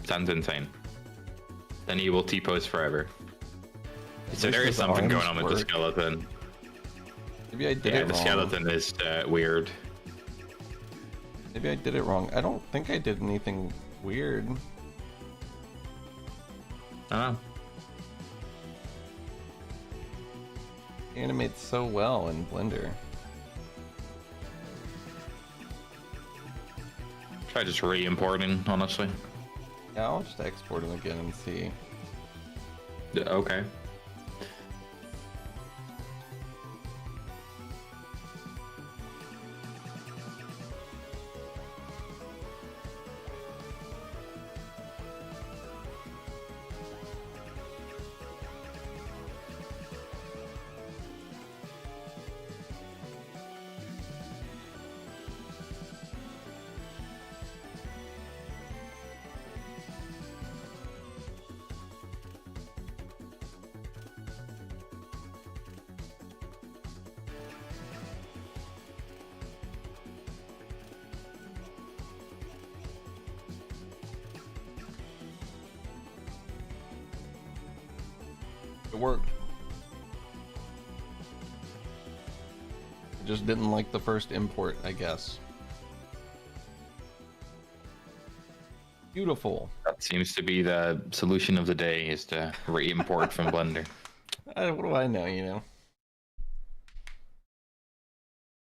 Sounds insane. Then he will T-pose forever. So least there is his something going arms on with the work. skeleton. Maybe I did Yeah, it the wrong. skeleton is weird. Maybe I did it wrong. I don't think I did anything weird. Oh. It animates so well in Blender. Try just re-importing, honestly. Yeah, I'll just export him again and see. Yeah, okay. It worked. I just didn't like the first import, I guess. Beautiful. That seems to be the solution of the day, is to re-import from Blender. What do I know, you know?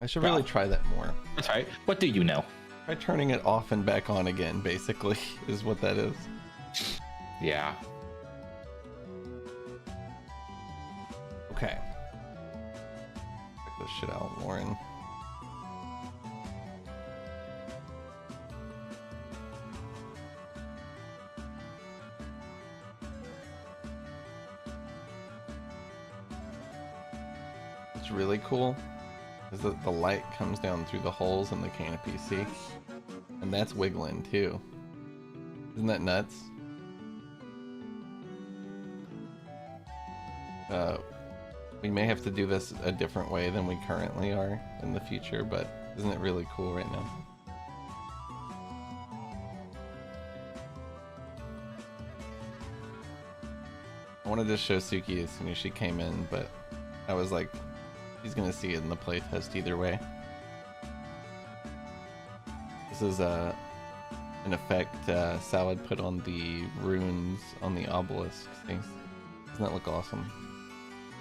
I should really try that more. That's right. What do you know? Try turning it off and back on again, basically, is what that is. Yeah. Okay. Check this shit out, Lauren. What's really cool is that the light comes down through the holes in the canopy, see? And that's wiggling too. Isn't that nuts? We may have to do this a different way than we currently are in the future, but isn't it really cool right now? I wanted to show Suki as soon as she came in, but I was like, she's gonna see it in the playtest either way. This is an effect Salad put on the runes on the obelisk. See? Doesn't that look awesome?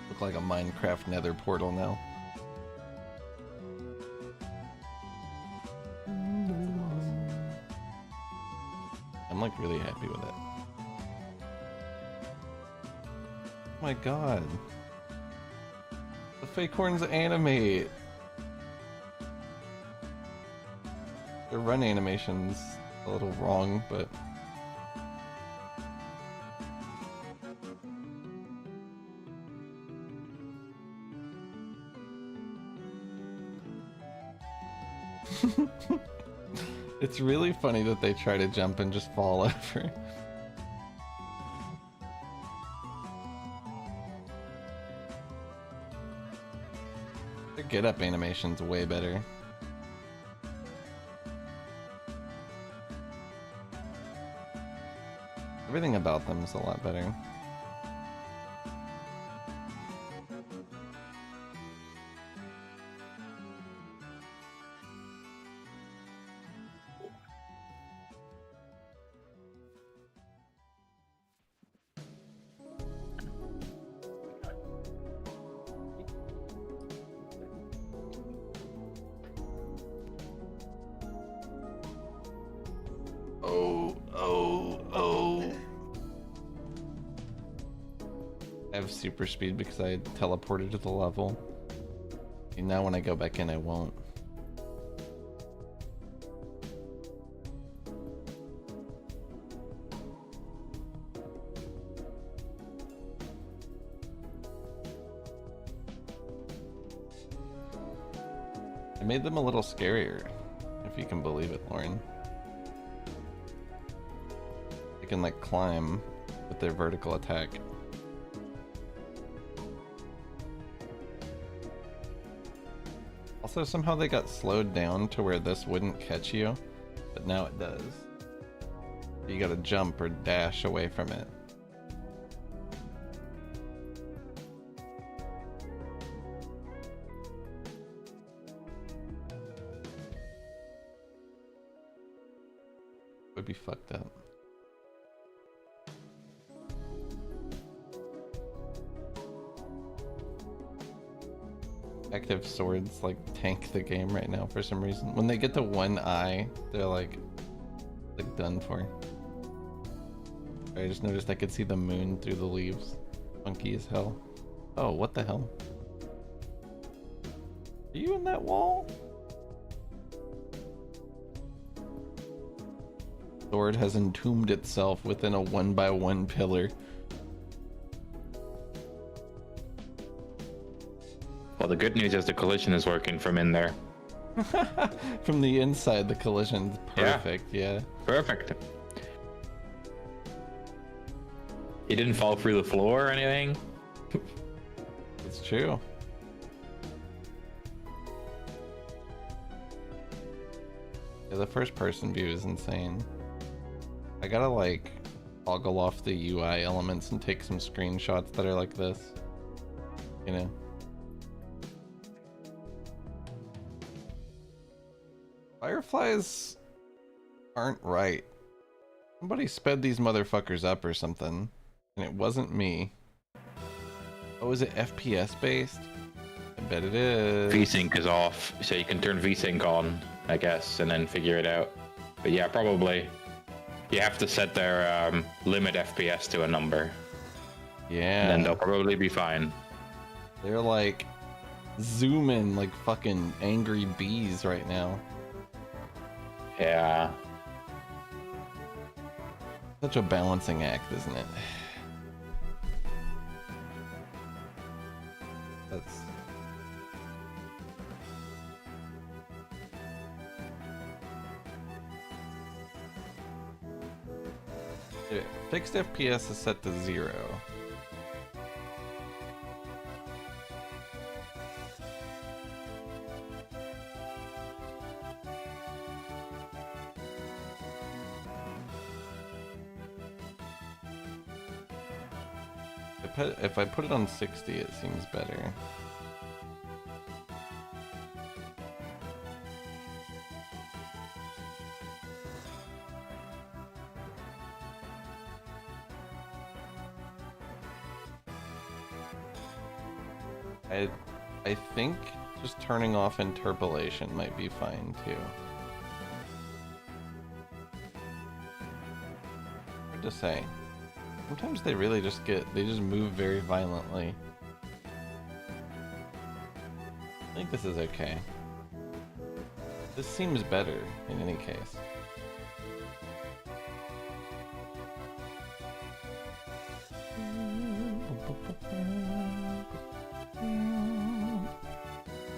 Look like a Minecraft nether portal now. I'm like really happy with it. Oh my god. The fake horns animate. Their run animation's a little wrong, but it's really funny that they try to jump and just fall over. Their get up animation's way better. Everything about them is a lot better. I have super speed because I teleported to the level. And now when I go back in, I won't. I made them a little scarier, if you can believe it, Lauren. They can like climb with their vertical attack. Also, somehow they got slowed down to where this wouldn't catch you, but now it does. You gotta jump or dash away from it. Would be fucked up. Active swords like tank the game right now for some reason. When they get to one eye, they're like done for. I just noticed I could see the moon through the leaves. Funky as hell. Oh, what the hell? Are you in that wall? Sword has entombed itself within a 1x1 pillar. Well, the good news is the collision is working from in there. From the inside, the collision's perfect, yeah. Perfect. He didn't fall through the floor or anything. It's true. Yeah, the first person view is insane. I gotta like toggle off the UI elements and take some screenshots that are like this. You know? Fireflies aren't right. Somebody sped these motherfuckers up or something, and it wasn't me. Oh, is it FPS based? I bet it is. VSync is off, so you can turn VSync on, I guess, and then figure it out. But yeah, probably you have to set their limit FPS to a number. Yeah. And then they'll probably be fine. They're like zooming like fucking angry bees right now. Yeah. Such a balancing act, isn't it? That's... Fixed FPS is set to 0. If I put it on 60, it seems better. I think just turning off interpolation might be fine too. Hard to say. Sometimes they really just move very violently. I think this is okay. This seems better in any case.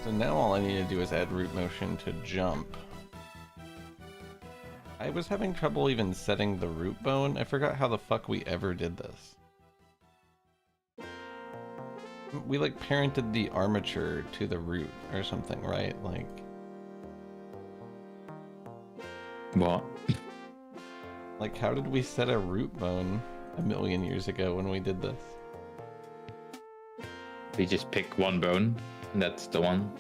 So now all I need to do is add root motion to jump. I was having trouble even setting the root bone. I forgot how the fuck we ever did this. We like parented the armature to the root or something, right? Like... What? Like, how did we set a root bone a million years ago when we did this? We just pick one bone, and that's the one.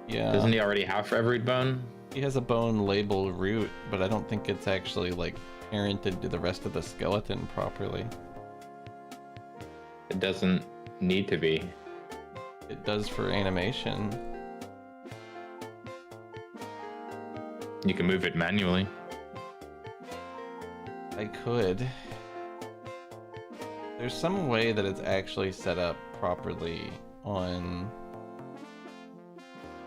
Yeah. Doesn't he already have for every bone? He has a bone labeled root, but I don't think it's actually, like, parented to the rest of the skeleton properly. It doesn't need to be. It does for animation. You can move it manually. I could. There's some way that it's actually set up properly on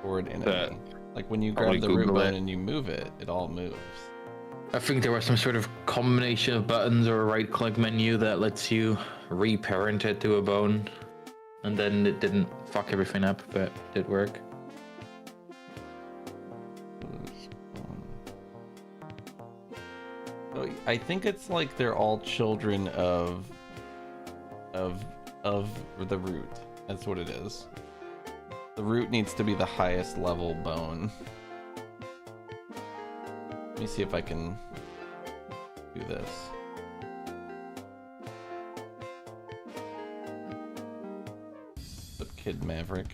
board enemy. Like when you grab the root bone and you move it, it all moves. I think there was some sort of combination of buttons or a right-click menu that lets you reparent it to a bone, and then it didn't fuck everything up, but it did work. So I think it's like they're all children of the root. That's what it is. The root needs to be the highest level bone. Let me see if I can do this. Flip Kid Maverick.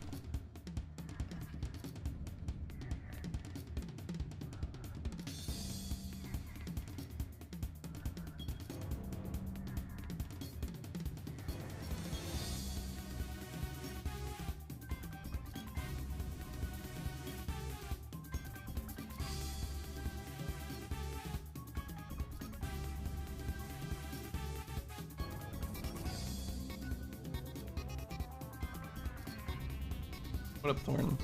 What up, Thorn?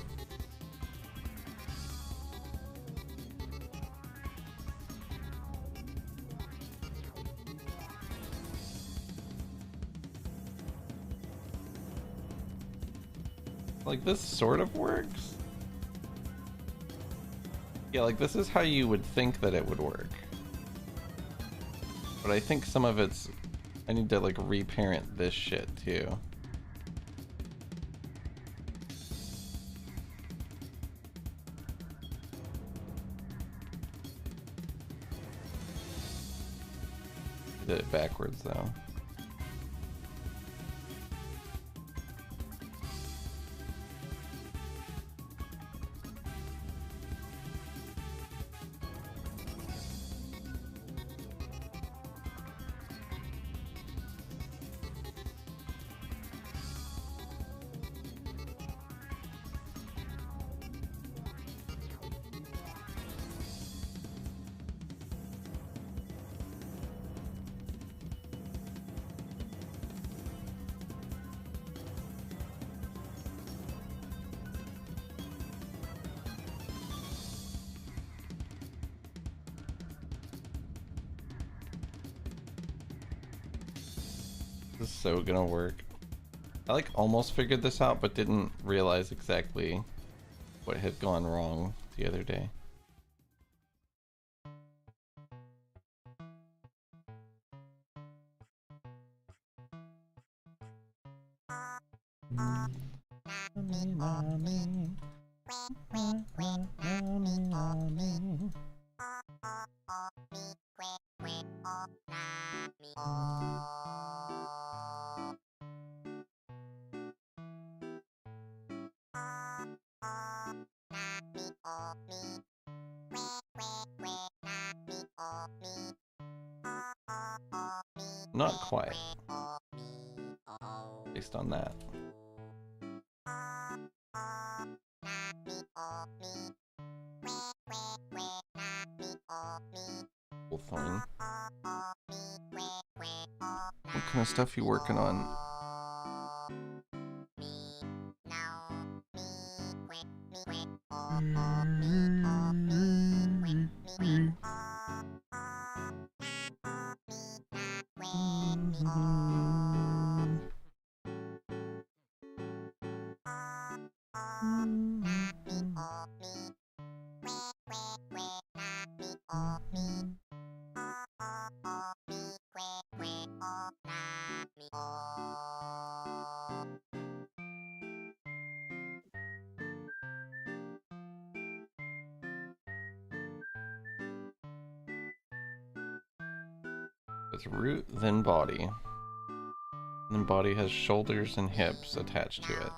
Like, this sort of works. Yeah, like, this is how you would think that it would work. But I think some of it's... I need to, like, reparent this shit, too. Did it backwards though. This is so gonna work. I like almost figured this out, but didn't realize exactly what had gone wrong the other day. Mommy, mommy. Mommy, mommy. Not quite. Based on that. Thing. What kind of stuff you working on? It's root, then body. And then body has shoulders and hips attached to it.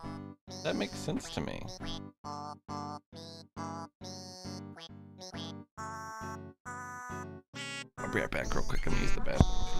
That makes sense to me. I'll be right back real quick and use the bathroom.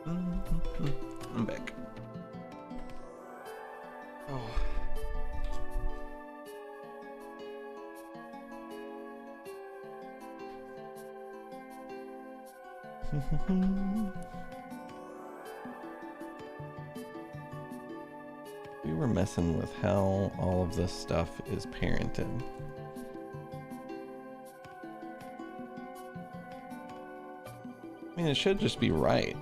I'm back. Oh. We were messing with how all of this stuff is parented. I mean, it should just be right.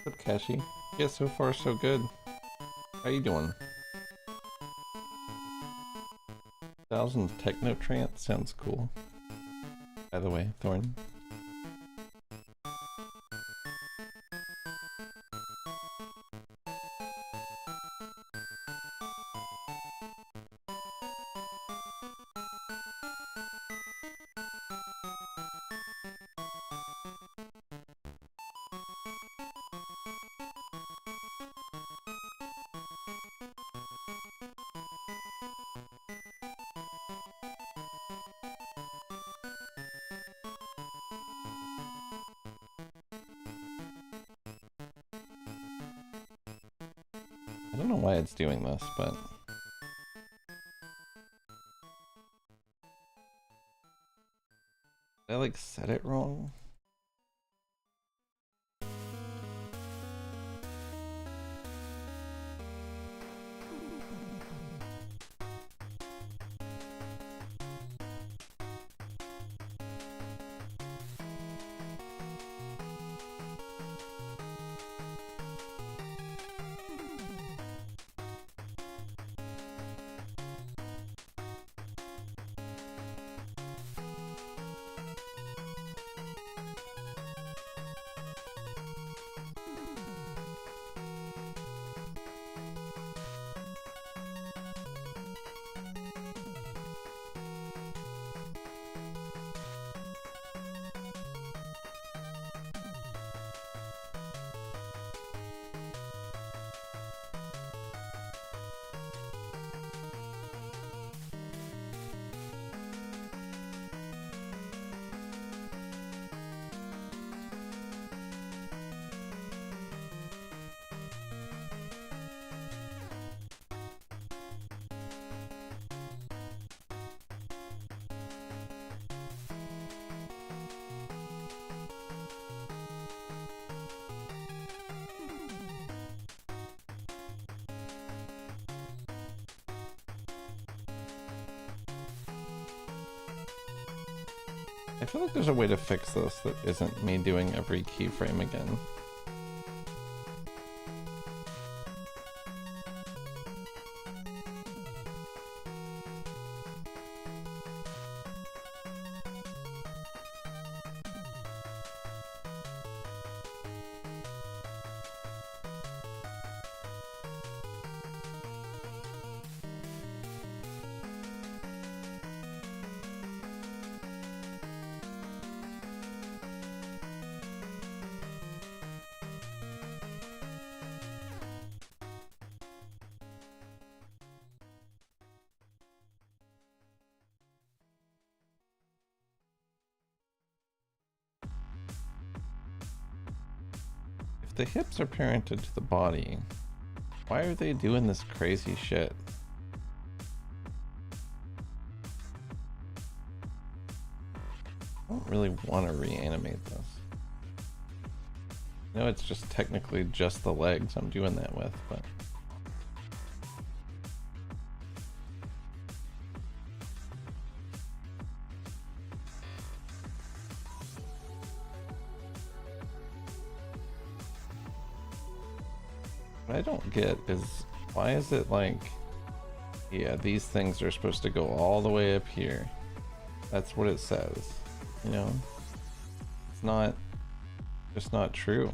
What's up, Kashi? Yeah, so far so good. How you doing? 1000 techno trance sounds cool. By the way, Thorn. I don't know why it's doing this, but... Did I like set it wrong? I feel like there's a way to fix this that isn't me doing every keyframe again. If the hips are parented to the body, why are they doing this crazy shit? I don't really want to reanimate this. I know it's just technically just the legs I'm doing that with, but... What I don't get is, why is it like, yeah, these things are supposed to go all the way up here. That's what it says, you know? It's not, just not true.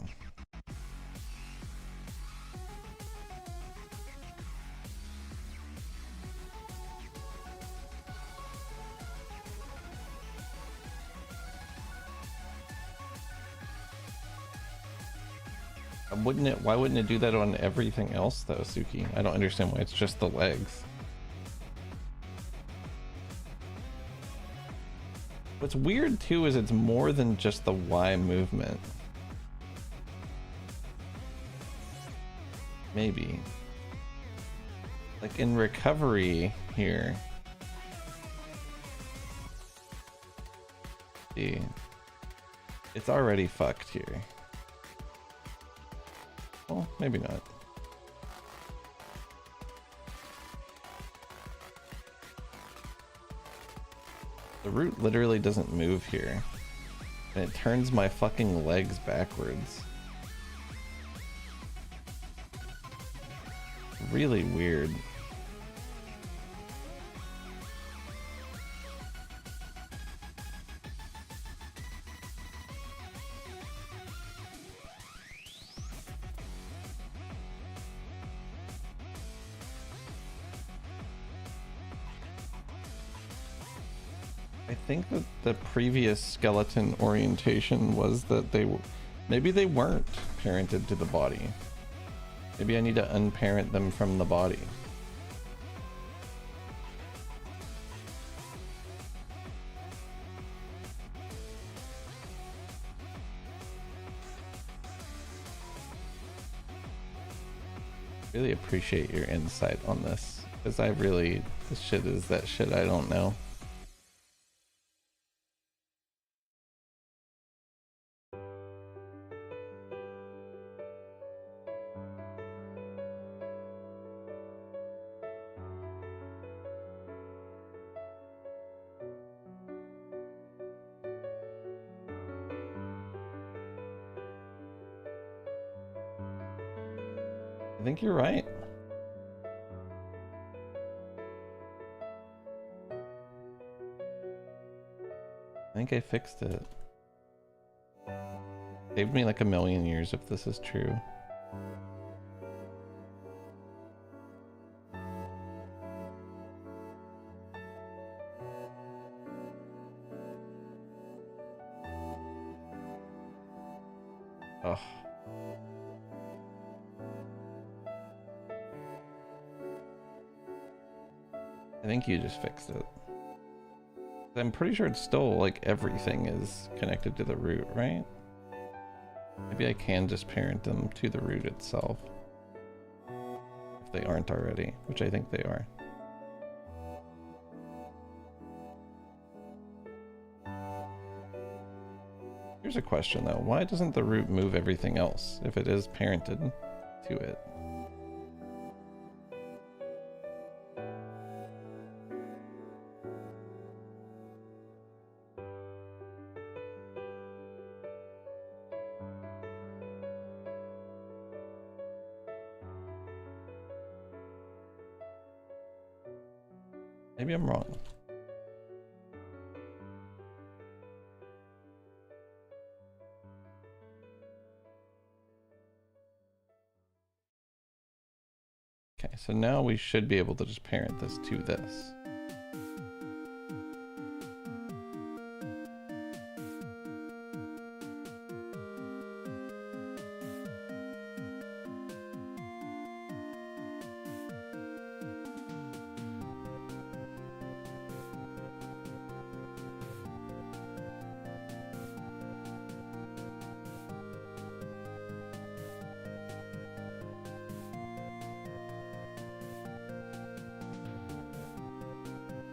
Why wouldn't it do that on everything else though, Suki? I don't understand why it's just the legs. What's weird too is it's more than just the Y movement. Maybe. Like in recovery here. See. It's already fucked here. Well, maybe not. The root literally doesn't move here. And it turns my fucking legs backwards. Really weird. I think that the previous skeleton orientation was that maybe they weren't parented to the body. Maybe I need to unparent them from the body. Really appreciate your insight on this, because this shit is that shit I don't know. I think you're right. I think I fixed it. Saved me like a million years if this is true. Ugh. I think you just fixed it. I'm pretty sure it's still like everything is connected to the root, right? Maybe I can just parent them to the root itself. If they aren't already, which I think they are. Here's a question though. Why doesn't the root move everything else if it is parented to it? Maybe I'm wrong. Okay, so now we should be able to just parent this to this.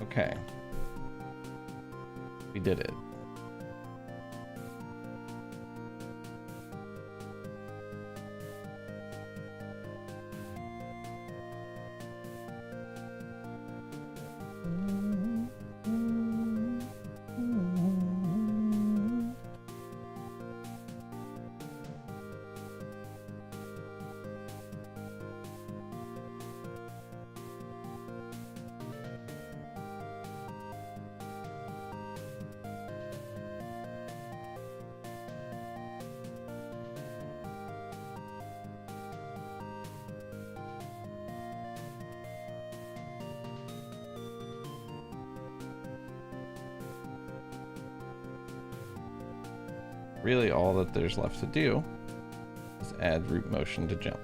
Okay. We did it. Really all that there's left to do is add root motion to jump.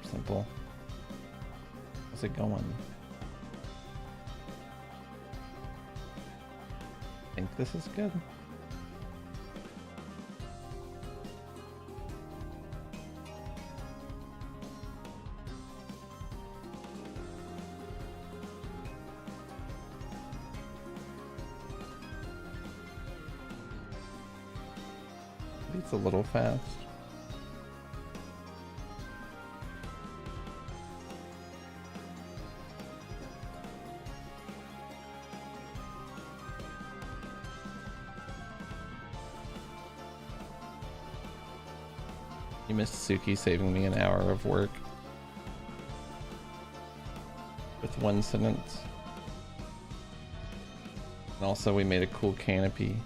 Simple. How's it going? I think this is good. It's a little fast. You missed Suki saving me an hour of work with one sentence. And also we made a cool canopy.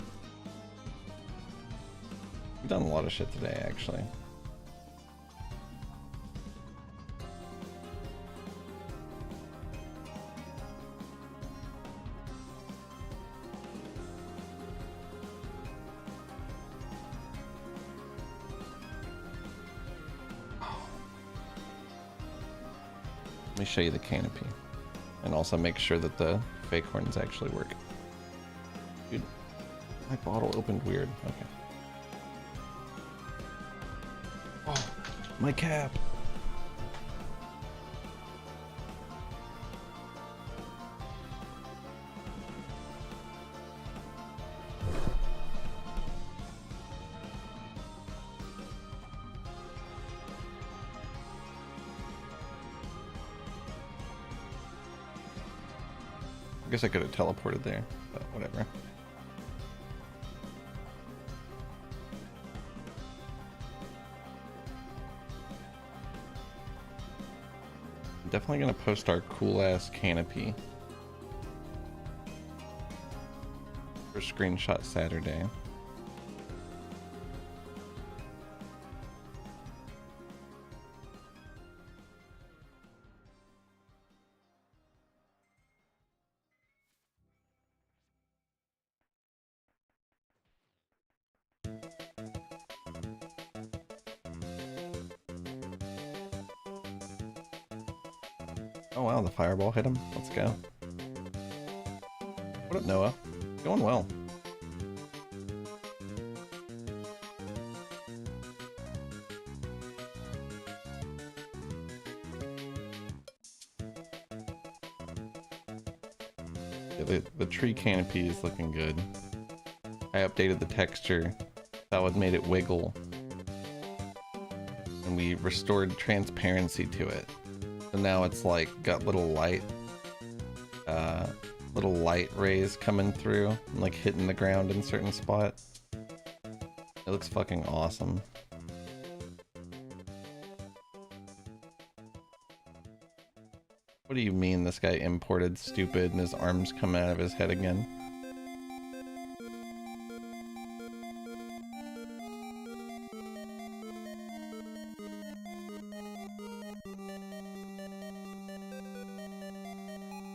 We've done a lot of shit today, actually. Let me show you the canopy. And also make sure that the fake horns actually work. Dude, my bottle opened weird. Okay. Oh, my cap. I guess I could have teleported there, but whatever. I'm definitely gonna post our cool ass canopy for Screenshot Saturday. Oh wow, the fireball hit him. Let's go. What up, Noah? Going well. Yeah, the tree canopy is looking good. I updated the texture. That would made it wiggle. And we restored transparency to it. So now it's like got little light rays coming through and like hitting the ground in certain spots. It looks fucking awesome. What do you mean this guy imported stupid and his arms come out of his head again?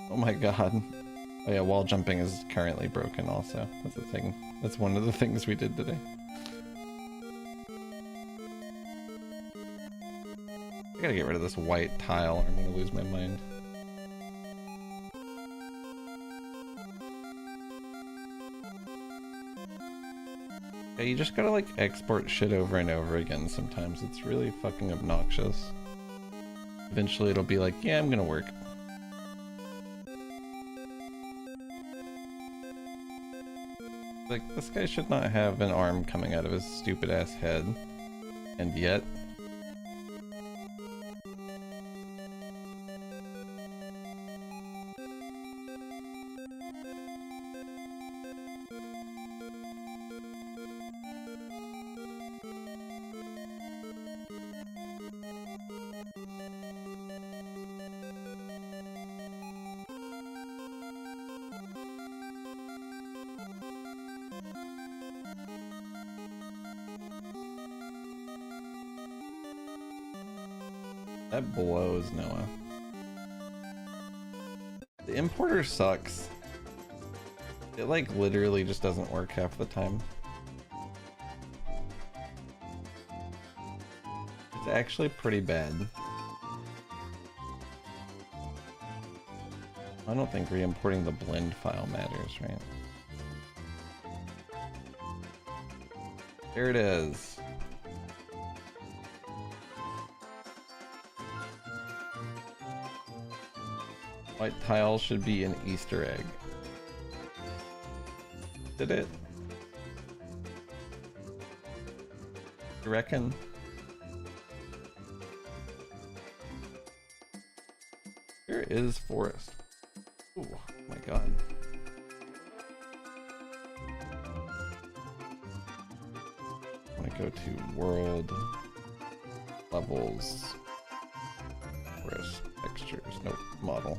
Oh my god. Oh yeah, wall jumping is currently broken also. That's a thing. That's one of the things we did today. I gotta get rid of this white tile or I'm gonna lose my mind. Yeah, you just gotta like export shit over and over again sometimes. It's really fucking obnoxious. Eventually it'll be like, yeah, I'm gonna work. Like, this guy should not have an arm coming out of his stupid ass head. And yet... That blows, Noah. The importer sucks. It like literally just doesn't work half the time. It's actually pretty bad. I don't think re-importing the blend file matters, right? There it is. White tile should be an Easter egg. Did it? You reckon? Here is forest. Oh my god. I'm gonna go to world levels, forest textures, nope, model.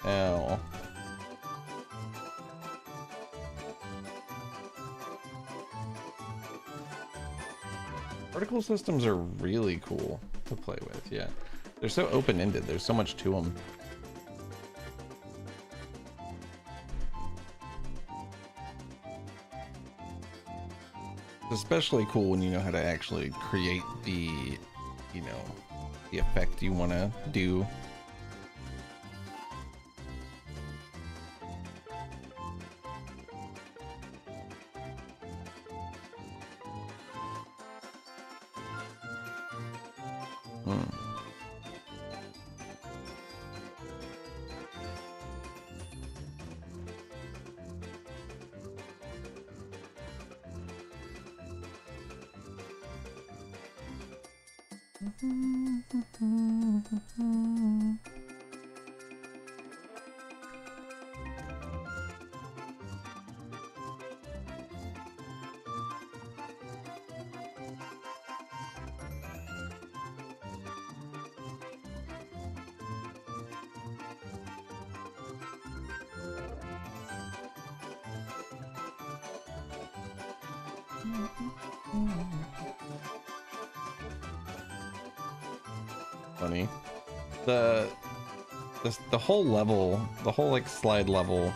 Ow. Particle systems are really cool to play with, yeah. They're so open-ended, there's so much to them. It's especially cool when you know how to actually create the, you know, the effect you want to do. Funny. The whole level, the whole like slide level,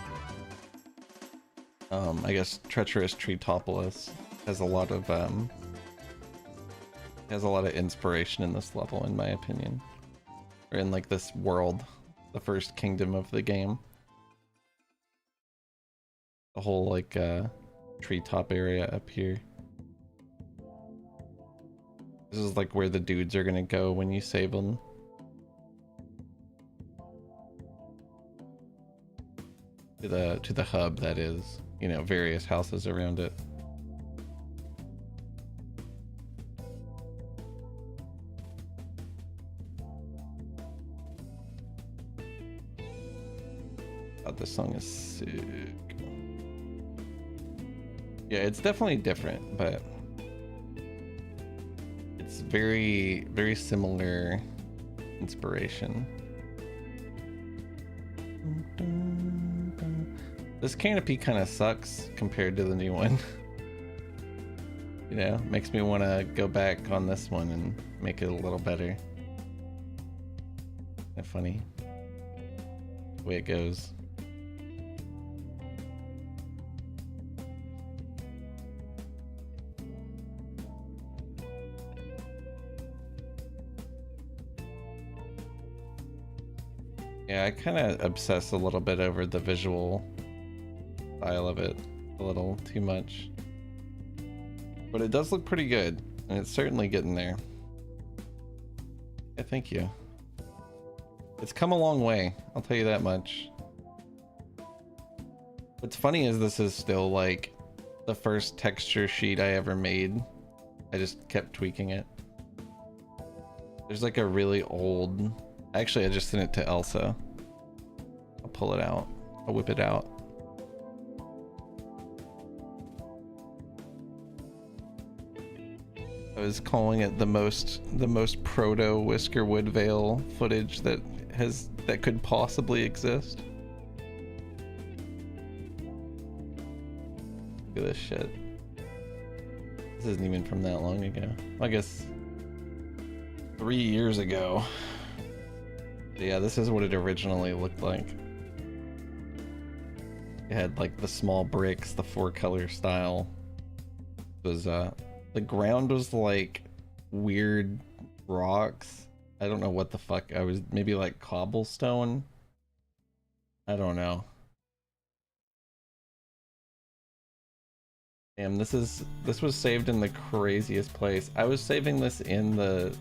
I guess Treacherous Treetopolis has a lot of inspiration in this level, in my opinion. Or in like this world, the first kingdom of the game. The whole like treetop area up here. This is like where the dudes are gonna go when you save them. To the hub, that is, you know, various houses around it. God, this song is sick. Yeah, it's definitely different, but it's very, very similar inspiration. This canopy kind of sucks compared to the new one. You know, makes me want to go back on this one and make it a little better. Isn't that funny? the way it goes. Yeah, I kind of obsess a little bit over the visual style of it, a little too much. But it does look pretty good, and it's certainly getting there. Yeah, thank you. It's come a long way, I'll tell you that much. What's funny is this is still like the first texture sheet I ever made. I just kept tweaking it. There's like a really old... Actually, I just sent it to Elsa. I'll pull it out. I'll whip it out. I was calling it the most proto Whiskerwood Vale footage that could possibly exist. Look at this shit. This isn't even from that long ago. I guess 3 years ago. Yeah, this is what it originally looked like. It had like the small bricks, the 4-color style. It was the ground was like weird rocks. I don't know what the fuck I was, maybe like cobblestone. I don't know. Damn, this was saved in the craziest place. I was saving this in the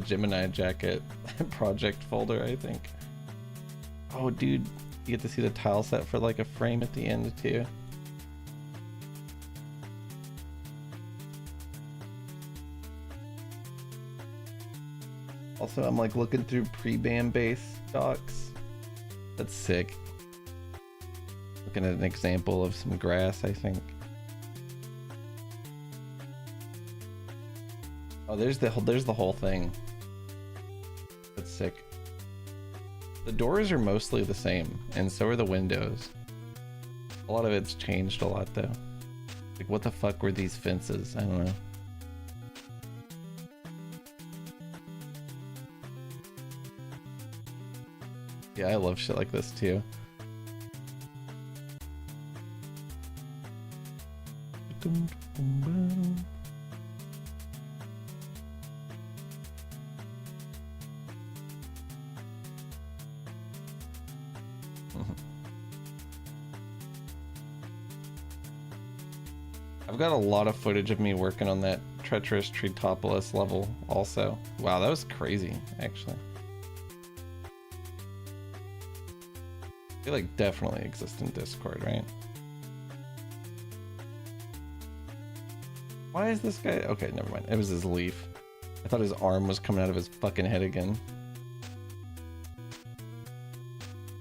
Gemini jacket project folder, I think. Oh dude, you get to see the tile set for like a frame at the end too. Also, I'm like looking through pre-ban base docs. That's sick. Looking at an example of some grass, I think. Oh, there's the whole thing. That's sick. The doors are mostly the same, and so are the windows. A lot of it's changed a lot though. Like, what the fuck were these fences? I don't know. Yeah, I love shit like this too. I've got a lot of footage of me working on that treacherous Tritopolis level also. Wow, that was crazy, actually. They like definitely exist in Discord, right? Why is this guy? Okay, never mind. It was his leaf. I thought his arm was coming out of his fucking head again.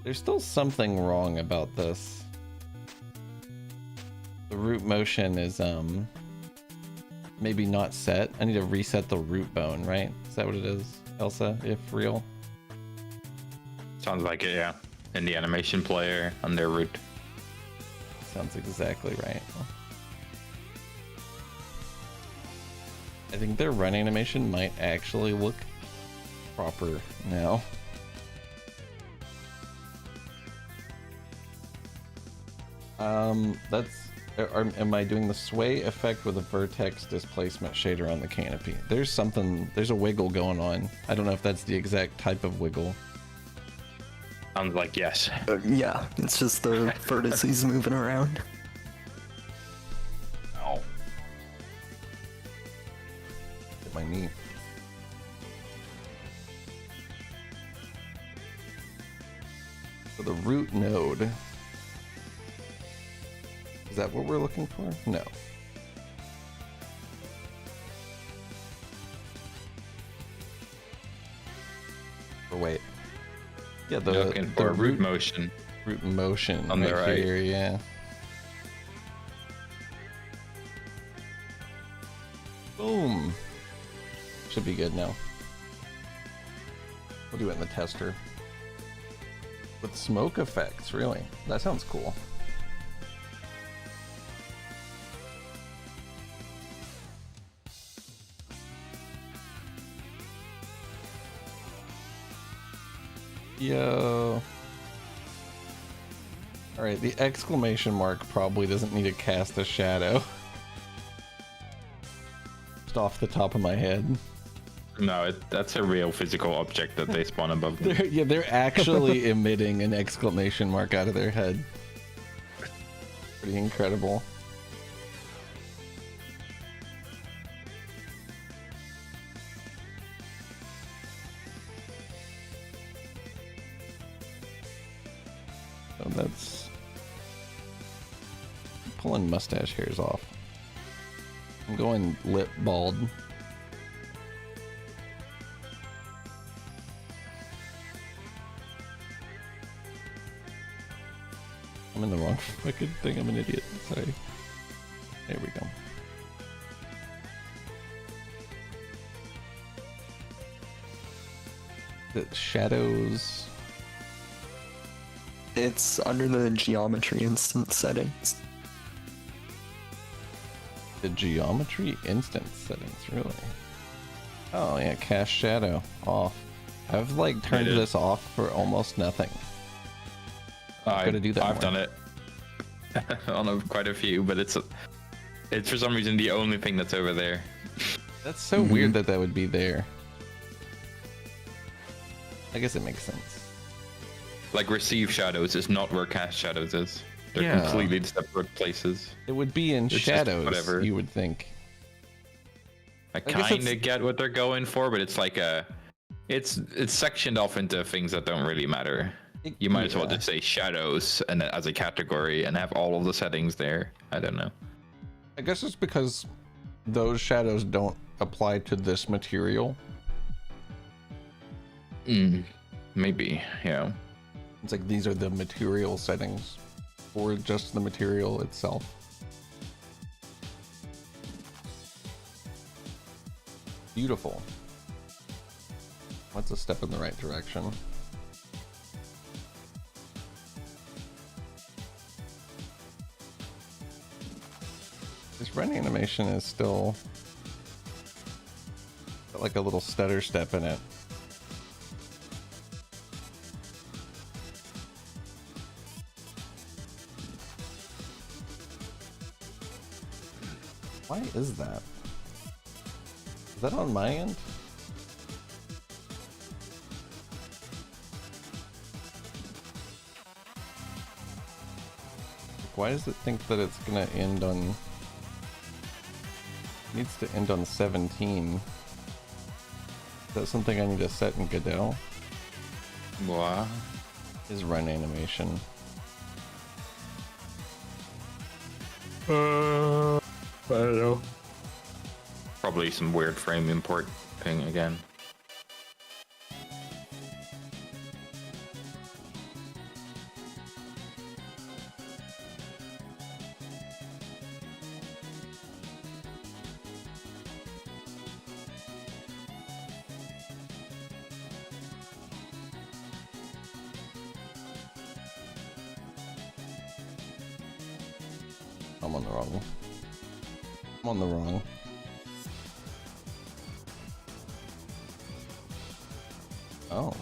There's still something wrong about this. The root motion is maybe not set. I need to reset the root bone, right? Is that what it is, Elsa, if real? Sounds like it, yeah. In the animation player on their root. Sounds exactly right. I think their run animation might actually look proper now. Am I doing the sway effect with a vertex displacement shader on the canopy? There's a wiggle going on. I don't know if that's the exact type of wiggle. Sounds like yes. Yeah, it's just the vertices moving around. Oh. Hit my knee. So the root node. Is that what we're looking for? No. Or wait. Yeah, You're looking for root motion. Root motion On the right. here, yeah. Boom. Should be good now. We'll do it in the tester. With smoke effects, really. That sounds cool. Yo. Alright, the exclamation mark probably doesn't need to cast a shadow. Just off the top of my head. No, that's a real physical object that they spawn above them. They're actually emitting an exclamation mark out of their head. Pretty incredible. So that's pulling mustache hairs off. I'm going lip bald. I'm in the wrong fucking thing. I'm an idiot. Sorry. There we go. The shadows. It's under the geometry instance settings. The geometry instance settings, really? Oh yeah, cast shadow off. I've like turned this off for almost nothing. I've got to do that. I've done it on quite a few, but it's for some reason the only thing that's over there. That's so weird that that would be there. I guess it makes sense. Like receive shadows is not where cast shadows is. They're completely separate places. It would be in shadows, whatever you would think. I kind of get what they're going for, but it's like it's sectioned off into things that don't really matter. You might as well just say shadows and as a category and have all of the settings there. I don't know. I guess it's because those shadows don't apply to this material. Maybe, yeah. It's like these are the material settings for just the material itself. Beautiful. That's a step in the right direction. This run animation is still got like a little stutter step in it. Why is that? Is that on my end? Why does it think that it's gonna end on... It needs to end on 17. Is that something I need to set in Godot? What? His run animation. I don't know. Probably some weird frame import thing again. I'm on the wrong. I'm on the wrong. Oh.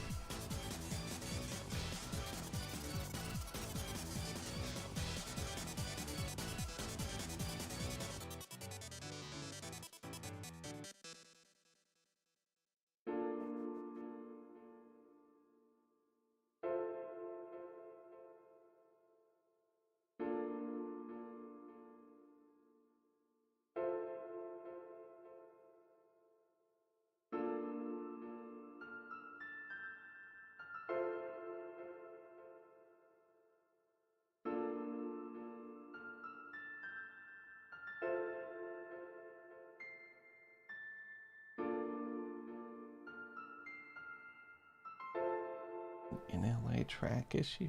An LA track issue?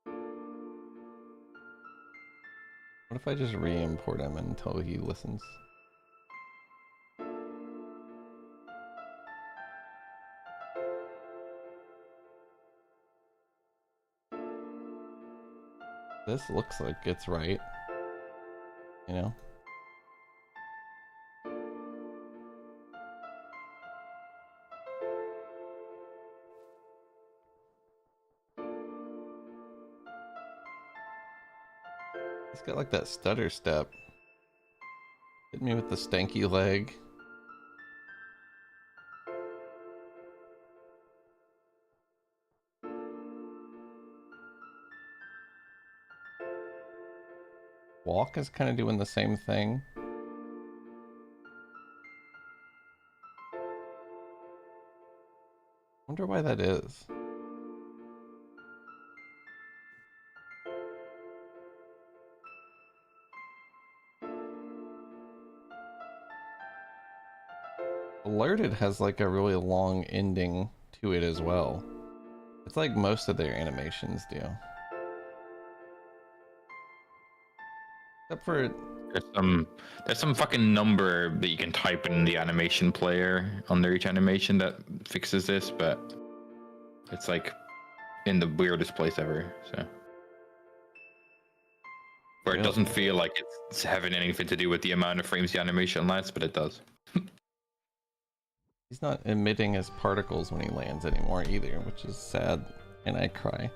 What if I just re-import him until he listens? This looks like it's right, you know? He's got like that stutter step. Hit me with the stanky leg. Walk is kind of doing the same thing. Wonder why that is. Alerted has like a really long ending to it as well. It's like most of their animations do. Except for There's some fucking number that you can type in the animation player under each animation that fixes this, but it's like in the weirdest place ever, so where it doesn't feel like it's having anything to do with the amount of frames the animation lasts, but it does. he's not emitting his particles when he lands anymore either, which is sad, and I cry.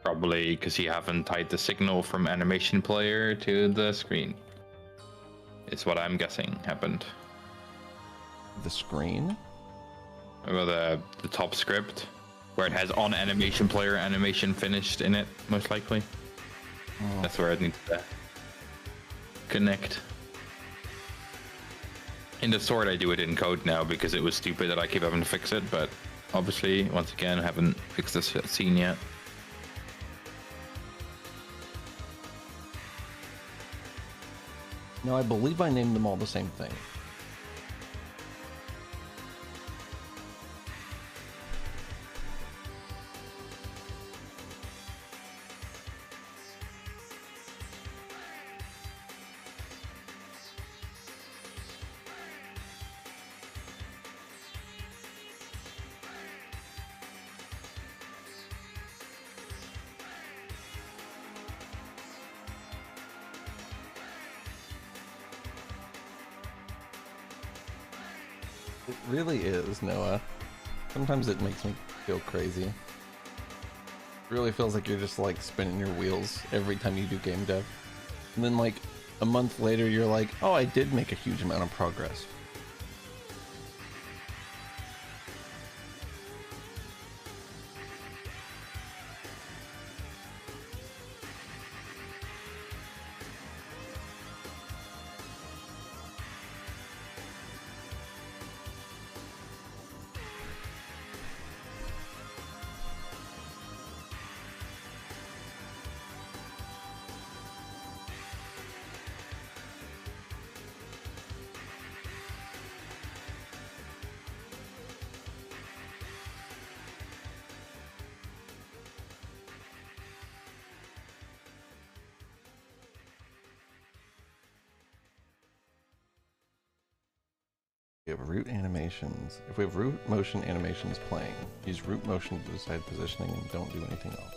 Probably because you haven't tied the signal from animation player to the screen. It's what I'm guessing happened. The screen? Well, the top script, where it has on animation player animation finished in it, most likely. Oh. That's where it needs to connect. In the Sword, I do it in code now because it was stupid that I keep having to fix it, but obviously, once again, I haven't fixed this scene yet. No, I believe I named them all the same thing. It really is, Noah. Sometimes it makes me feel crazy. It really feels like you're just like spinning your wheels every time you do game dev. And then like a month later you're like, oh, I did make a huge amount of progress. We have root animations. If we have root motion animations playing, use root motion to decide positioning and don't do anything else.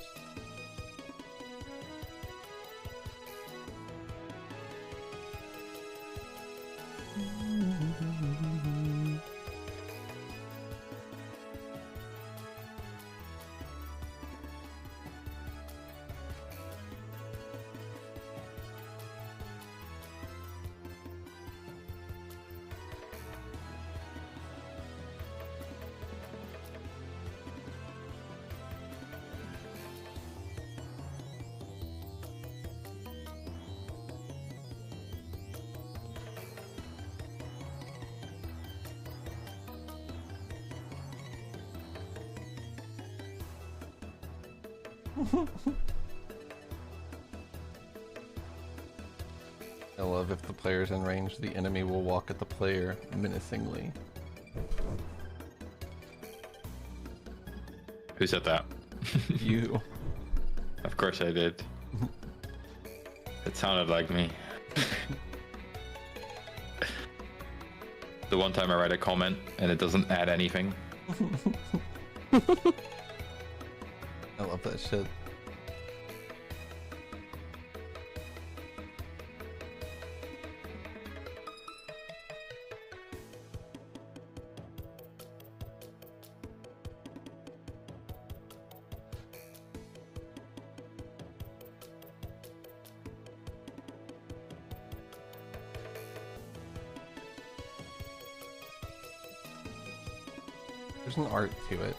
I love if the player's in range, the enemy will walk at the player menacingly. Who said that? You. Of course I did. It sounded like me. The one time I write a comment and it doesn't add anything. I love that shit. There's an art to it.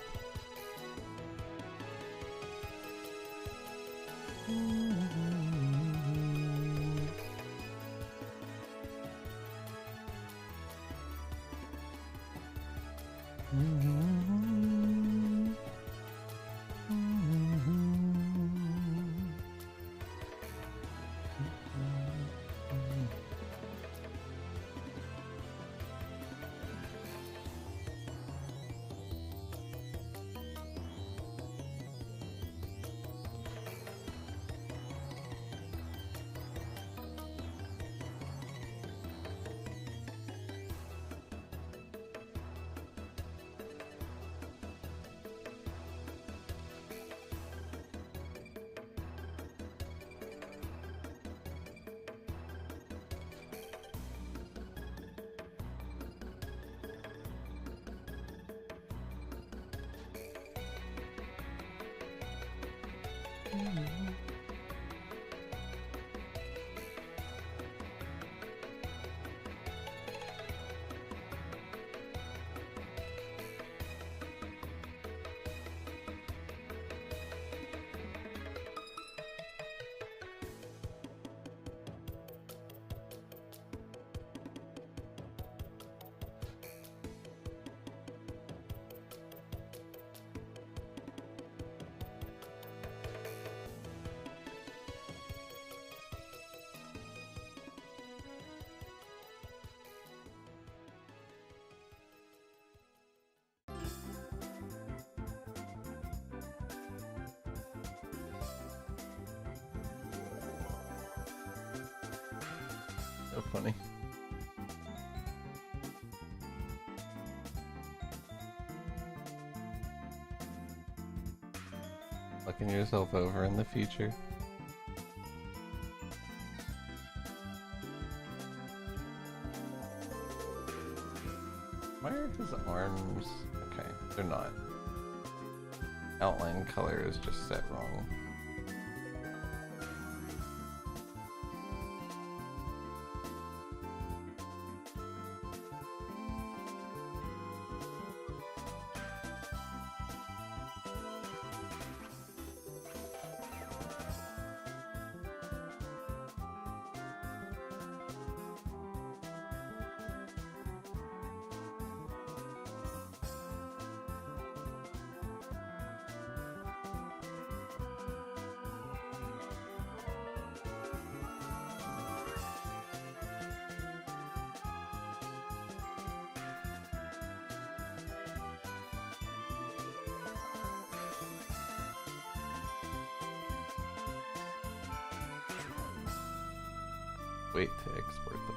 So funny. Fucking yourself over in the future. Why are his arms? Okay, they're not. Outline color is just set wrong. Wait to export this.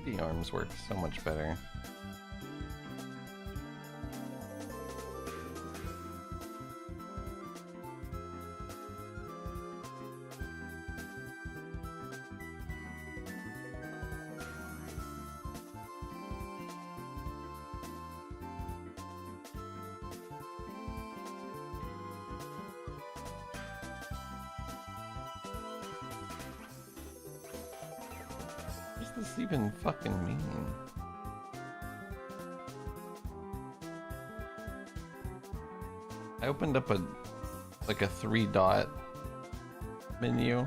The arms work so much better. What does this even fucking mean? I opened up a 3-dot menu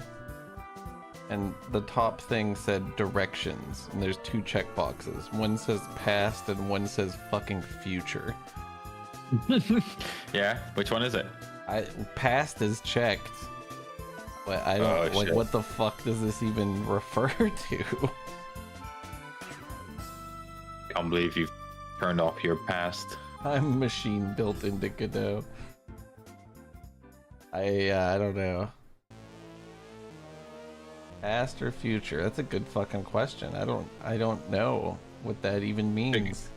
and the top thing said directions and there's 2 checkboxes. One says past and one says fucking future. Yeah, which one is it? Past is checked. But I don't shit. what the fuck does this even refer to? Can't believe you've turned off your past. I'm machine built into Godot. I don't know. Past or future? That's a good fucking question. I don't know what that even means.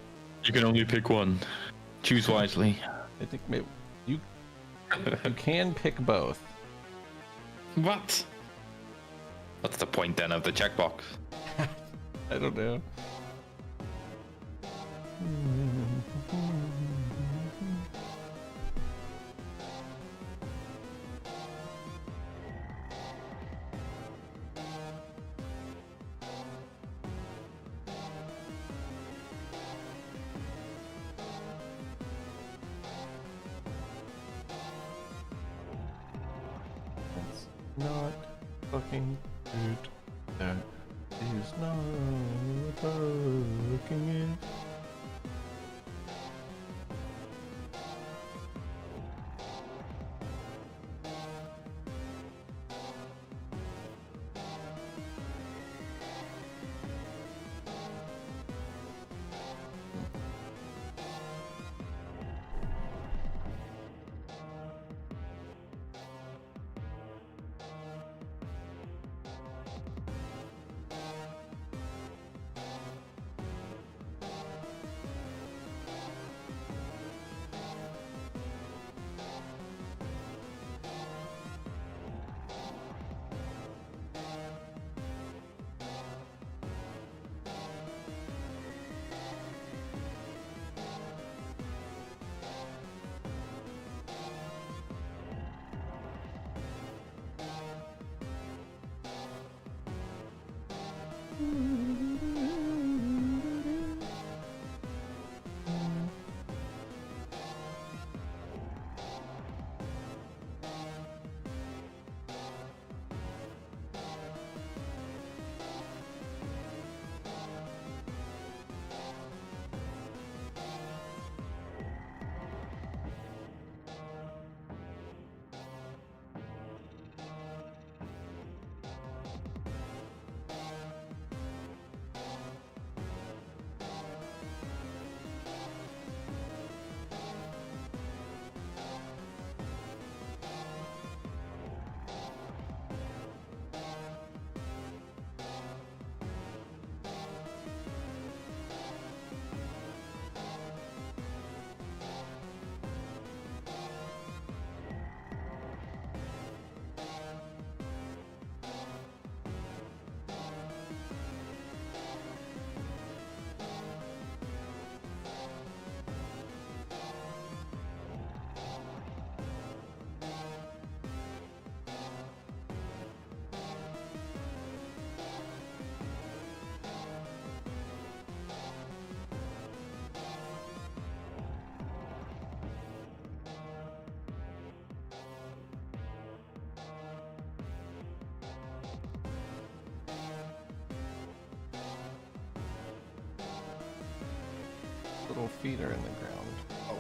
You can only pick one. Choose wisely. I think maybe you can pick both. What? What's the point then of the checkbox? I don't know. It's not fucking good. That is not fucking it. Little feet are in the ground. Oh.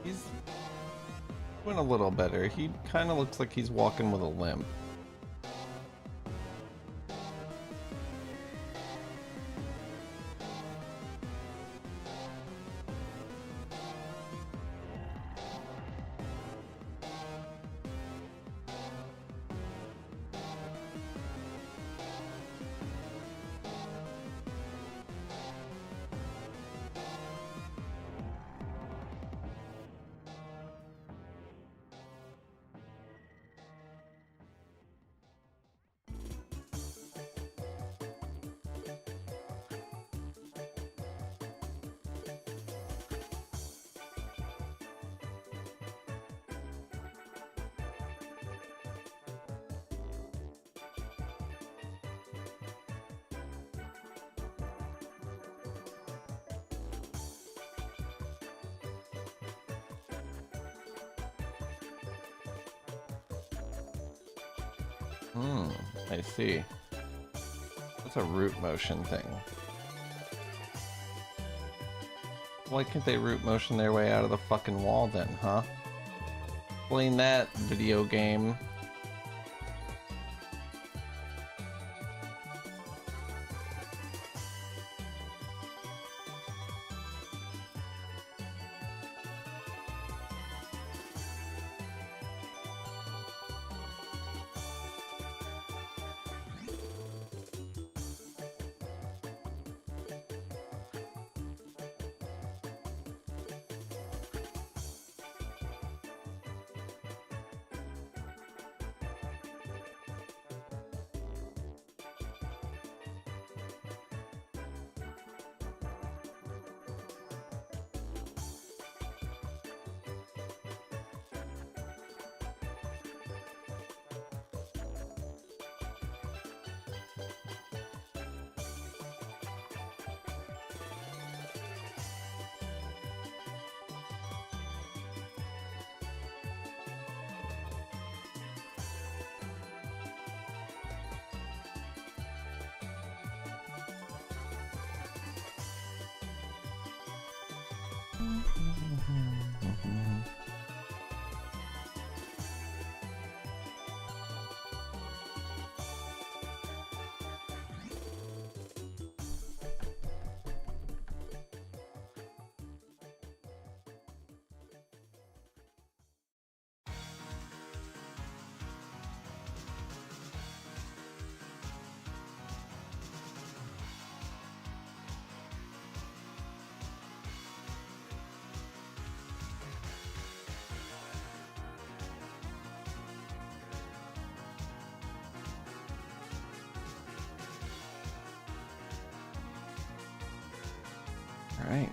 He's doing a little better. He kind of looks like he's walking with a limp. I see. That's a root motion thing. Why can't they root motion their way out of the fucking wall then, huh? Explain that, video game. All right.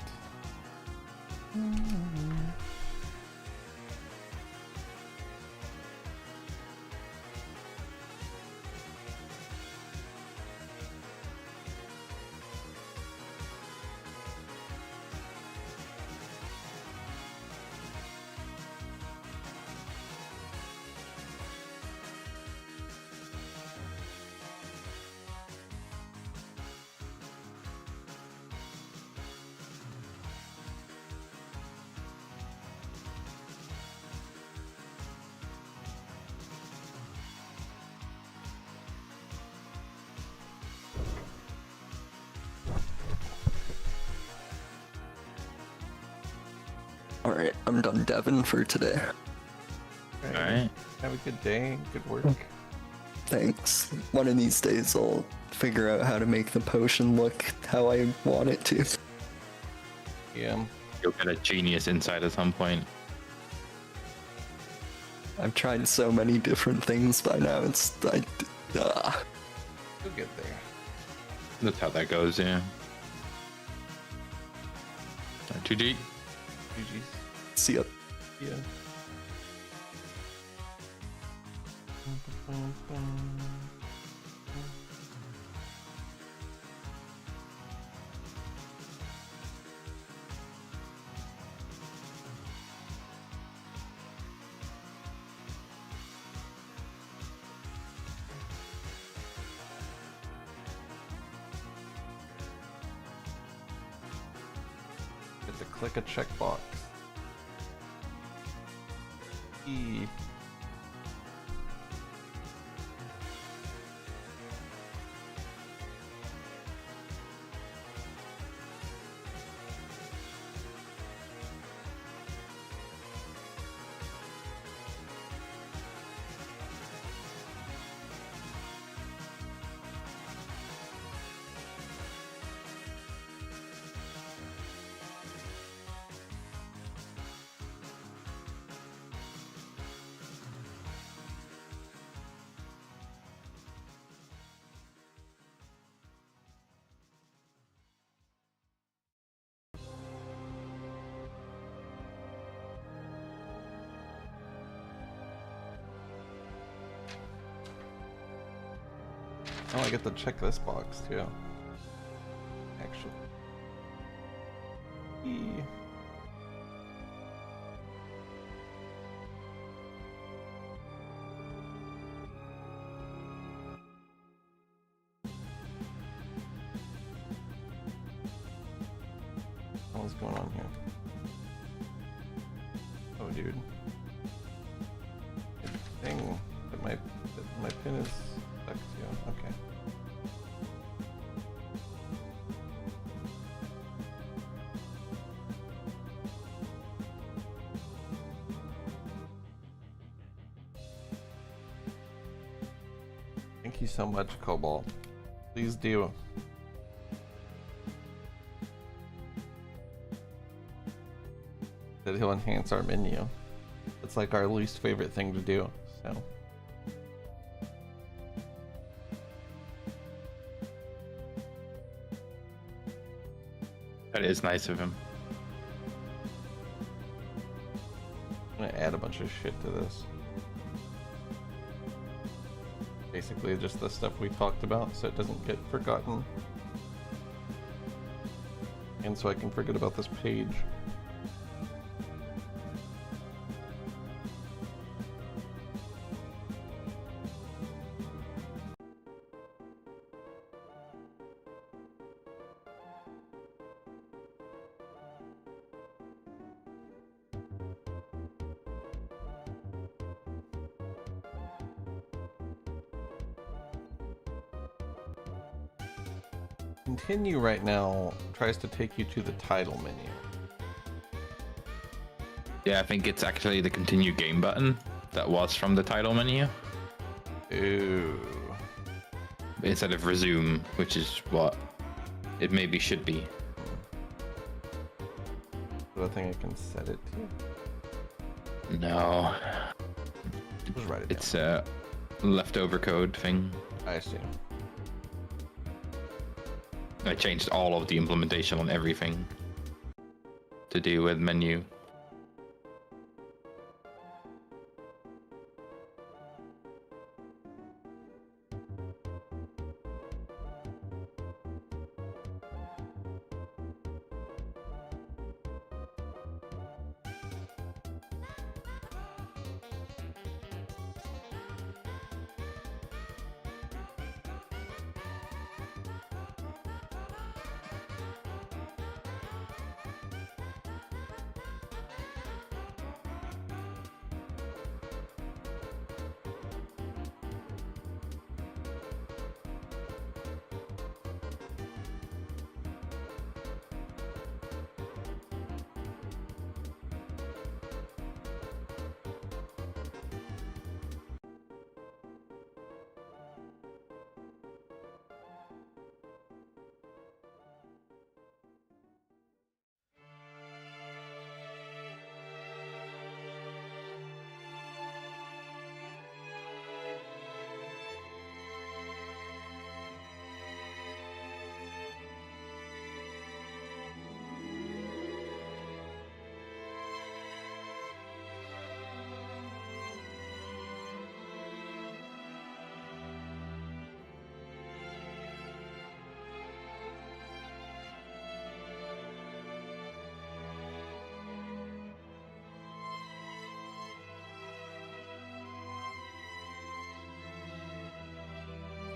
Alright, I'm done Devin for today. Alright. Have a good day. Good work. Thanks. One of these days I'll figure out how to make the potion look how I want it to. Yeah. You'll get a genius inside at some point. I've tried so many different things by now, You'll get there. That's how that goes, yeah. 2G. GG's. See ya. Yeah. Get to click a checkbox. E. Oh, I get to check this box too. Actually. E. What's going on here? Oh, dude. Thing that my pin is stuck to. Okay. Thank you so much, Cobalt. Please do. That he'll enhance our menu. It's like our least favorite thing to do, so. That is nice of him. I'm gonna add a bunch of shit to this. Basically just the stuff we talked about so it doesn't get forgotten. And so I can forget about this page. Continue right now tries to take you to the title menu. Yeah, I think it's actually the continue game button that was from the title menu Ooh. instead of resume, which is what it maybe should be. Do I think I can set it to? No, Just write it it's a leftover code thing. down. I see. I changed all of the implementation on everything to do with menu.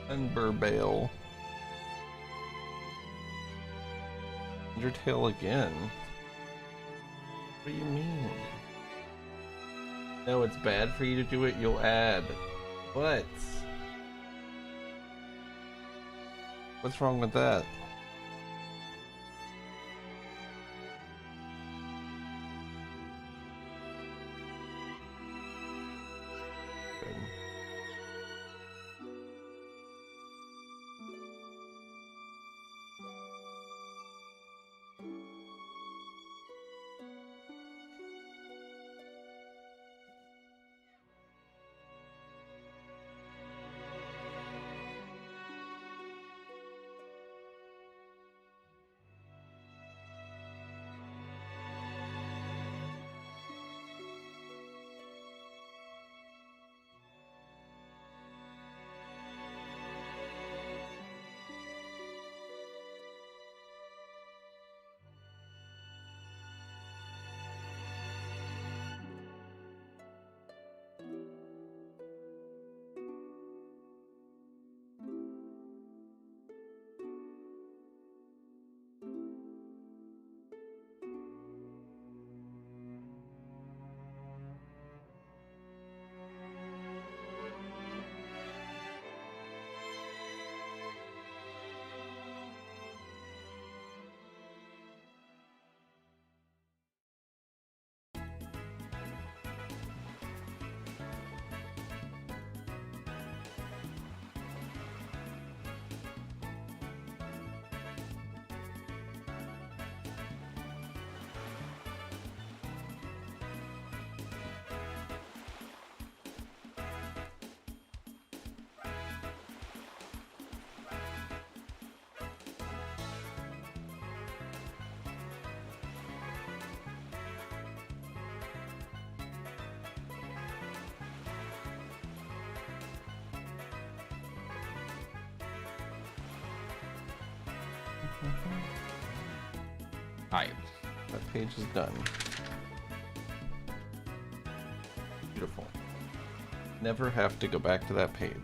Unburbale. Undertale again? What do you mean? No, it's bad for you to do it, you'll add. What? What's wrong with that? Good. Hi. That page is done. Beautiful. Never have to go back to that page.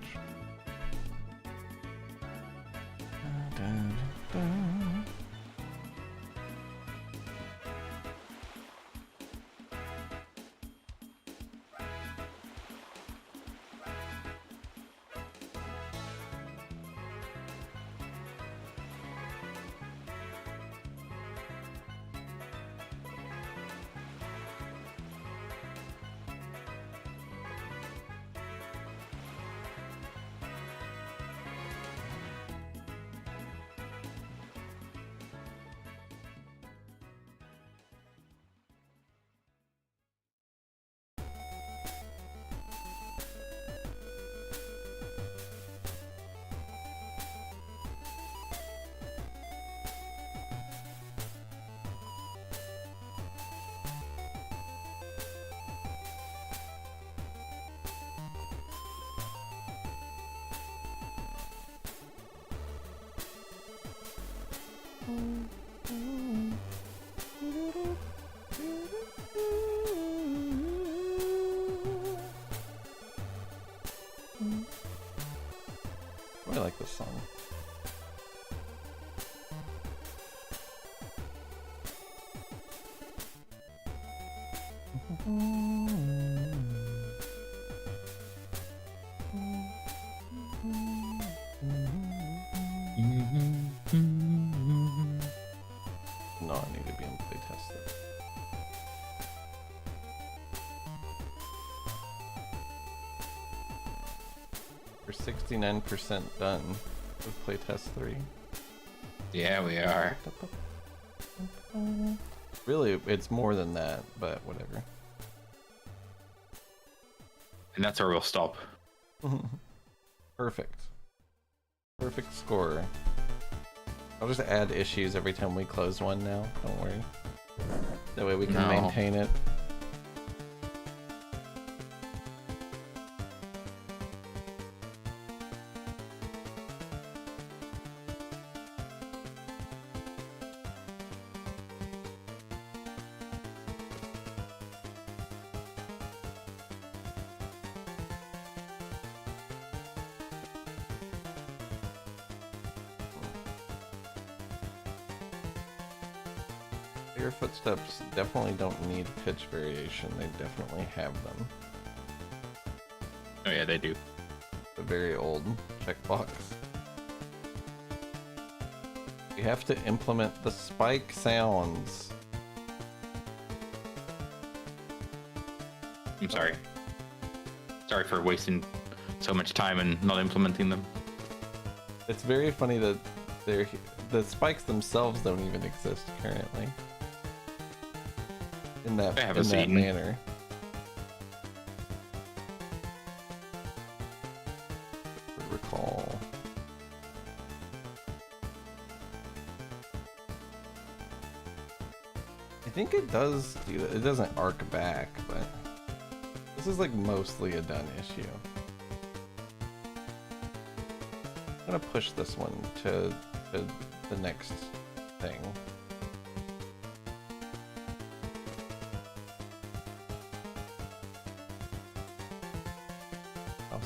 I like this song. No, I need to be in playtest. We're 69% done with playtest 3. Yeah, we are. Really, it's more than that, but whatever. And that's where we'll stop. Perfect. Perfect score. I'll just add issues every time we close one now. Don't worry. That way we can maintain it. Your footsteps definitely don't need pitch variation. They definitely have them. Oh yeah, they do. A very old checkbox. We have to implement the spike sounds. I'm sorry. Sorry for wasting so much time and not implementing them. It's very funny that the spikes themselves don't even exist currently. In that manner. Recall. I think it does do that. It doesn't arc back, but this is like mostly a done issue. I'm gonna push this one to the next thing.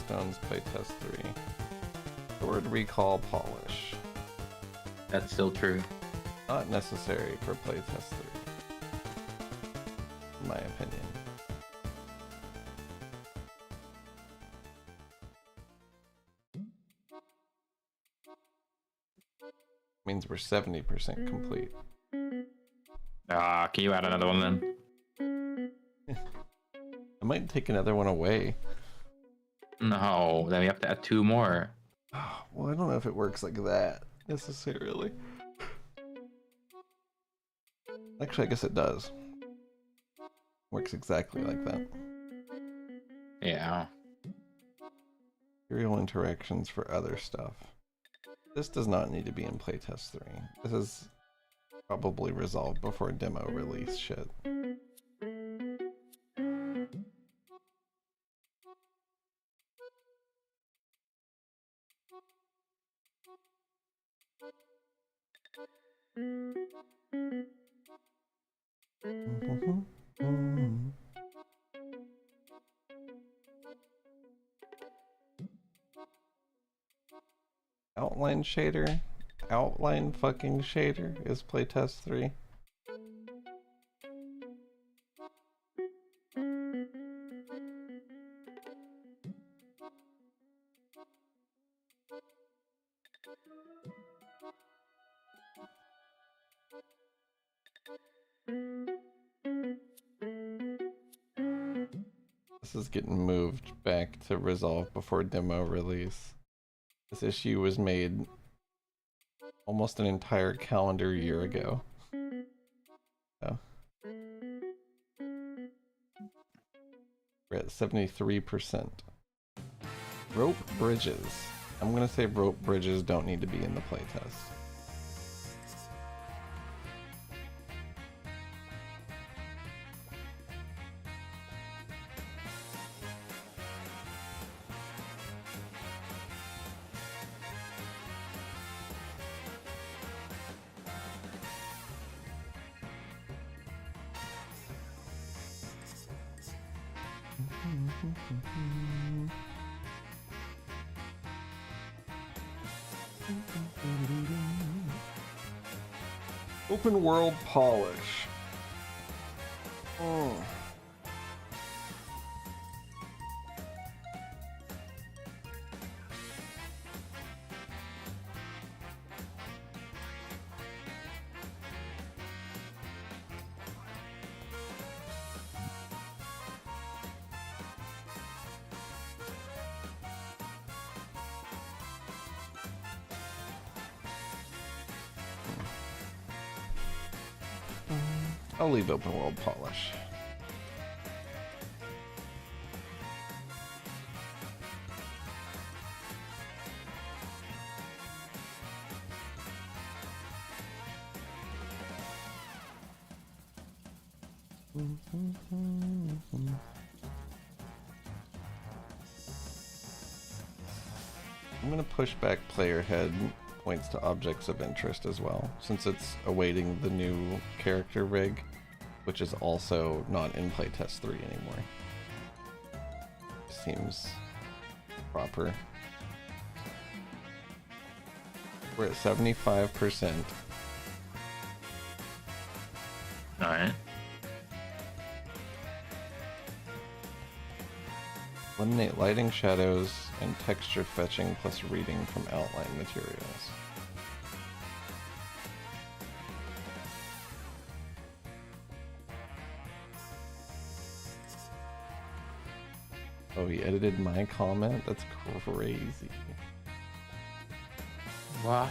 Milestones playtest 3. Sword recall polish. That's still true. Not necessary for playtest 3. In my opinion. Means we're 70% complete. Can you add another one then? I might take another one away. No, then we have to add 2 more. Well, I don't know if it works like that necessarily. Actually, I guess it does. Works exactly like that. Yeah. Serial interactions for other stuff. This does not need to be in playtest 3. This is probably resolved before demo release shit. Outline shader? Outline fucking shader is playtest 3. This is getting moved back to resolve before demo release. This issue was made almost an entire calendar year ago. So we're at 73%. Rope bridges. I'm gonna say rope bridges don't need to be in the playtest. Open world polish. Oh. I'll leave open world polish. I'm gonna push back player head points to objects of interest as well, since it's awaiting the new character rig, which is also not in playtest 3 anymore. Seems proper. We're at 75%. Alright. Eliminate lighting, shadows, and texture fetching plus reading from outline materials. Oh, he edited my comment? That's crazy. What?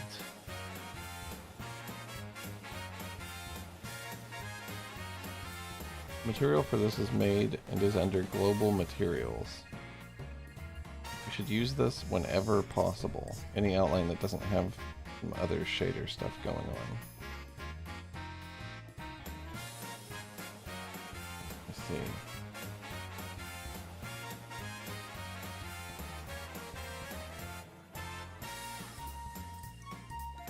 Material for this is made and is under global materials. You should use this whenever possible. Any outline that doesn't have some other shader stuff going on. Let's see.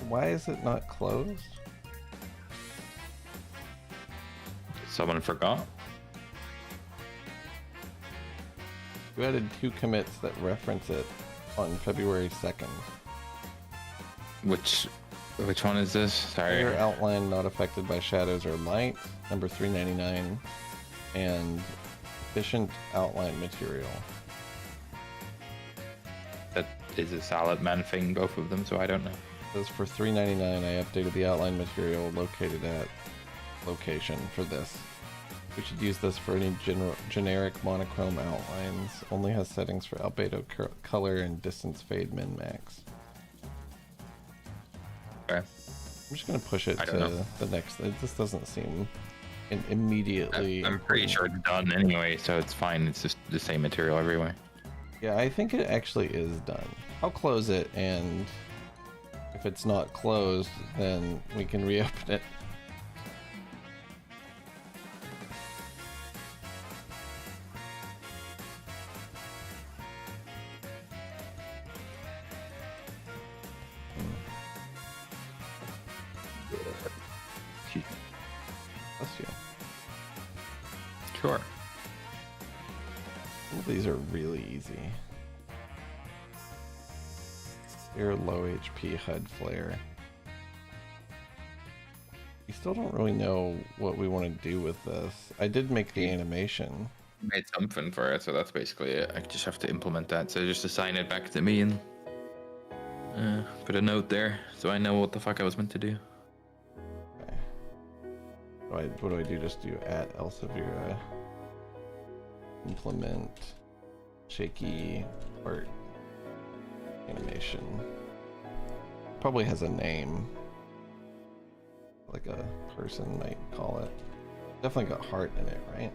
Why is it not closed? Someone forgot? You added 2 commits that reference it on February 2nd. Which one is this? Sorry. Clear outline not affected by shadows or light, number 399, and efficient outline material. That is a Salad Man thing, both of them, so I don't know. It says for 399 I updated the outline material located at location for this. We should use this for any generic monochrome outlines. Only has settings for albedo color and distance fade min max. Okay. I'm just gonna push it I to don't know. the next. This doesn't seem immediately. I'm pretty sure it's done anyway, so it's fine. It's just the same material everywhere. Yeah, I think it actually is done. I'll close it, and if it's not closed, then we can reopen it. Bless you. Sure. Some of these are really easy. Your low HP HUD flare. We still don't really know what we want to do with this. I did make the animation. Made something for it, so that's basically it. I just have to implement that. So just assign it back to me and put a note there so I know what the fuck I was meant to do. Okay. What do I do? Just do at Elsa Vera. Implement shaky art animation. Probably has a name. Like a person might call it. Definitely got heart in it, right?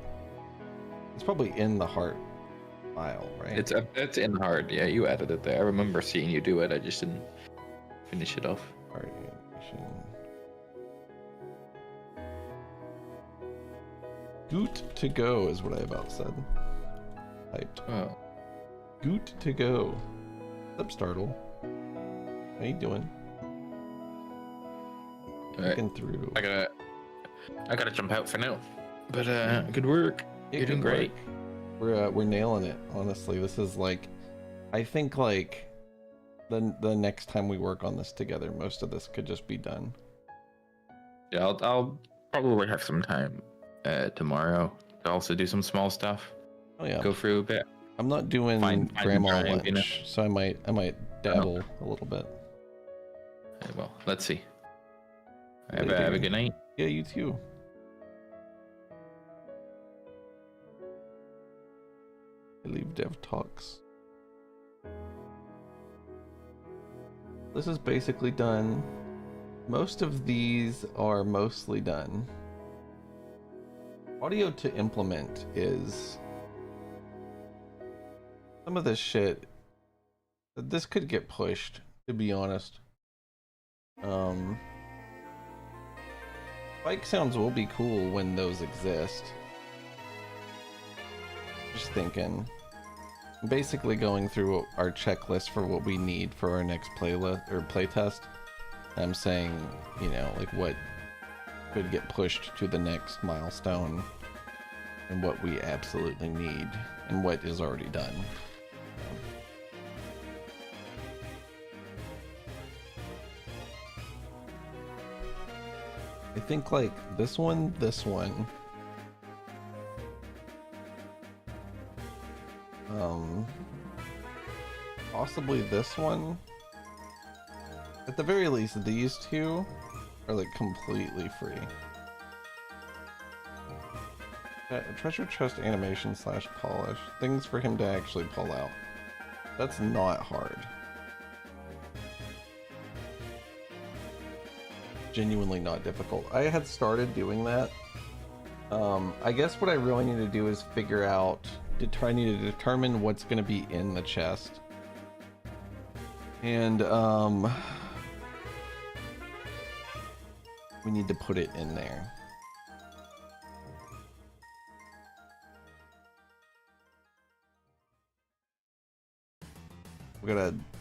It's probably in the heart file, right? It's in hard. Yeah, you added it there. I remember seeing you do it. I just didn't finish it off. Art animation. Goot to go is what I about said. Typed. Oh. Goot to go. What's up, Startle? How you doing? Alright. Looking through. I gotta jump out for now. But good work. Yeah, You're doing good great. work. We're nailing it, honestly. This is like, I think like the next time we work on this together, most of this could just be done. Yeah, I'll probably have some time tomorrow to also do some small stuff. Oh yeah. Go through a bit. I'm not doing Find grandma the drive, lunch, so I might dabble a little bit. Well, let's see. Yeah, Have a good night. Yeah, you too. I leave dev talks. This is basically done. Most of these are mostly done. Audio to implement is some of this shit. This could get pushed, to be honest. Bike sounds will be cool when those exist. Just thinking. Basically going through our checklist for what we need for our next playlist or playtest. I'm saying, you know, like what could get pushed to the next milestone and what we absolutely need and what is already done. I think like this one, possibly this one. At the very least, these two are like completely free. Treasure chest animation / polish. Things for him to actually pull out. That's not hard. Genuinely not difficult. I had started doing that. I guess what I really need to do is figure out, I need to determine what's going to be in the chest. And we need to put it in there.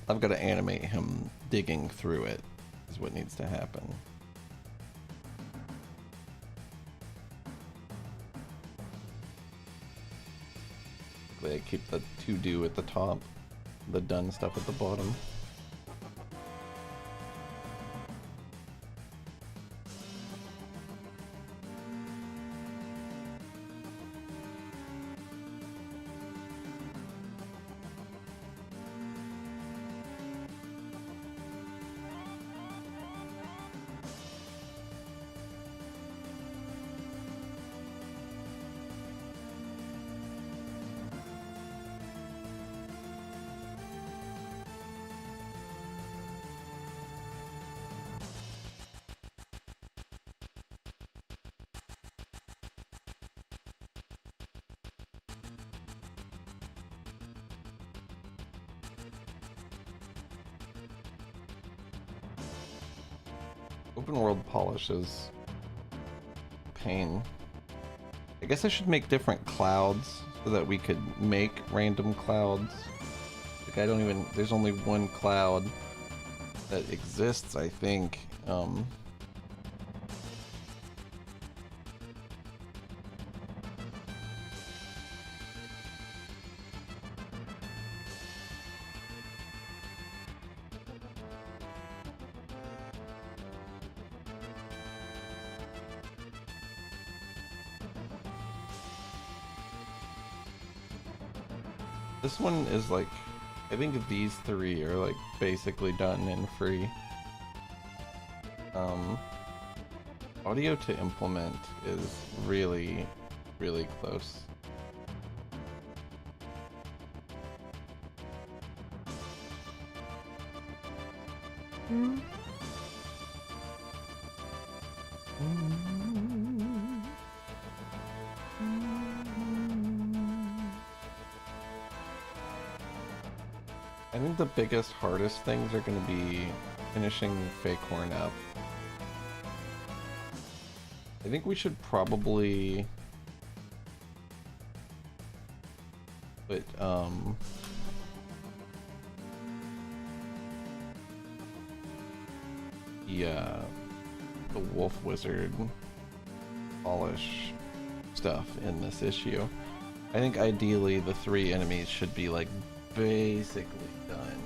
I've got to animate him digging through it is what needs to happen. I keep the to do at the top, the done stuff at the bottom. Open world polish is pain. I guess I should make different clouds so that we could make random clouds. Like there's only one cloud that exists, I think. This one is like, I think these three are like basically done and free. Audio to implement is really, really close. I think the biggest, hardest things are going to be finishing Fake Horn up. I think we should probably put, the Wolf Wizard polish stuff in this issue. I think ideally the 3 enemies should be like basically done.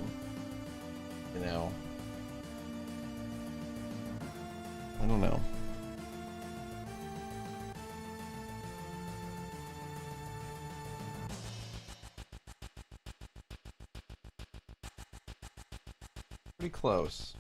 You know? I don't know. Pretty close.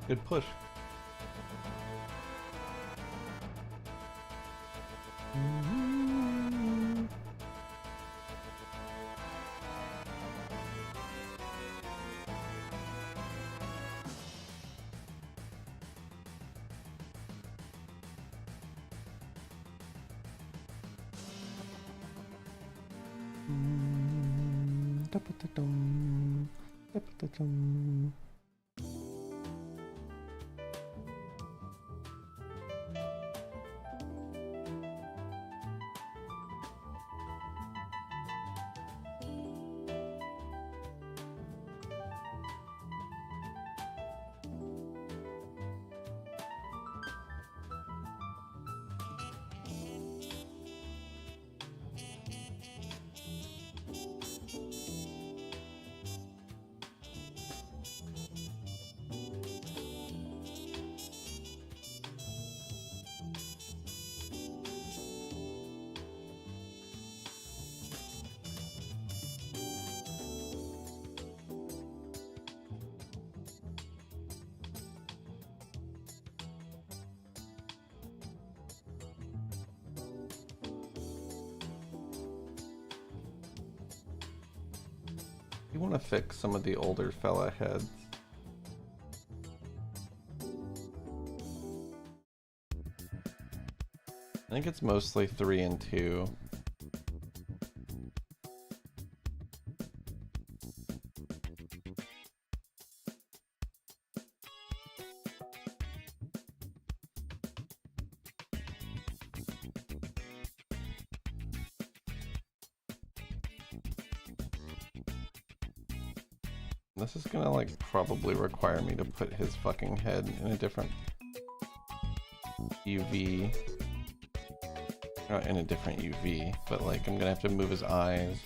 Good push. You want to fix some of the older fella heads. I think it's mostly 3 and 2. This is gonna like probably require me to put his fucking head in a different UV. Not in a different UV, but like I'm gonna have to move his eyes.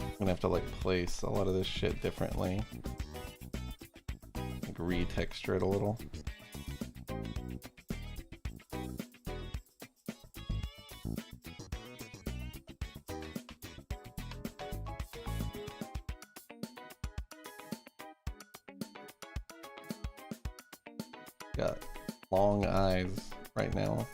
I'm gonna have to like place a lot of this shit differently. Like retexture it a little. Got long eyes right now.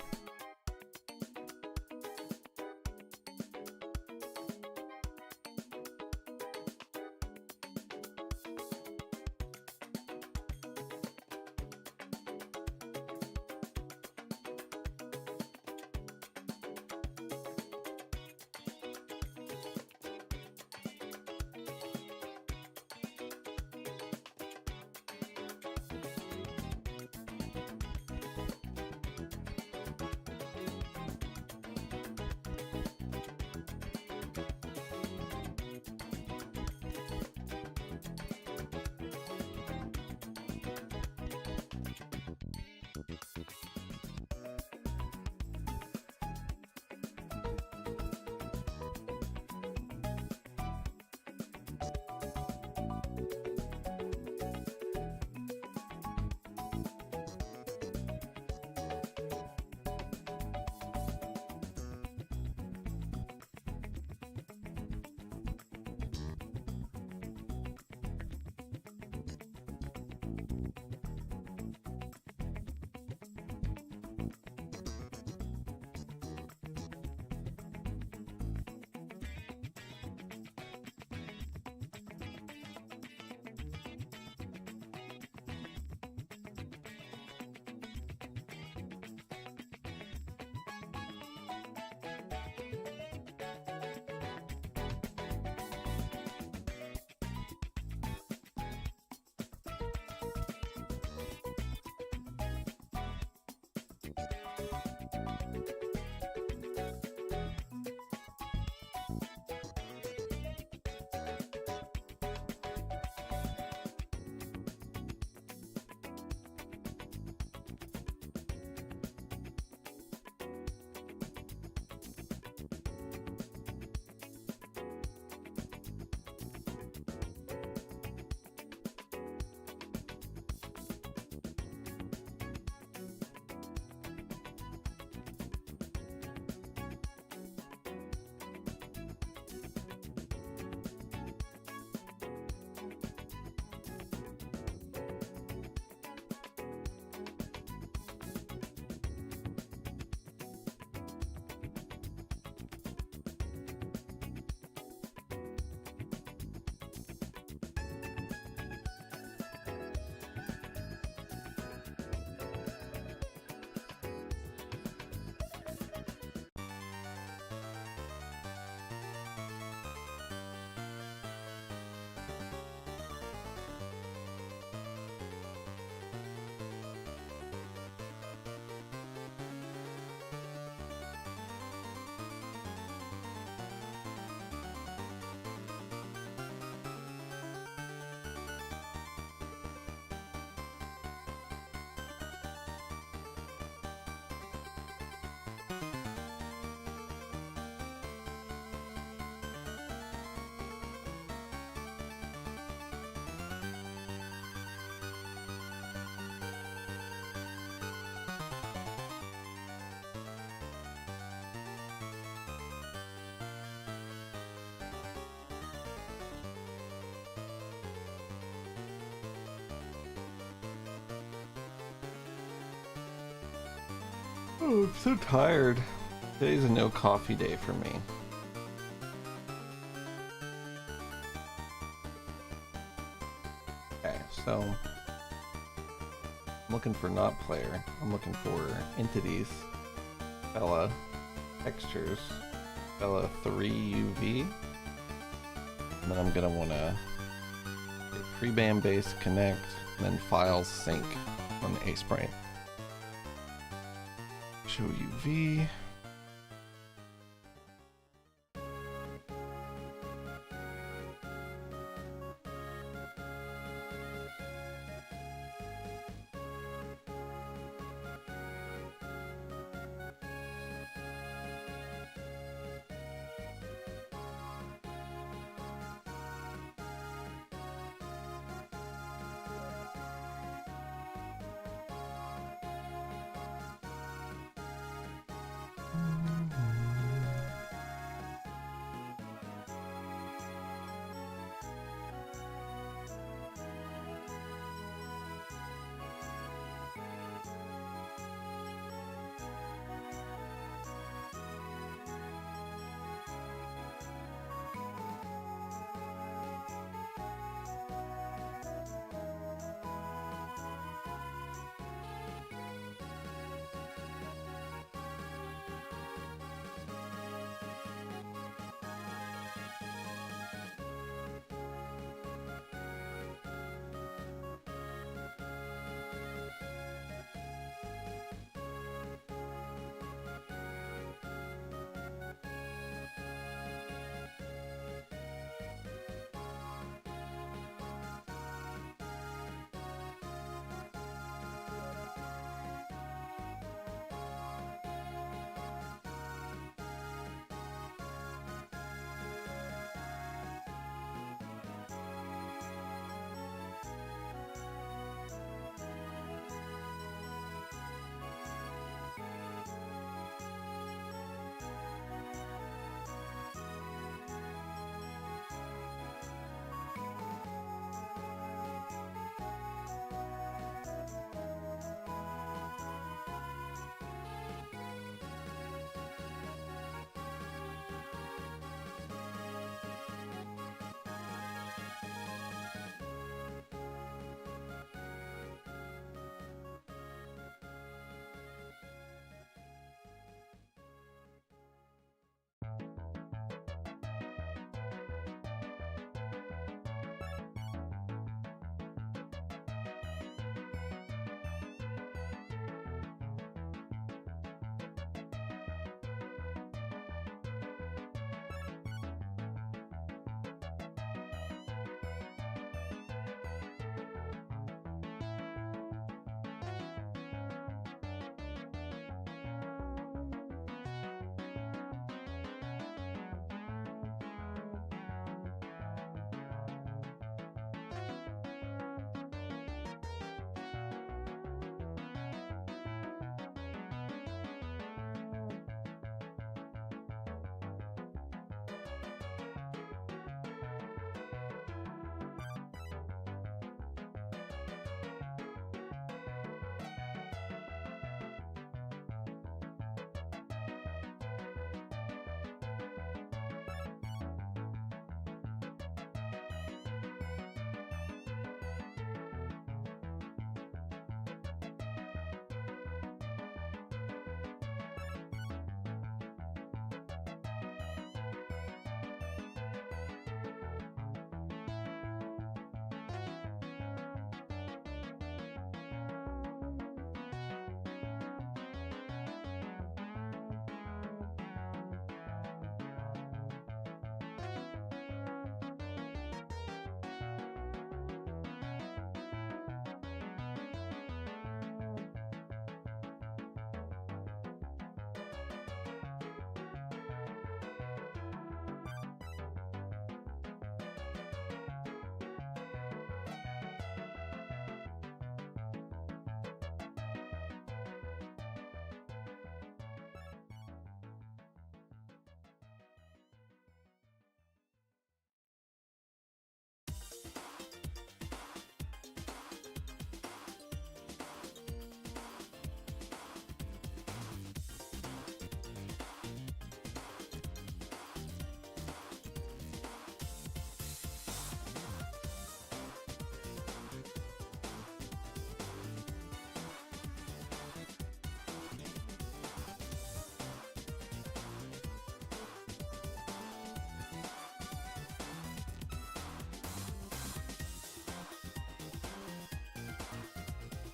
Oh, I'm so tired. Today's a no coffee day for me. Okay, so I'm looking for not player. I'm looking for entities. Bella, textures, Bella 3 UV. And then I'm gonna wanna get pre-band base connect, and then files sync on the A sprite. Show UV.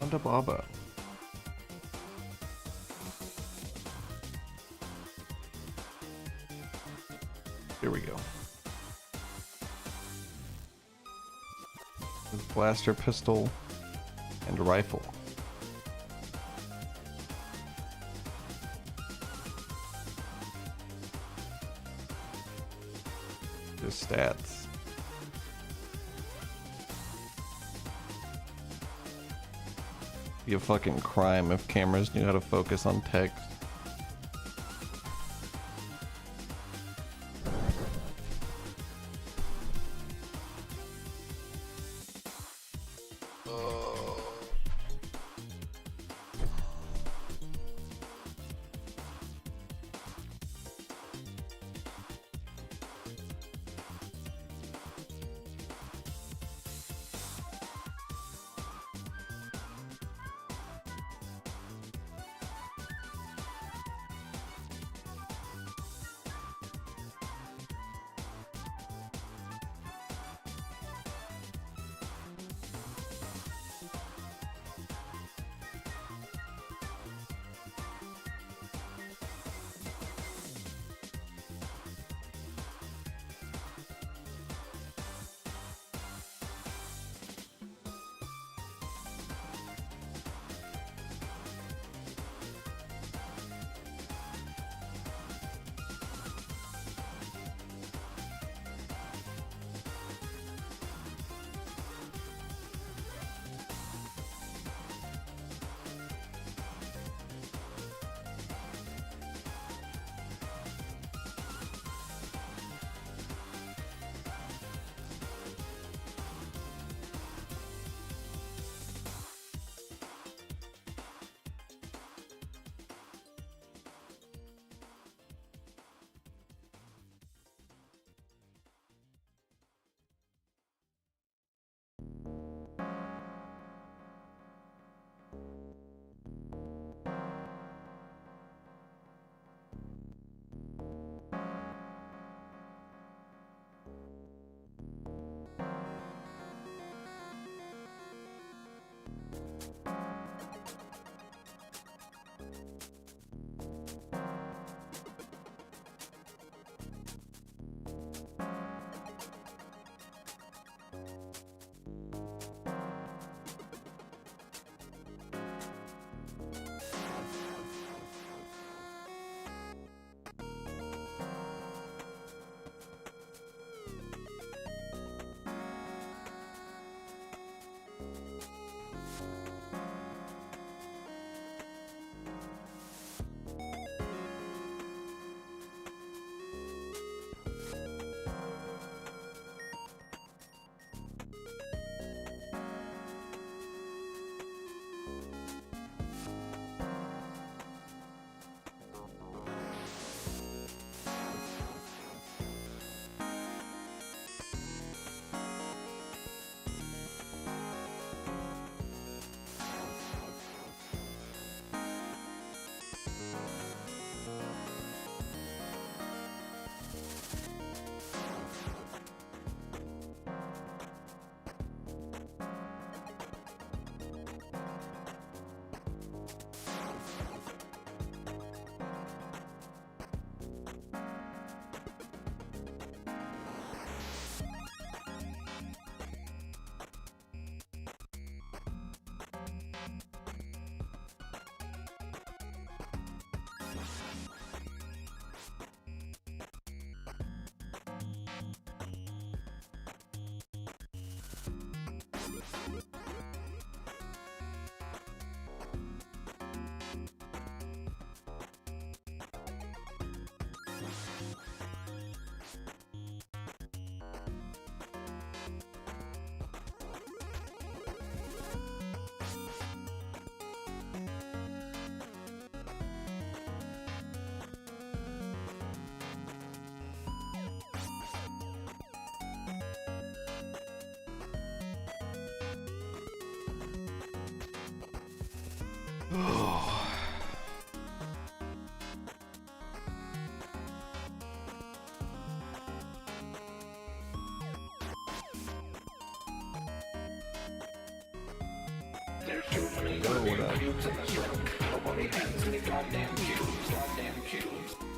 Wanda Baba. Here we go. There's blaster pistol and rifle. There's stats. Be a fucking crime if cameras knew how to focus on text. There's too many what up?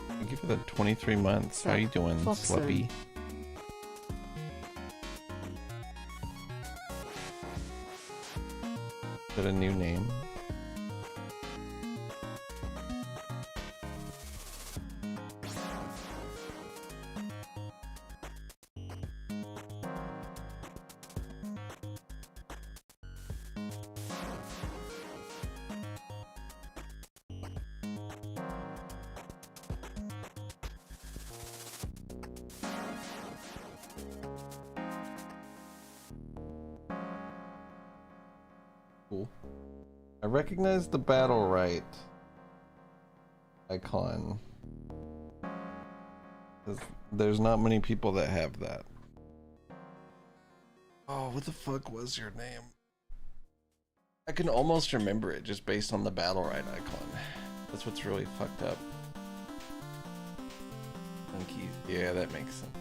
Thank you for the 23 months. How you doing, Foxen. Sluppy? Is that a new name? Cool. I recognize the battle right icon. There's not many people that have that. Oh, what the fuck was your name? I can almost remember it just based on the battle right icon. That's what's really fucked up. Monkey. Yeah, that makes sense.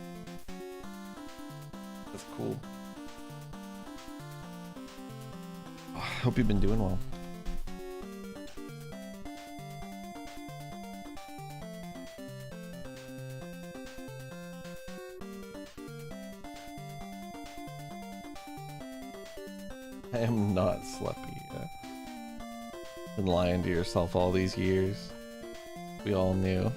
That's cool. Oh, I hope you've been doing well. I am not Sluppy. Been lying to yourself all these years. We all knew.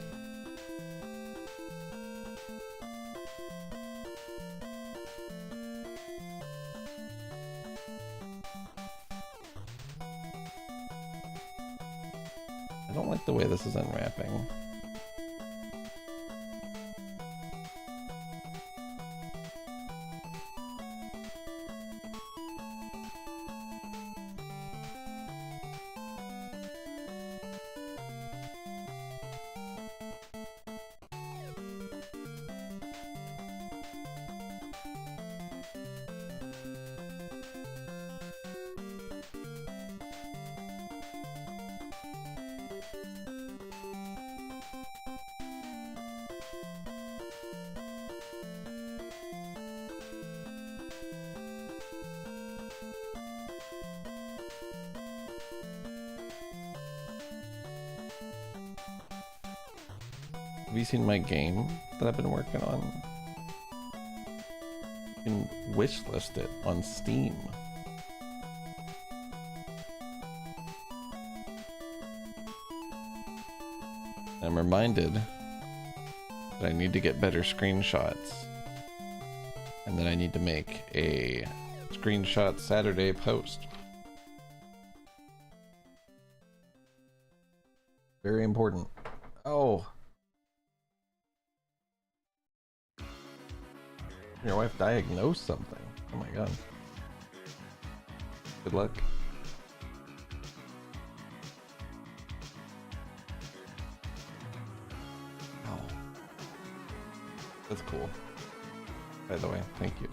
I don't like the way this is unwrapping. Have you seen my game that I've been working on? You can wishlist it on Steam. I'm reminded that I need to get better screenshots, and that I need to make a screenshot Saturday post. Very important. Oh. Your wife diagnosed something. Oh my god. Good luck. Oh. That's cool. By the way, thank you.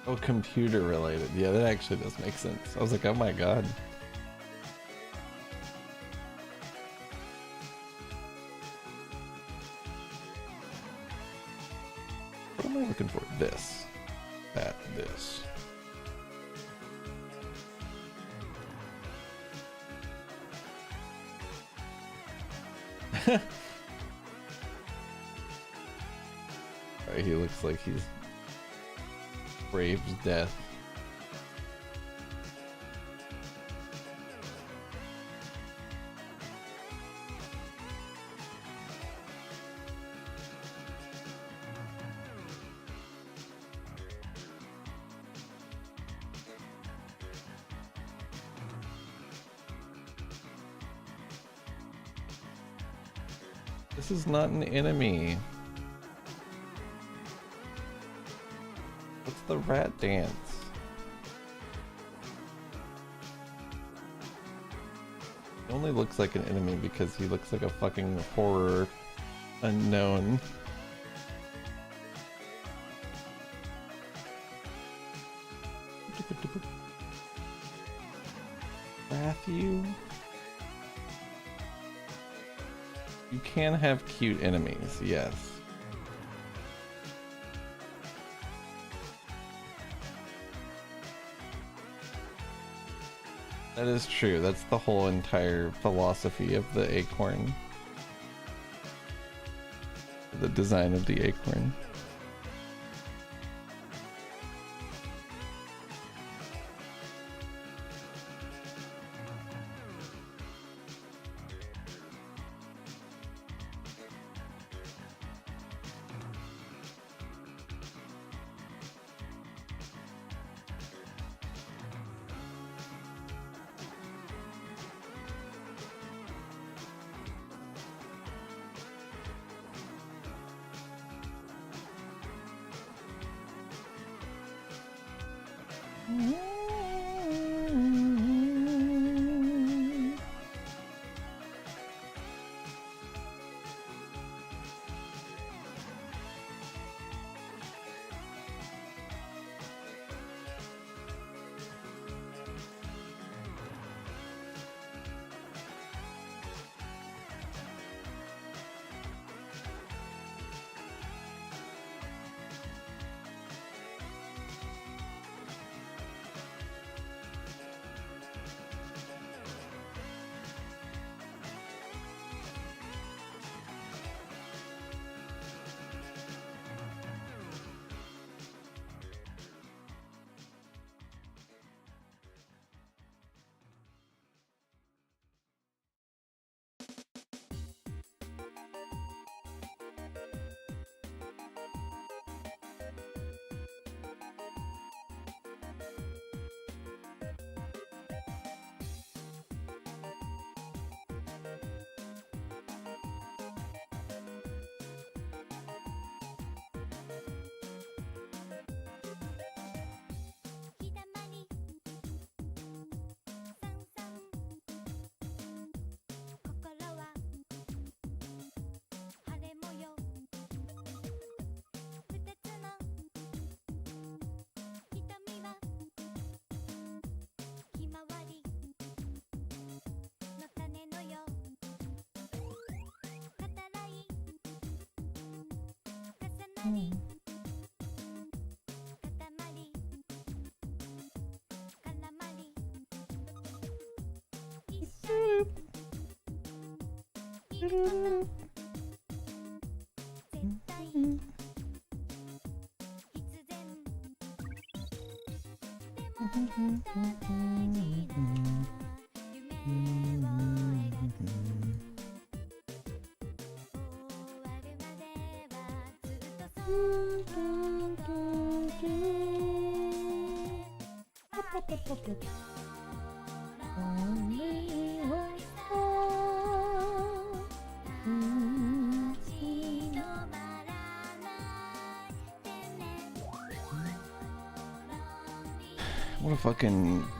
Oh, computer related. Yeah, that actually does make sense. I was like, oh my god. What am I looking for? This. That. This. Alright, he looks like he's Brave's death. This is not an enemy. What's the rat dance? He only looks like an enemy because he looks like a fucking horror unknown. Matthew? You can have cute enemies, yes. That is true. That's the whole entire philosophy of the acorn. The design of the acorn.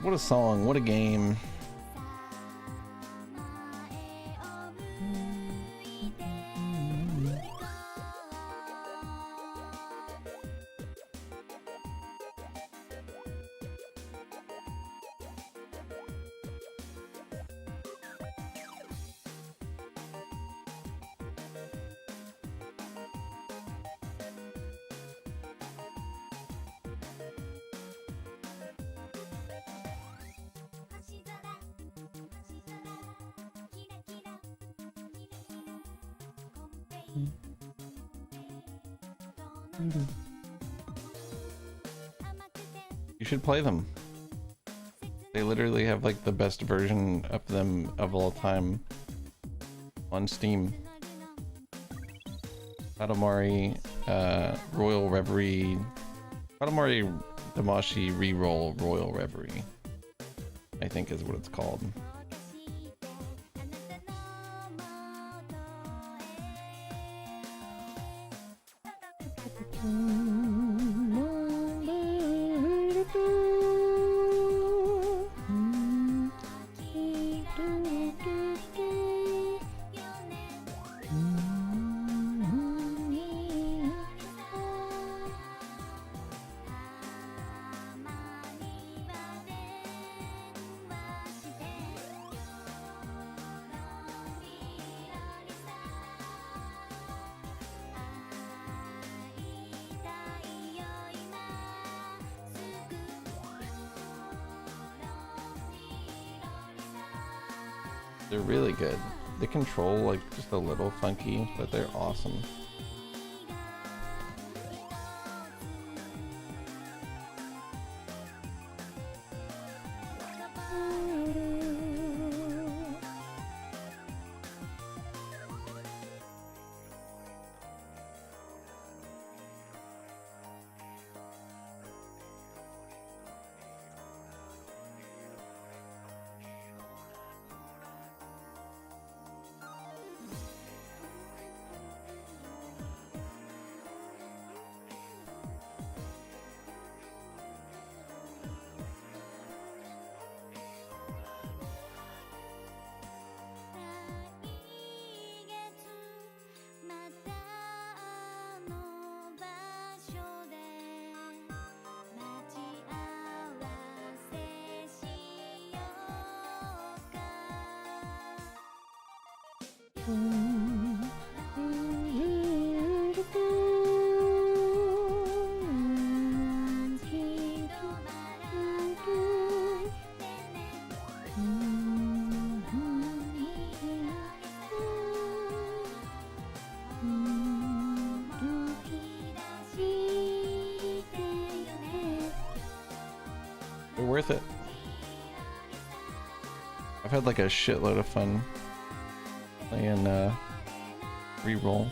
What a song, what a game. You should play them. They literally have like the best version of them of all time on Steam. Katamari, Royal Reverie, Katamari Damashi Reroll Royal Reverie, I think is what it's called. They're really good. They control like just a little funky, but they're awesome. They're worth it. I've had like a shitload of fun playing reroll.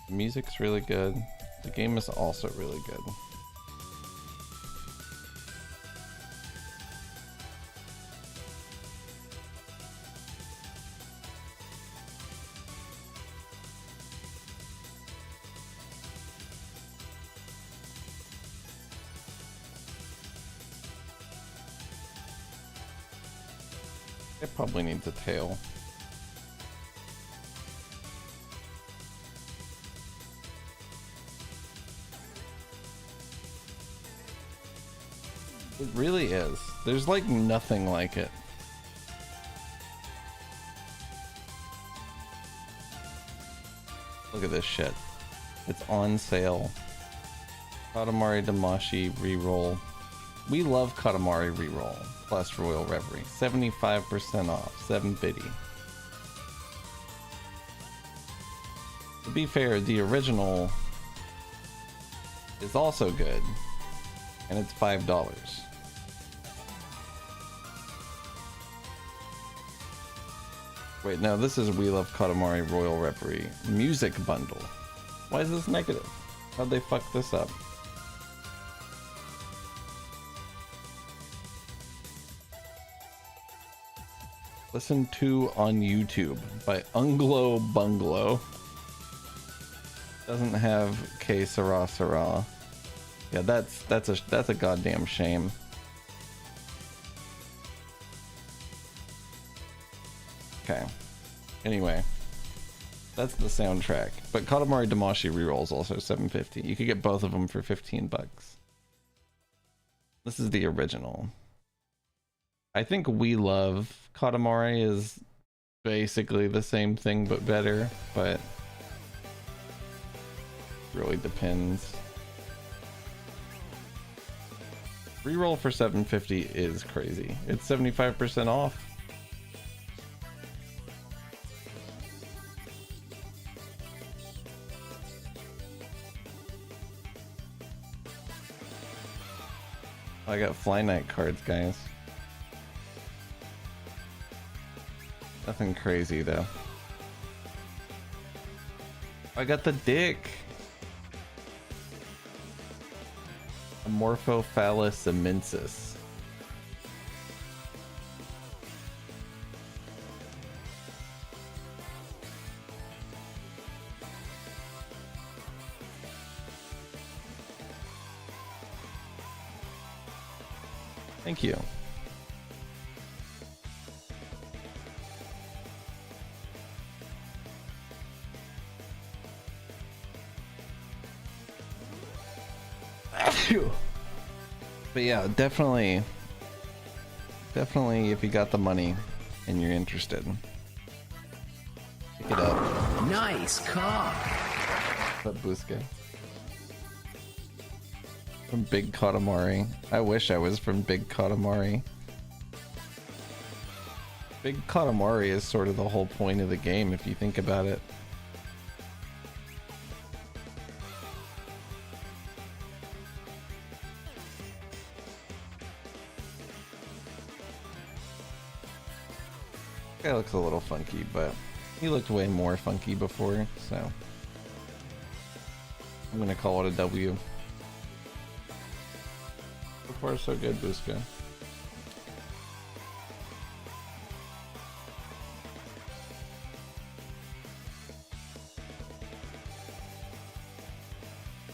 The music's really good. The game is also really good. It probably needs a tail. It really is. There's like nothing like it. Look at this shit. It's on sale. Katamari Damacy reroll. We love Katamari reroll plus Royal Reverie. 75% off. 7 biddy. To be fair, the original is also good. And it's $5. Wait, no, this is We Love Katamari Royal Reverie music bundle. Why is this negative? How'd they fuck this up? Listen to on YouTube by Unglo Bunglo. Doesn't have K Sarah Sarah. Yeah, that's a goddamn shame. Okay. Anyway, that's the soundtrack. But Katamari Damacy reroll is also $7.50. You could get both of them for $15. This is the original. I think We Love Katamari is basically the same thing but better, but really depends. Reroll for $7.50 is crazy. It's 75% off. I got Fly Night cards, guys. Nothing crazy though. I got the dick. Amorphophallus immensis. Thank you. But yeah, definitely if you got the money and you're interested, pick it up. Nice car. But Buska. From Big Katamari. I wish I was from Big Katamari. Big Katamari is sort of the whole point of the game if you think about it. Guy looks a little funky, but he looked way more funky before, so I'm gonna call it a W. So far, so good, Buska.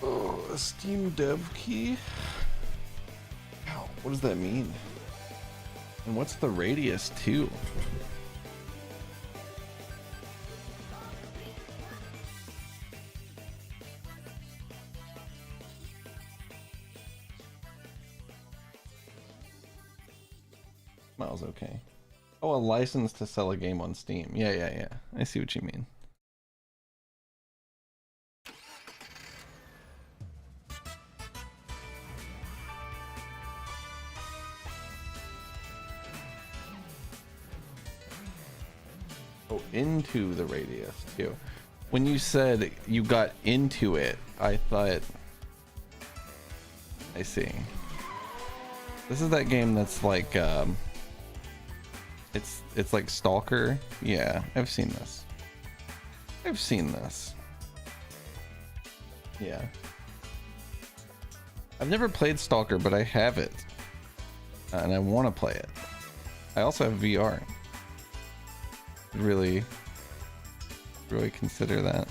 Oh, a Steam dev key? Ow, what does that mean? And what's the radius, too? Smells okay. Oh, a license to sell a game on Steam. Yeah. I see what you mean. Oh, into the radius too. When you said you got into it, I thought... I see. This is that game that's like, it's like Stalker. Yeah, I've seen this. Yeah. I've never played Stalker, but I have it. And I want to play it. I also have VR. Really consider that.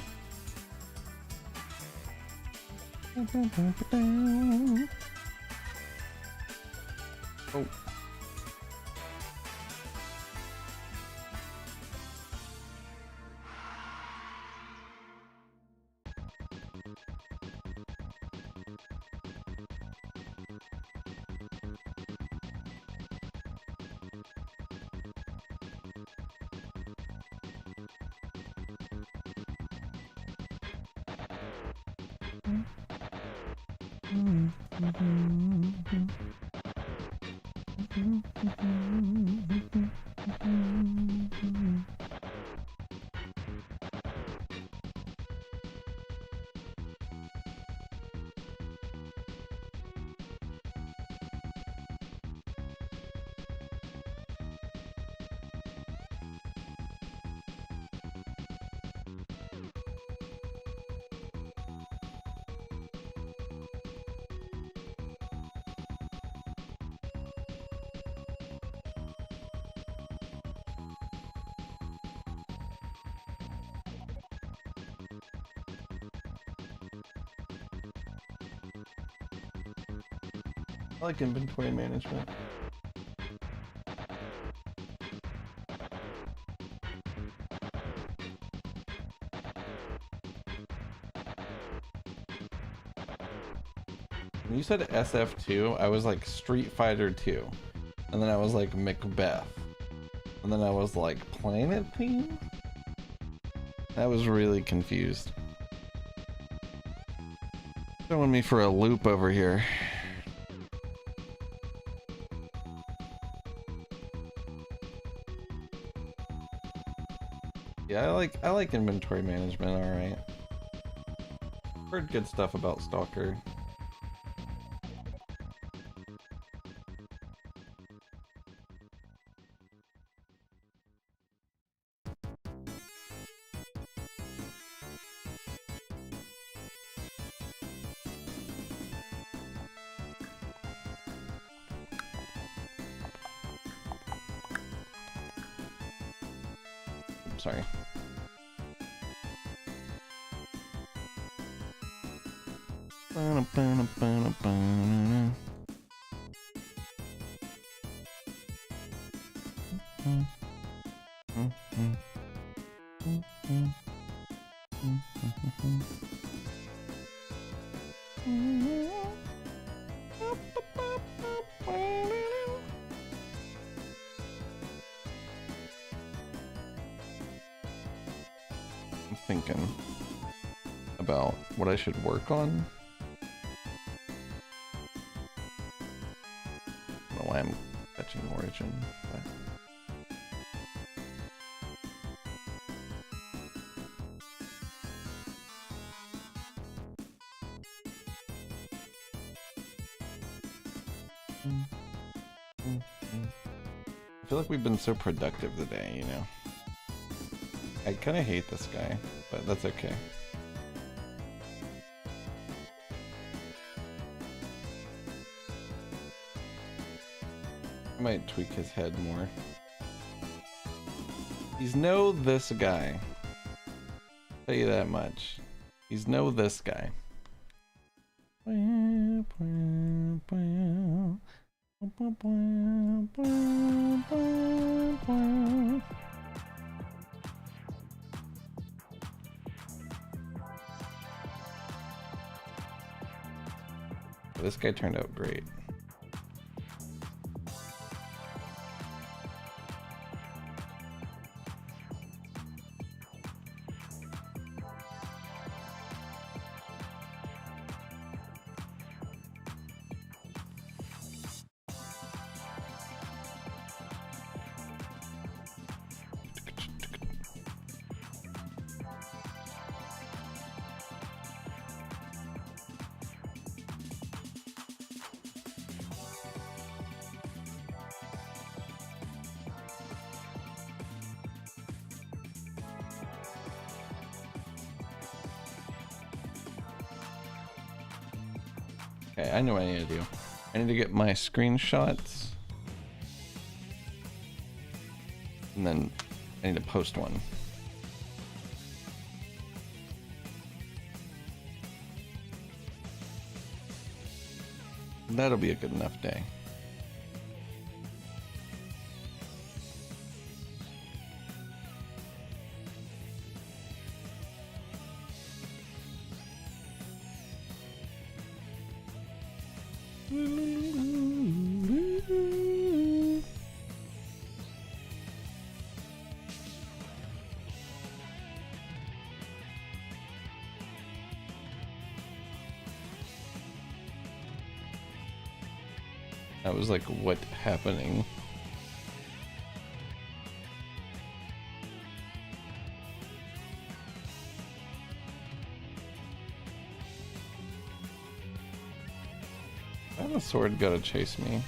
Oh. I like inventory management. When you said SF2, I was like Street Fighter 2. And then I was like Macbeth. And then I was like Planet Theme? I was really confused. Throwing me for a loop over here. Yeah, I like inventory management, alright. Heard good stuff about Stalker. Sorry. I'm thinking about what I should work on. I don't know why I'm fetching origin, but I feel like we've been so productive today, you know? I kind of hate this guy, but that's okay. I might tweak his head more. He's no this guy. Tell you that much. He's no this guy. This guy turned out great. Okay, I know what I need to do. I need to get my screenshots. And then I need to post one. That'll be a good enough day. I was like, what happening? Why the sword gotta chase me?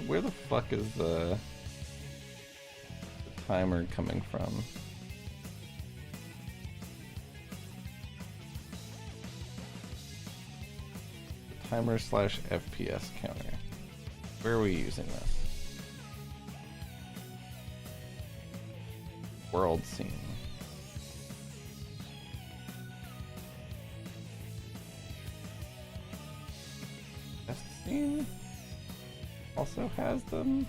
Where the fuck is the timer coming from? The timer / FPS counter. Where are we using this? World scene. Test scene? Also has them.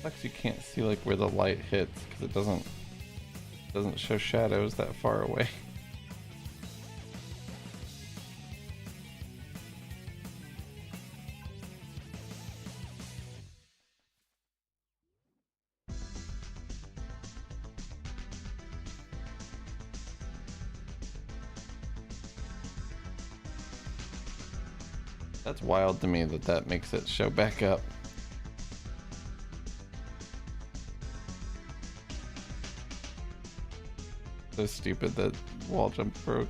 Sucks you can't see like where the light hits because it doesn't show shadows that far away. That's wild to me that makes it show back up. So stupid that wall jump broke.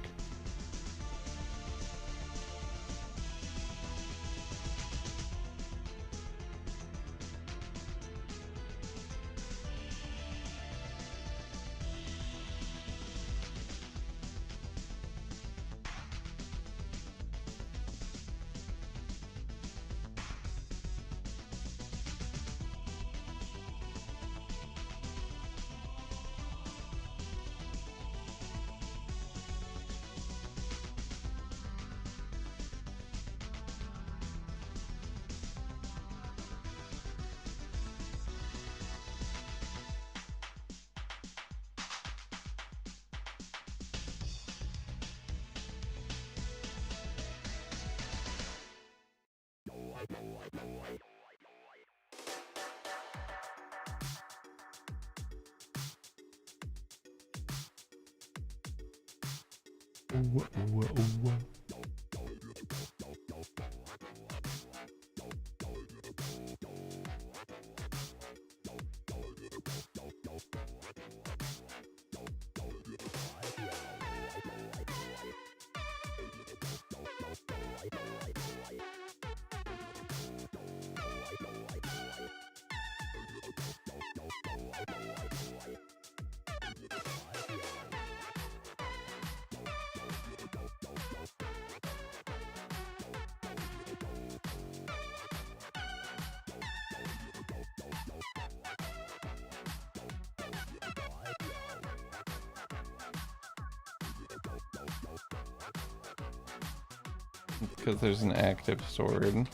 Because there's an active sword.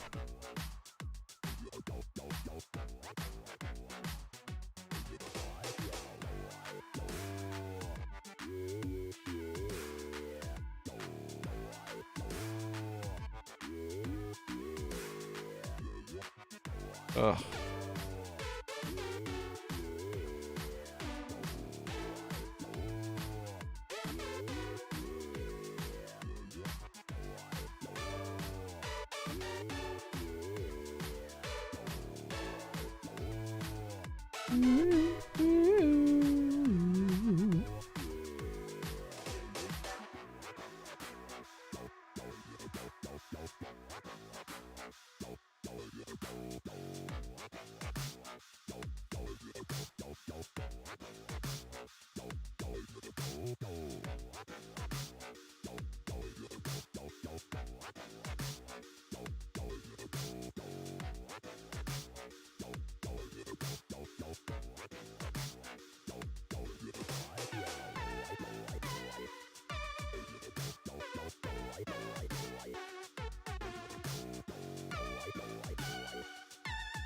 Ugh.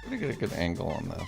Gotta get a good angle on this.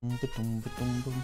Ba-dum, ba-dum, bum.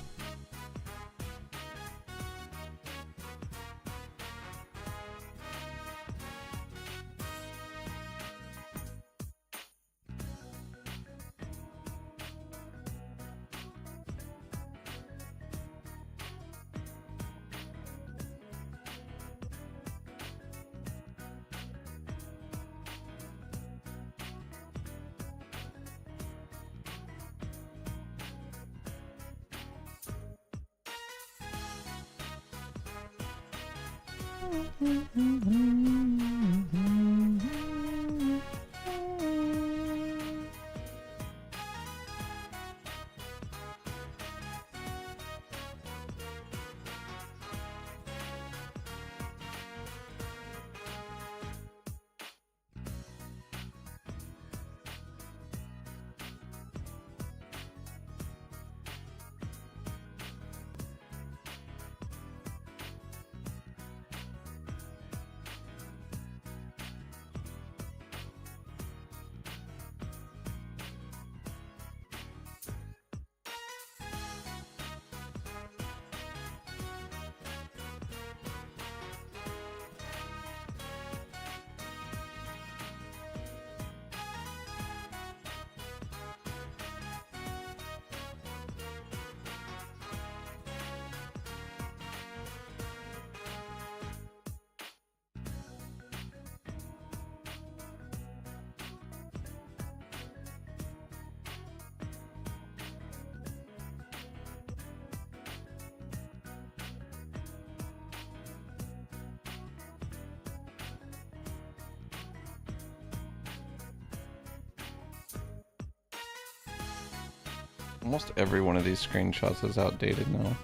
Almost every one of these screenshots is outdated now.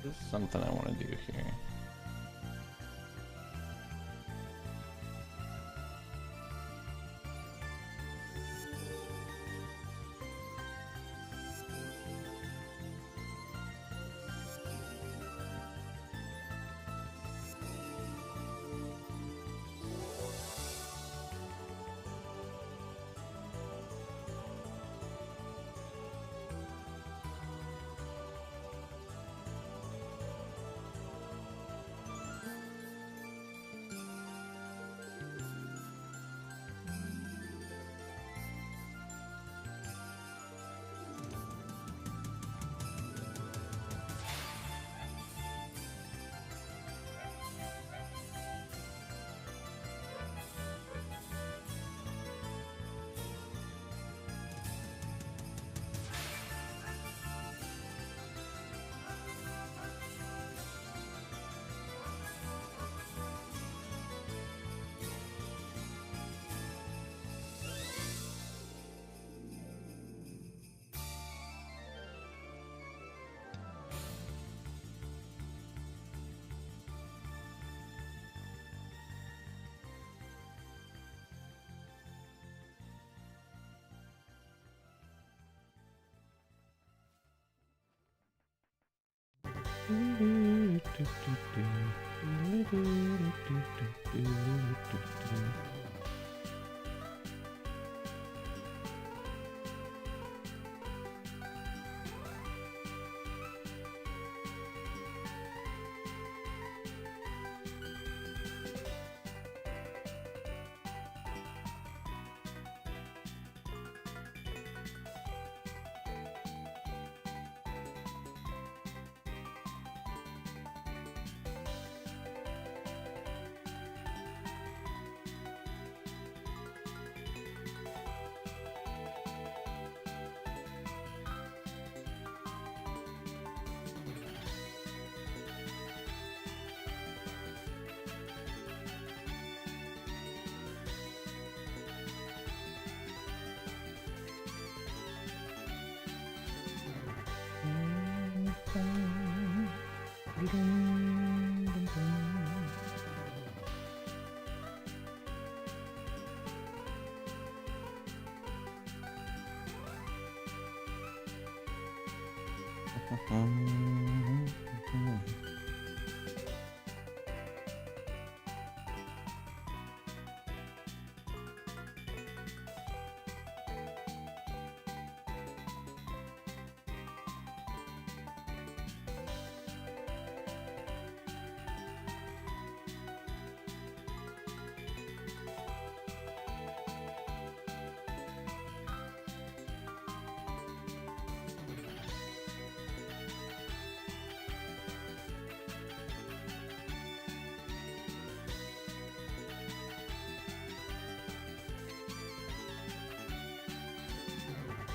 There's something I want to do here.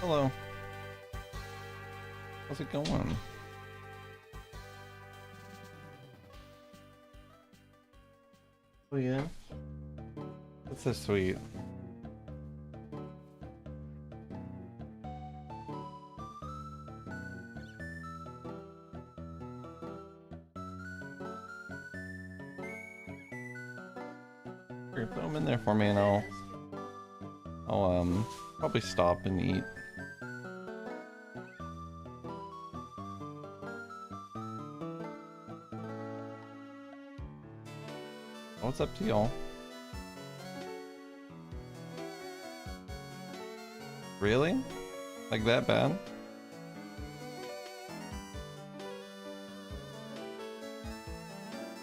Hello. How's it going? Oh yeah? That's so sweet. Here, throw them in there for me and I'll probably stop and eat. What's up to y'all? Really? Like that bad?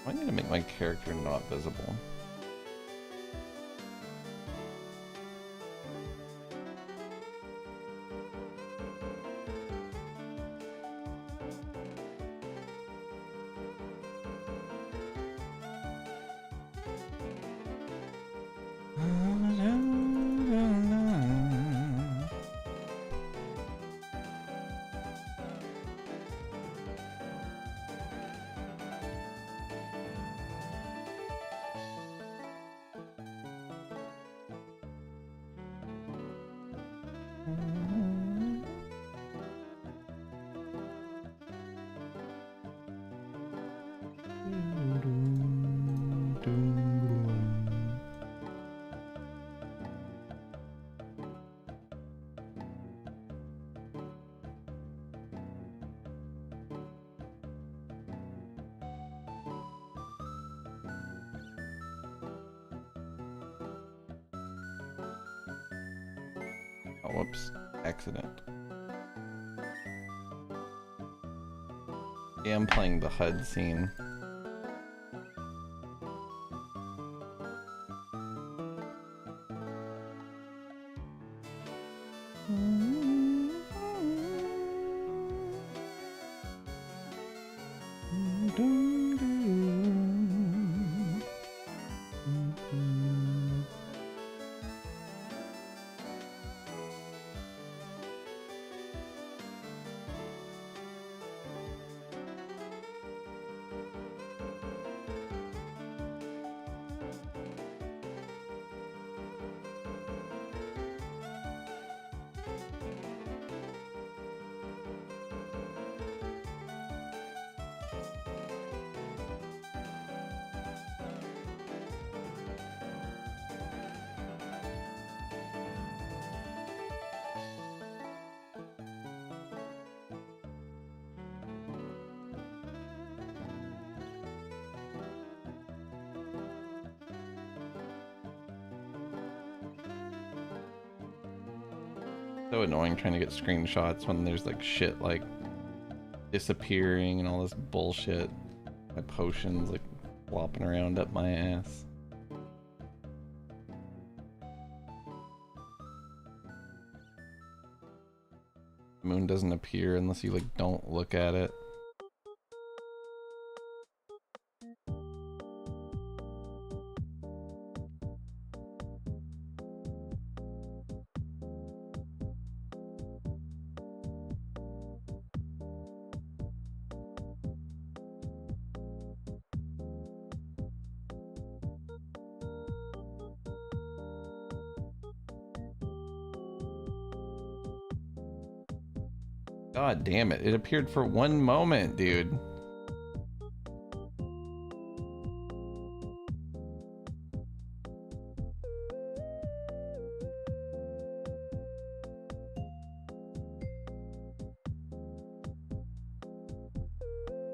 I need to make my character not visible. Oh, whoops. Accident. Yeah, I'm playing the HUD scene. So annoying trying to get screenshots when there's like shit like disappearing and all this bullshit. My potions like flopping around up my ass. The moon doesn't appear unless you like don't look at it. God damn it, it appeared for one moment, dude.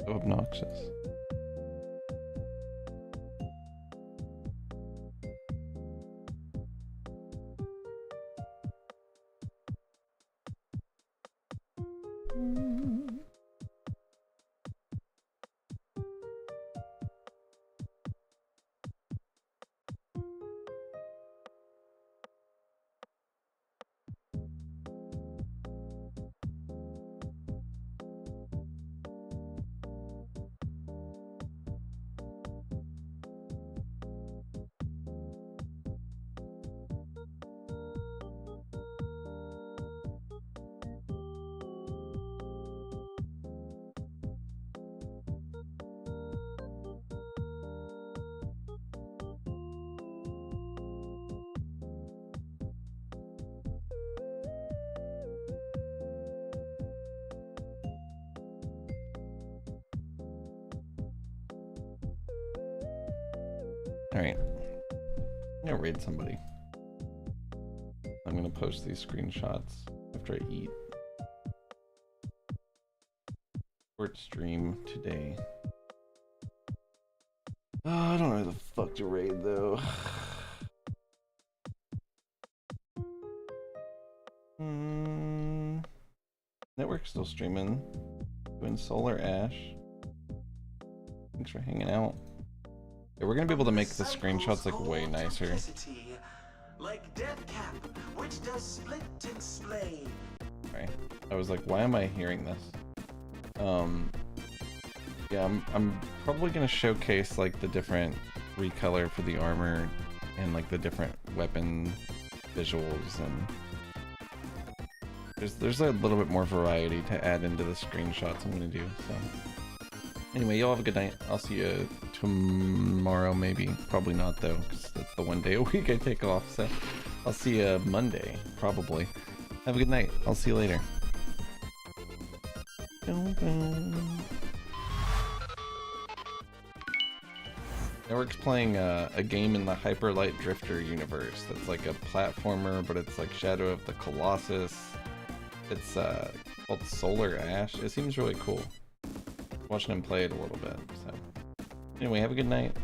So obnoxious. Alright. I'm gonna raid somebody. I'm gonna post these screenshots after I eat. Short stream today. Oh, I don't know who the fuck to raid though. Network's still streaming. Doing Solar Ash. Thanks for hanging out. Yeah, we're gonna be able to make the screenshots like way nicer. Like Death Cap, which does split and splay. Right. I was like, why am I hearing this? Yeah, I'm probably gonna showcase like the different recolor for the armor and like the different weapon visuals, and there's a little bit more variety to add into the screenshots I'm gonna do. So anyway, y'all have a good night. I'll see you tomorrow, maybe. Probably not though, because that's the one day a week I take off. So I'll see you Monday, probably. Have a good night. I'll see you later. Network's playing a game in the Hyper Light Drifter universe that's like a platformer, but it's like Shadow of the Colossus. It's called Solar Ash. It seems really cool. Watching him play it a little bit. So anyway, have a good night.